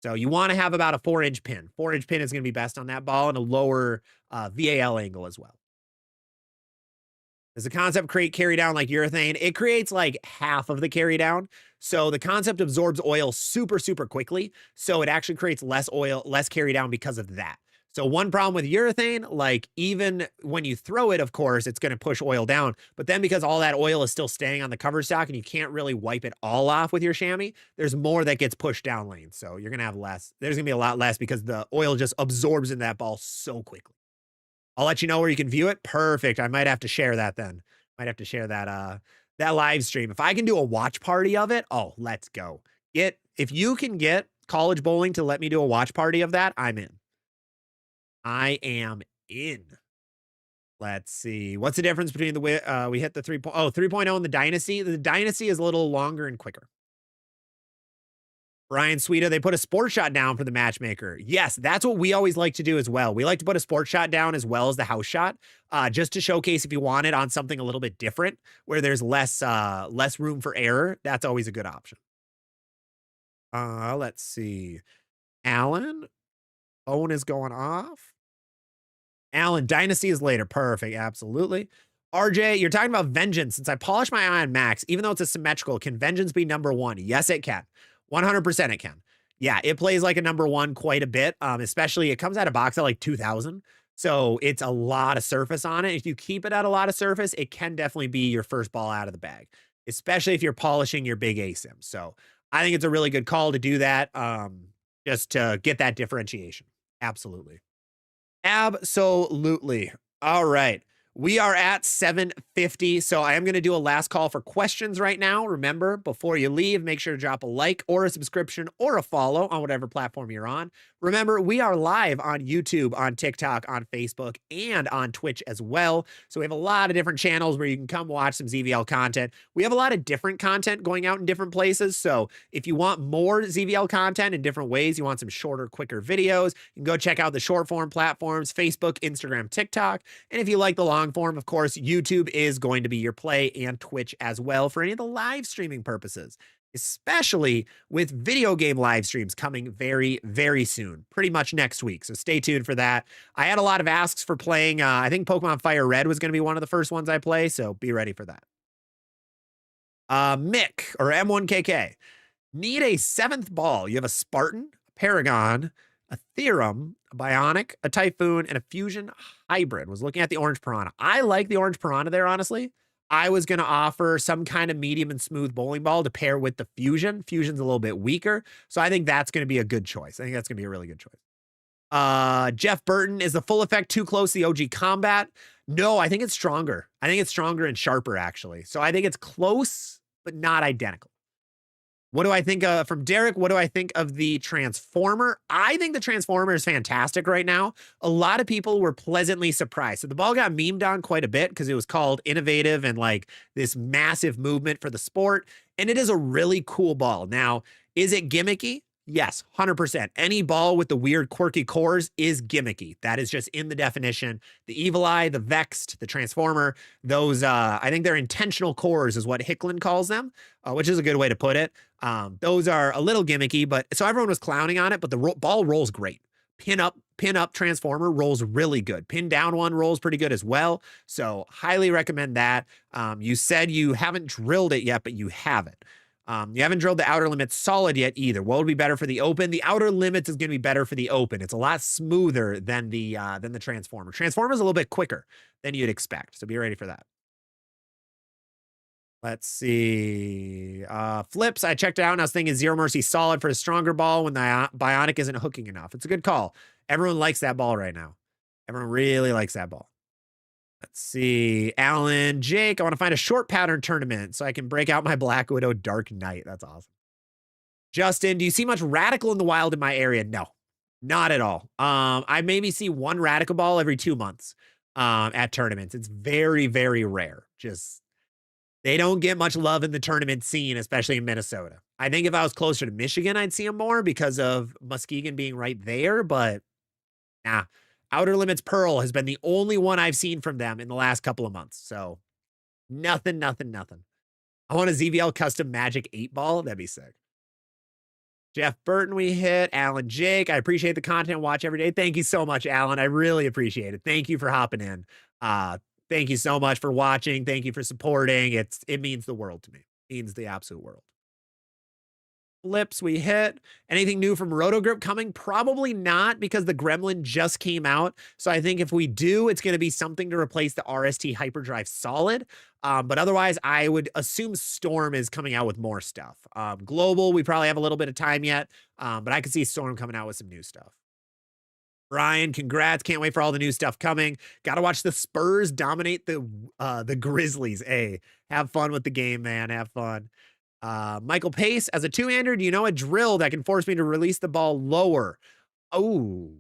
So you want to have about a 4-inch pin. 4-inch pin is going to be best on that ball and a lower VAL angle as well. Does the concept create carry down like urethane? It creates like half of the carry down. So the concept absorbs oil super, super quickly. So it actually creates less oil, less carry down because of that. So one problem with urethane, like even when you throw it, of course, it's going to push oil down. But then because all that oil is still staying on the cover stock and you can't really wipe it all off with your chamois, there's more that gets pushed down lane. So you're going to have less. There's going to be a lot less because the oil just absorbs in that ball so quickly. I'll let you know where you can view it. Perfect. I might have to share that then. Might have to share that live stream. If I can do a watch party of it, oh, let's go. If you can get College Bowling to let me do a watch party of that, I'm in. I am in. Let's see. What's the difference between the way we hit the 3.0 and the Dynasty? The Dynasty is a little longer and quicker. Brian Sweeta, they put a sport shot down for the matchmaker. Yes, that's what we always like to do as well. We like to put a sport shot down as well as the house shot, just to showcase if you want it on something a little bit different where there's less room for error. That's always a good option. Let's see. Alan, phone is going off. Alan, Dynasty is later. Perfect. Absolutely. RJ, you're talking about Vengeance. Since I polished my eye on Max, even though it's a symmetrical, can Vengeance be number 1? Yes, it can. 100% it can. Yeah, it plays like a number 1 quite a bit. Especially it comes out of box at like 2000. So it's a lot of surface on it. If you keep it at a lot of surface, it can definitely be your first ball out of the bag, especially if you're polishing your big ASIM. So I think it's a really good call to do that. Just to get that differentiation. Absolutely. Absolutely. All right. We are at 7:50, so I am going to do a last call for questions right now. Remember, before you leave, make sure to drop a like or a subscription or a follow on whatever platform you're on. Remember, we are live on YouTube, on TikTok, on Facebook, and on Twitch as well. So we have a lot of different channels where you can come watch some ZVL content. We have a lot of different content going out in different places. So if you want more ZVL content in different ways, you want some shorter, quicker videos, you can go check out the short form platforms, Facebook, Instagram, TikTok. And if you like the long form, of course, YouTube is going to be your play, and Twitch as well for any of the live streaming purposes. especially with video game live streams coming very, very soon, pretty much next week. So stay tuned for that. I had a lot of asks for playing. I think Pokemon Fire Red was going to be one of the first ones I play, so be ready for that. Mick or M1KK. Need a 7th ball. You have a Spartan, a Paragon, a Theorem, a Bionic, a Typhoon, and a Fusion Hybrid. Was looking at the Orange Piranha. I like the Orange Piranha there, honestly. I was going to offer some kind of medium and smooth bowling ball to pair with the Fusion. Fusion's a little bit weaker, so I think that's going to be a good choice. I think that's going to be a really good choice. Jeff Burton, is the full effect too close to the OG Combat? No, I think it's stronger. I think it's stronger and sharper, actually. So I think it's close, but not identical. What do I think from Derek? What do I think of the Transformer? I think the Transformer is fantastic right now. A lot of people were pleasantly surprised. So the ball got memed on quite a bit because it was called innovative and like this massive movement for the sport. And it is a really cool ball. Now, is it gimmicky? Yes, 100%. Any ball with the weird quirky cores is gimmicky. That is just in the definition. The Evil Eye, the Vexed, the Transformer, those, I think they're intentional cores is what Hicklin calls them, which is a good way to put it. Those are a little gimmicky, but so everyone was clowning on it, but the ball rolls great. Pin up Transformer rolls really good. Pin down one rolls pretty good as well. So highly recommend that. You said you haven't drilled it yet, but you have it. You haven't drilled the Outer Limits solid yet either. What would be better for the Open? The Outer Limits is going to be better for the Open. It's a lot smoother than the Transformer. Transformer is a little bit quicker than you'd expect, so be ready for that. Let's see. Flips, I checked it out and I was thinking Zero Mercy solid for a stronger ball when the Bionic isn't hooking enough. It's a good call. Everyone likes that ball right now. Everyone really likes that ball. Let's see. Alan, Jake, I want to find a short pattern tournament so I can break out my Black Widow Dark Knight. That's awesome. Justin, do you see much Radical in the wild in my area? No, not at all. I maybe see one Radical ball every 2 months at tournaments. It's very, very rare. Just, they don't get much love in the tournament scene, especially in Minnesota. I think if I was closer to Michigan, I'd see them more because of Muskegon being right there, but nah. Outer Limits Pearl has been the only one I've seen from them in the last couple of months. So nothing. I want a ZVL custom Magic 8 ball. That'd be sick. Jeff Burton, we hit. Alan, Jake, I appreciate the content. Watch every day. Thank you so much, Alan. I really appreciate it. Thank you for hopping in. Thank you so much for watching. Thank you for supporting. It means the world to me. It means the absolute world. Flips, we hit. Anything new from Rotogrip coming? Probably not, because the Gremlin just came out. So I think if we do, it's going to be something to replace the RST Hyperdrive Solid. But otherwise, I would assume Storm is coming out with more stuff. Global, we probably have a little bit of time yet, but I could see Storm coming out with some new stuff. Brian, congrats. Can't wait for all the new stuff coming. Got to watch the Spurs dominate the Grizzlies. Hey, have fun with the game, man. Have fun. Michael Pace, as a two-hander, do you know a drill that can force me to release the ball lower? Oh,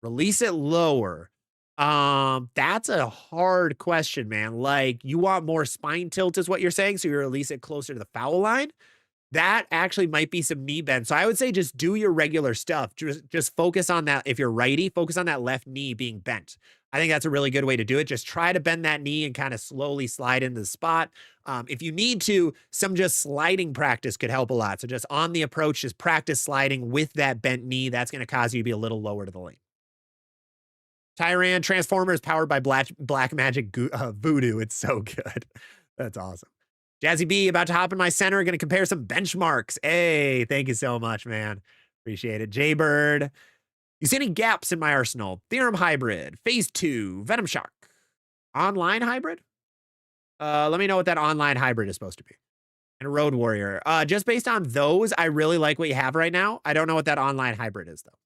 release it lower. That's a hard question, man. Like, you want more spine tilt is what you're saying, so you release it closer to the foul line? That actually might be some knee bend. So I would say just do your regular stuff. Just focus on that. If you're righty, focus on that left knee being bent. I think that's a really good way to do it. Just try to bend that knee and kind of slowly slide into the spot. If you need to, some just sliding practice could help a lot. So just on the approach, just practice sliding with that bent knee. That's going to cause you to be a little lower to the lane. Tyran Transformer is powered by Black Magic Voodoo. It's so good. That's awesome. Jazzy B, about to hop in my center, going to compare some benchmarks. Hey, thank you so much, man. Appreciate it. Jaybird, you see any gaps in my arsenal? Theorem Hybrid, Phase 2, Venom Shock. Online Hybrid? Let me know what that online hybrid is supposed to be. And a Road Warrior. Just based on those, I really like what you have right now. I don't know what that online hybrid is, though.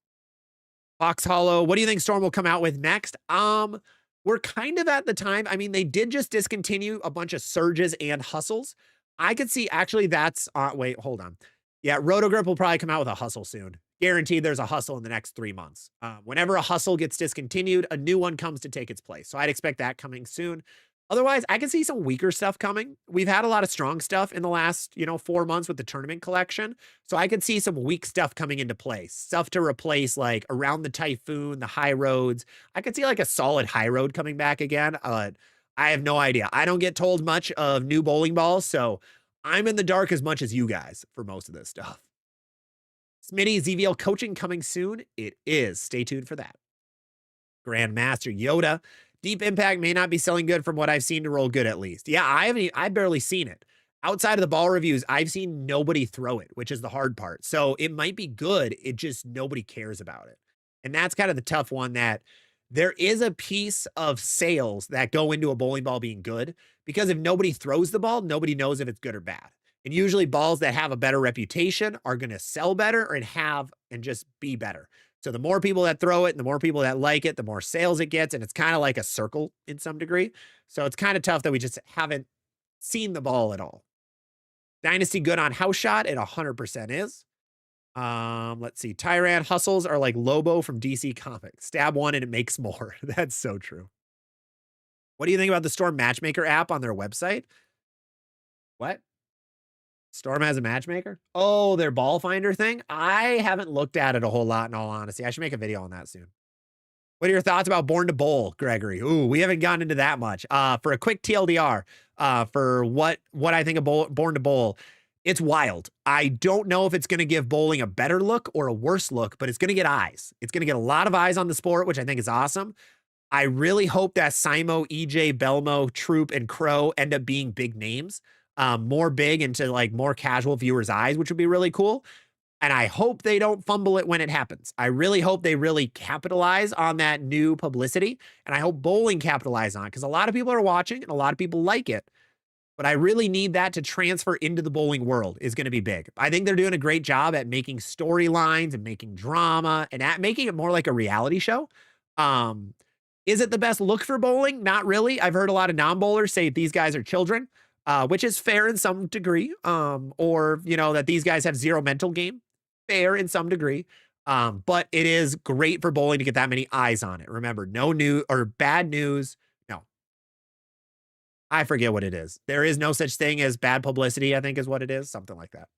Fox Hollow, what do you think Storm will come out with next? We're kind of at the time. I mean, they did just discontinue a bunch of surges and hustles. I could see actually that's, wait, hold on. Yeah, Rotogrip will probably come out with a hustle soon. Guaranteed there's a hustle in the next 3 months. Whenever a hustle gets discontinued, a new one comes to take its place. So I'd expect that coming soon. Otherwise, I can see some weaker stuff coming. We've had a lot of strong stuff in the last, 4 months with the tournament collection. So I could see some weak stuff coming into place. Stuff to replace like Around the Typhoon, the High Roads. I could see like a solid High Road coming back again. I have no idea. I don't get told much of new bowling balls, so I'm in the dark as much as you guys for most of this stuff. Smitty, ZVL coaching coming soon. It is. Stay tuned for that. Grandmaster Yoda. Deep Impact may not be selling good from what I've seen to roll good at least. Yeah, I've barely seen it. Outside of the ball reviews, I've seen nobody throw it, which is the hard part. So it might be good. It just nobody cares about it. And that's kind of the tough one, that there is a piece of sales that go into a bowling ball being good, because if nobody throws the ball, nobody knows if it's good or bad. And usually balls that have a better reputation are going to sell better and just be better. So the more people that throw it and the more people that like it, the more sales it gets. And it's kind of like a circle in some degree. So it's kind of tough that we just haven't seen the ball at all. Dynasty good on house shot. It 100% is. Let's see. Tyrant hustles are like Lobo from DC Comics. Stab one and it makes more. That's so true. What do you think about the Storm Matchmaker app on their website? What? Storm has a matchmaker? Oh, their ball finder thing? I haven't looked at it a whole lot, in all honesty. I should make a video on that soon. What are your thoughts about Born to Bowl, Gregory? Ooh, we haven't gotten into that much. For a quick TLDR, for what I think of Born to Bowl, it's wild. I don't know if it's going to give bowling a better look or a worse look, but it's going to get eyes. It's going to get a lot of eyes on the sport, which I think is awesome. I really hope that Simo, EJ, Belmo, Troop, and Crow end up being big names. More big into like more casual viewers' eyes, which would be really cool. And I hope they don't fumble it when it happens. I really hope they really capitalize on that new publicity. And I hope bowling capitalize on it, because a lot of people are watching and a lot of people like it. But I really need that to transfer into the bowling world is going to be big. I think they're doing a great job at making storylines and making drama and at making it more like a reality show. Is it the best look for bowling? Not really. I've heard a lot of non-bowlers say these guys are children. Which is fair in some degree, or, that these guys have zero mental game, fair in some degree. But it is great for bowling to get that many eyes on it. Remember, no new or bad news. No, I forget what it is. There is no such thing as bad publicity, I think is what it is. Something like that.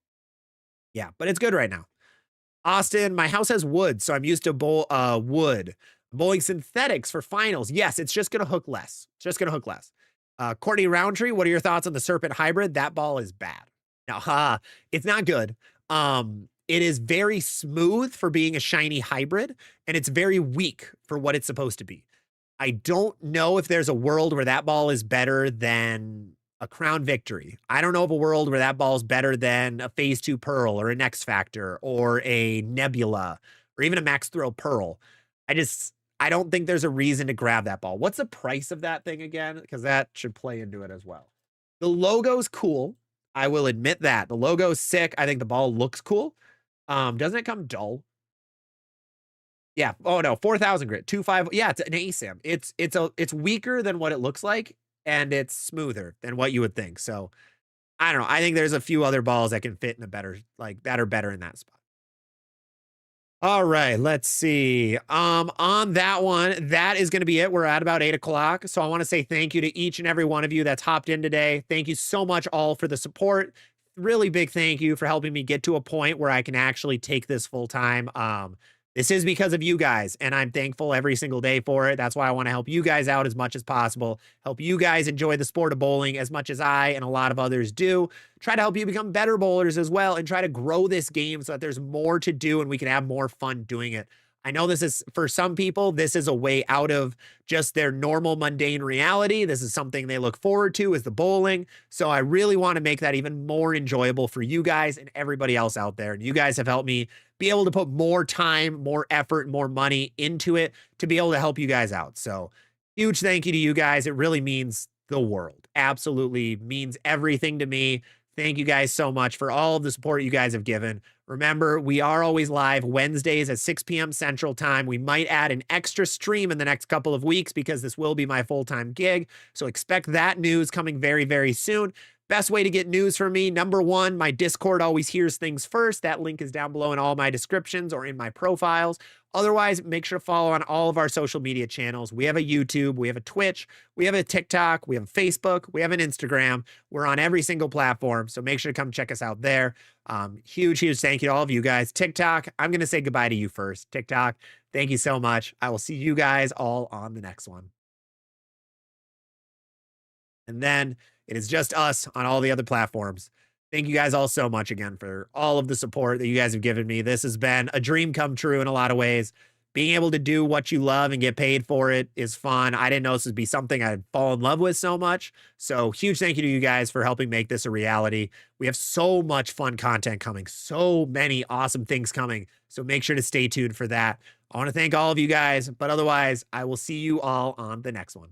Yeah, but it's good right now. Austin, my house has wood, so I'm used to wood. Bowling synthetics for finals. Yes, it's just going to hook less. It's just going to hook less. Courtney Roundtree, what are your thoughts on the Serpent Hybrid? That ball is bad. Now, it's not good. It is very smooth for being a shiny hybrid, and it's very weak for what it's supposed to be. I don't know if there's a world where that ball is better than a Crown Victory. I don't know of a world where that ball is better than a Phase 2 Pearl or an X Factor or a Nebula or even a Max Throw Pearl. I don't think there's a reason to grab that ball. What's the price of that thing again? Because that should play into it as well. The logo's cool. I will admit that. The logo's sick. I think the ball looks cool. Doesn't it come dull? Yeah. Oh no, 4,000 grit, 2.5. Yeah, it's an ASIM. It's weaker than what it looks like, and it's smoother than what you would think. So I don't know. I think there's a few other balls that can fit in a better, like that are better in that spot. All right, let's see. On that one, that is going to be it. We're at about 8 o'clock. So I want to say thank you to each and every one of you that's hopped in today. Thank you so much all for the support. Really big thank you for helping me get to a point where I can actually take this full time. This is because of you guys, and I'm thankful every single day for it. That's why I want to help you guys out as much as possible, help you guys enjoy the sport of bowling as much as I and a lot of others do. Try to help you become better bowlers as well, and try to grow this game so that there's more to do and we can have more fun doing it. I know this is, for some people, this is a way out of just their normal mundane reality. This is something they look forward to, is the bowling. So I really want to make that even more enjoyable for you guys and everybody else out there. And you guys have helped me be able to put more time, more effort, more money into it to be able to help you guys out. So huge thank you to you guys. It really means the world. Absolutely means everything to me. Thank you guys so much for all of the support you guys have given. Remember, we are always live Wednesdays at 6 p.m. Central Time. We might add an extra stream in the next couple of weeks because this will be my full-time gig. So expect that news coming very, very soon. Best way to get news from me, number one, my Discord always hears things first. That link is down below in all my descriptions or in my profiles. Otherwise, make sure to follow on all of our social media channels. We have a YouTube, we have a Twitch, we have a TikTok, we have a Facebook, we have an Instagram. We're on every single platform, so make sure to come check us out there. Huge, huge thank you to all of you guys. TikTok, I'm going to say goodbye to you first. TikTok, thank you so much. I will see you guys all on the next one. And then it is just us on all the other platforms. Thank you guys all so much again for all of the support that you guys have given me. This has been a dream come true in a lot of ways. Being able to do what you love and get paid for it is fun. I didn't know this would be something I'd fall in love with so much. So, huge thank you to you guys for helping make this a reality. We have so much fun content coming, so many awesome things coming. So, make sure to stay tuned for that. I want to thank all of you guys, but otherwise, I will see you all on the next one.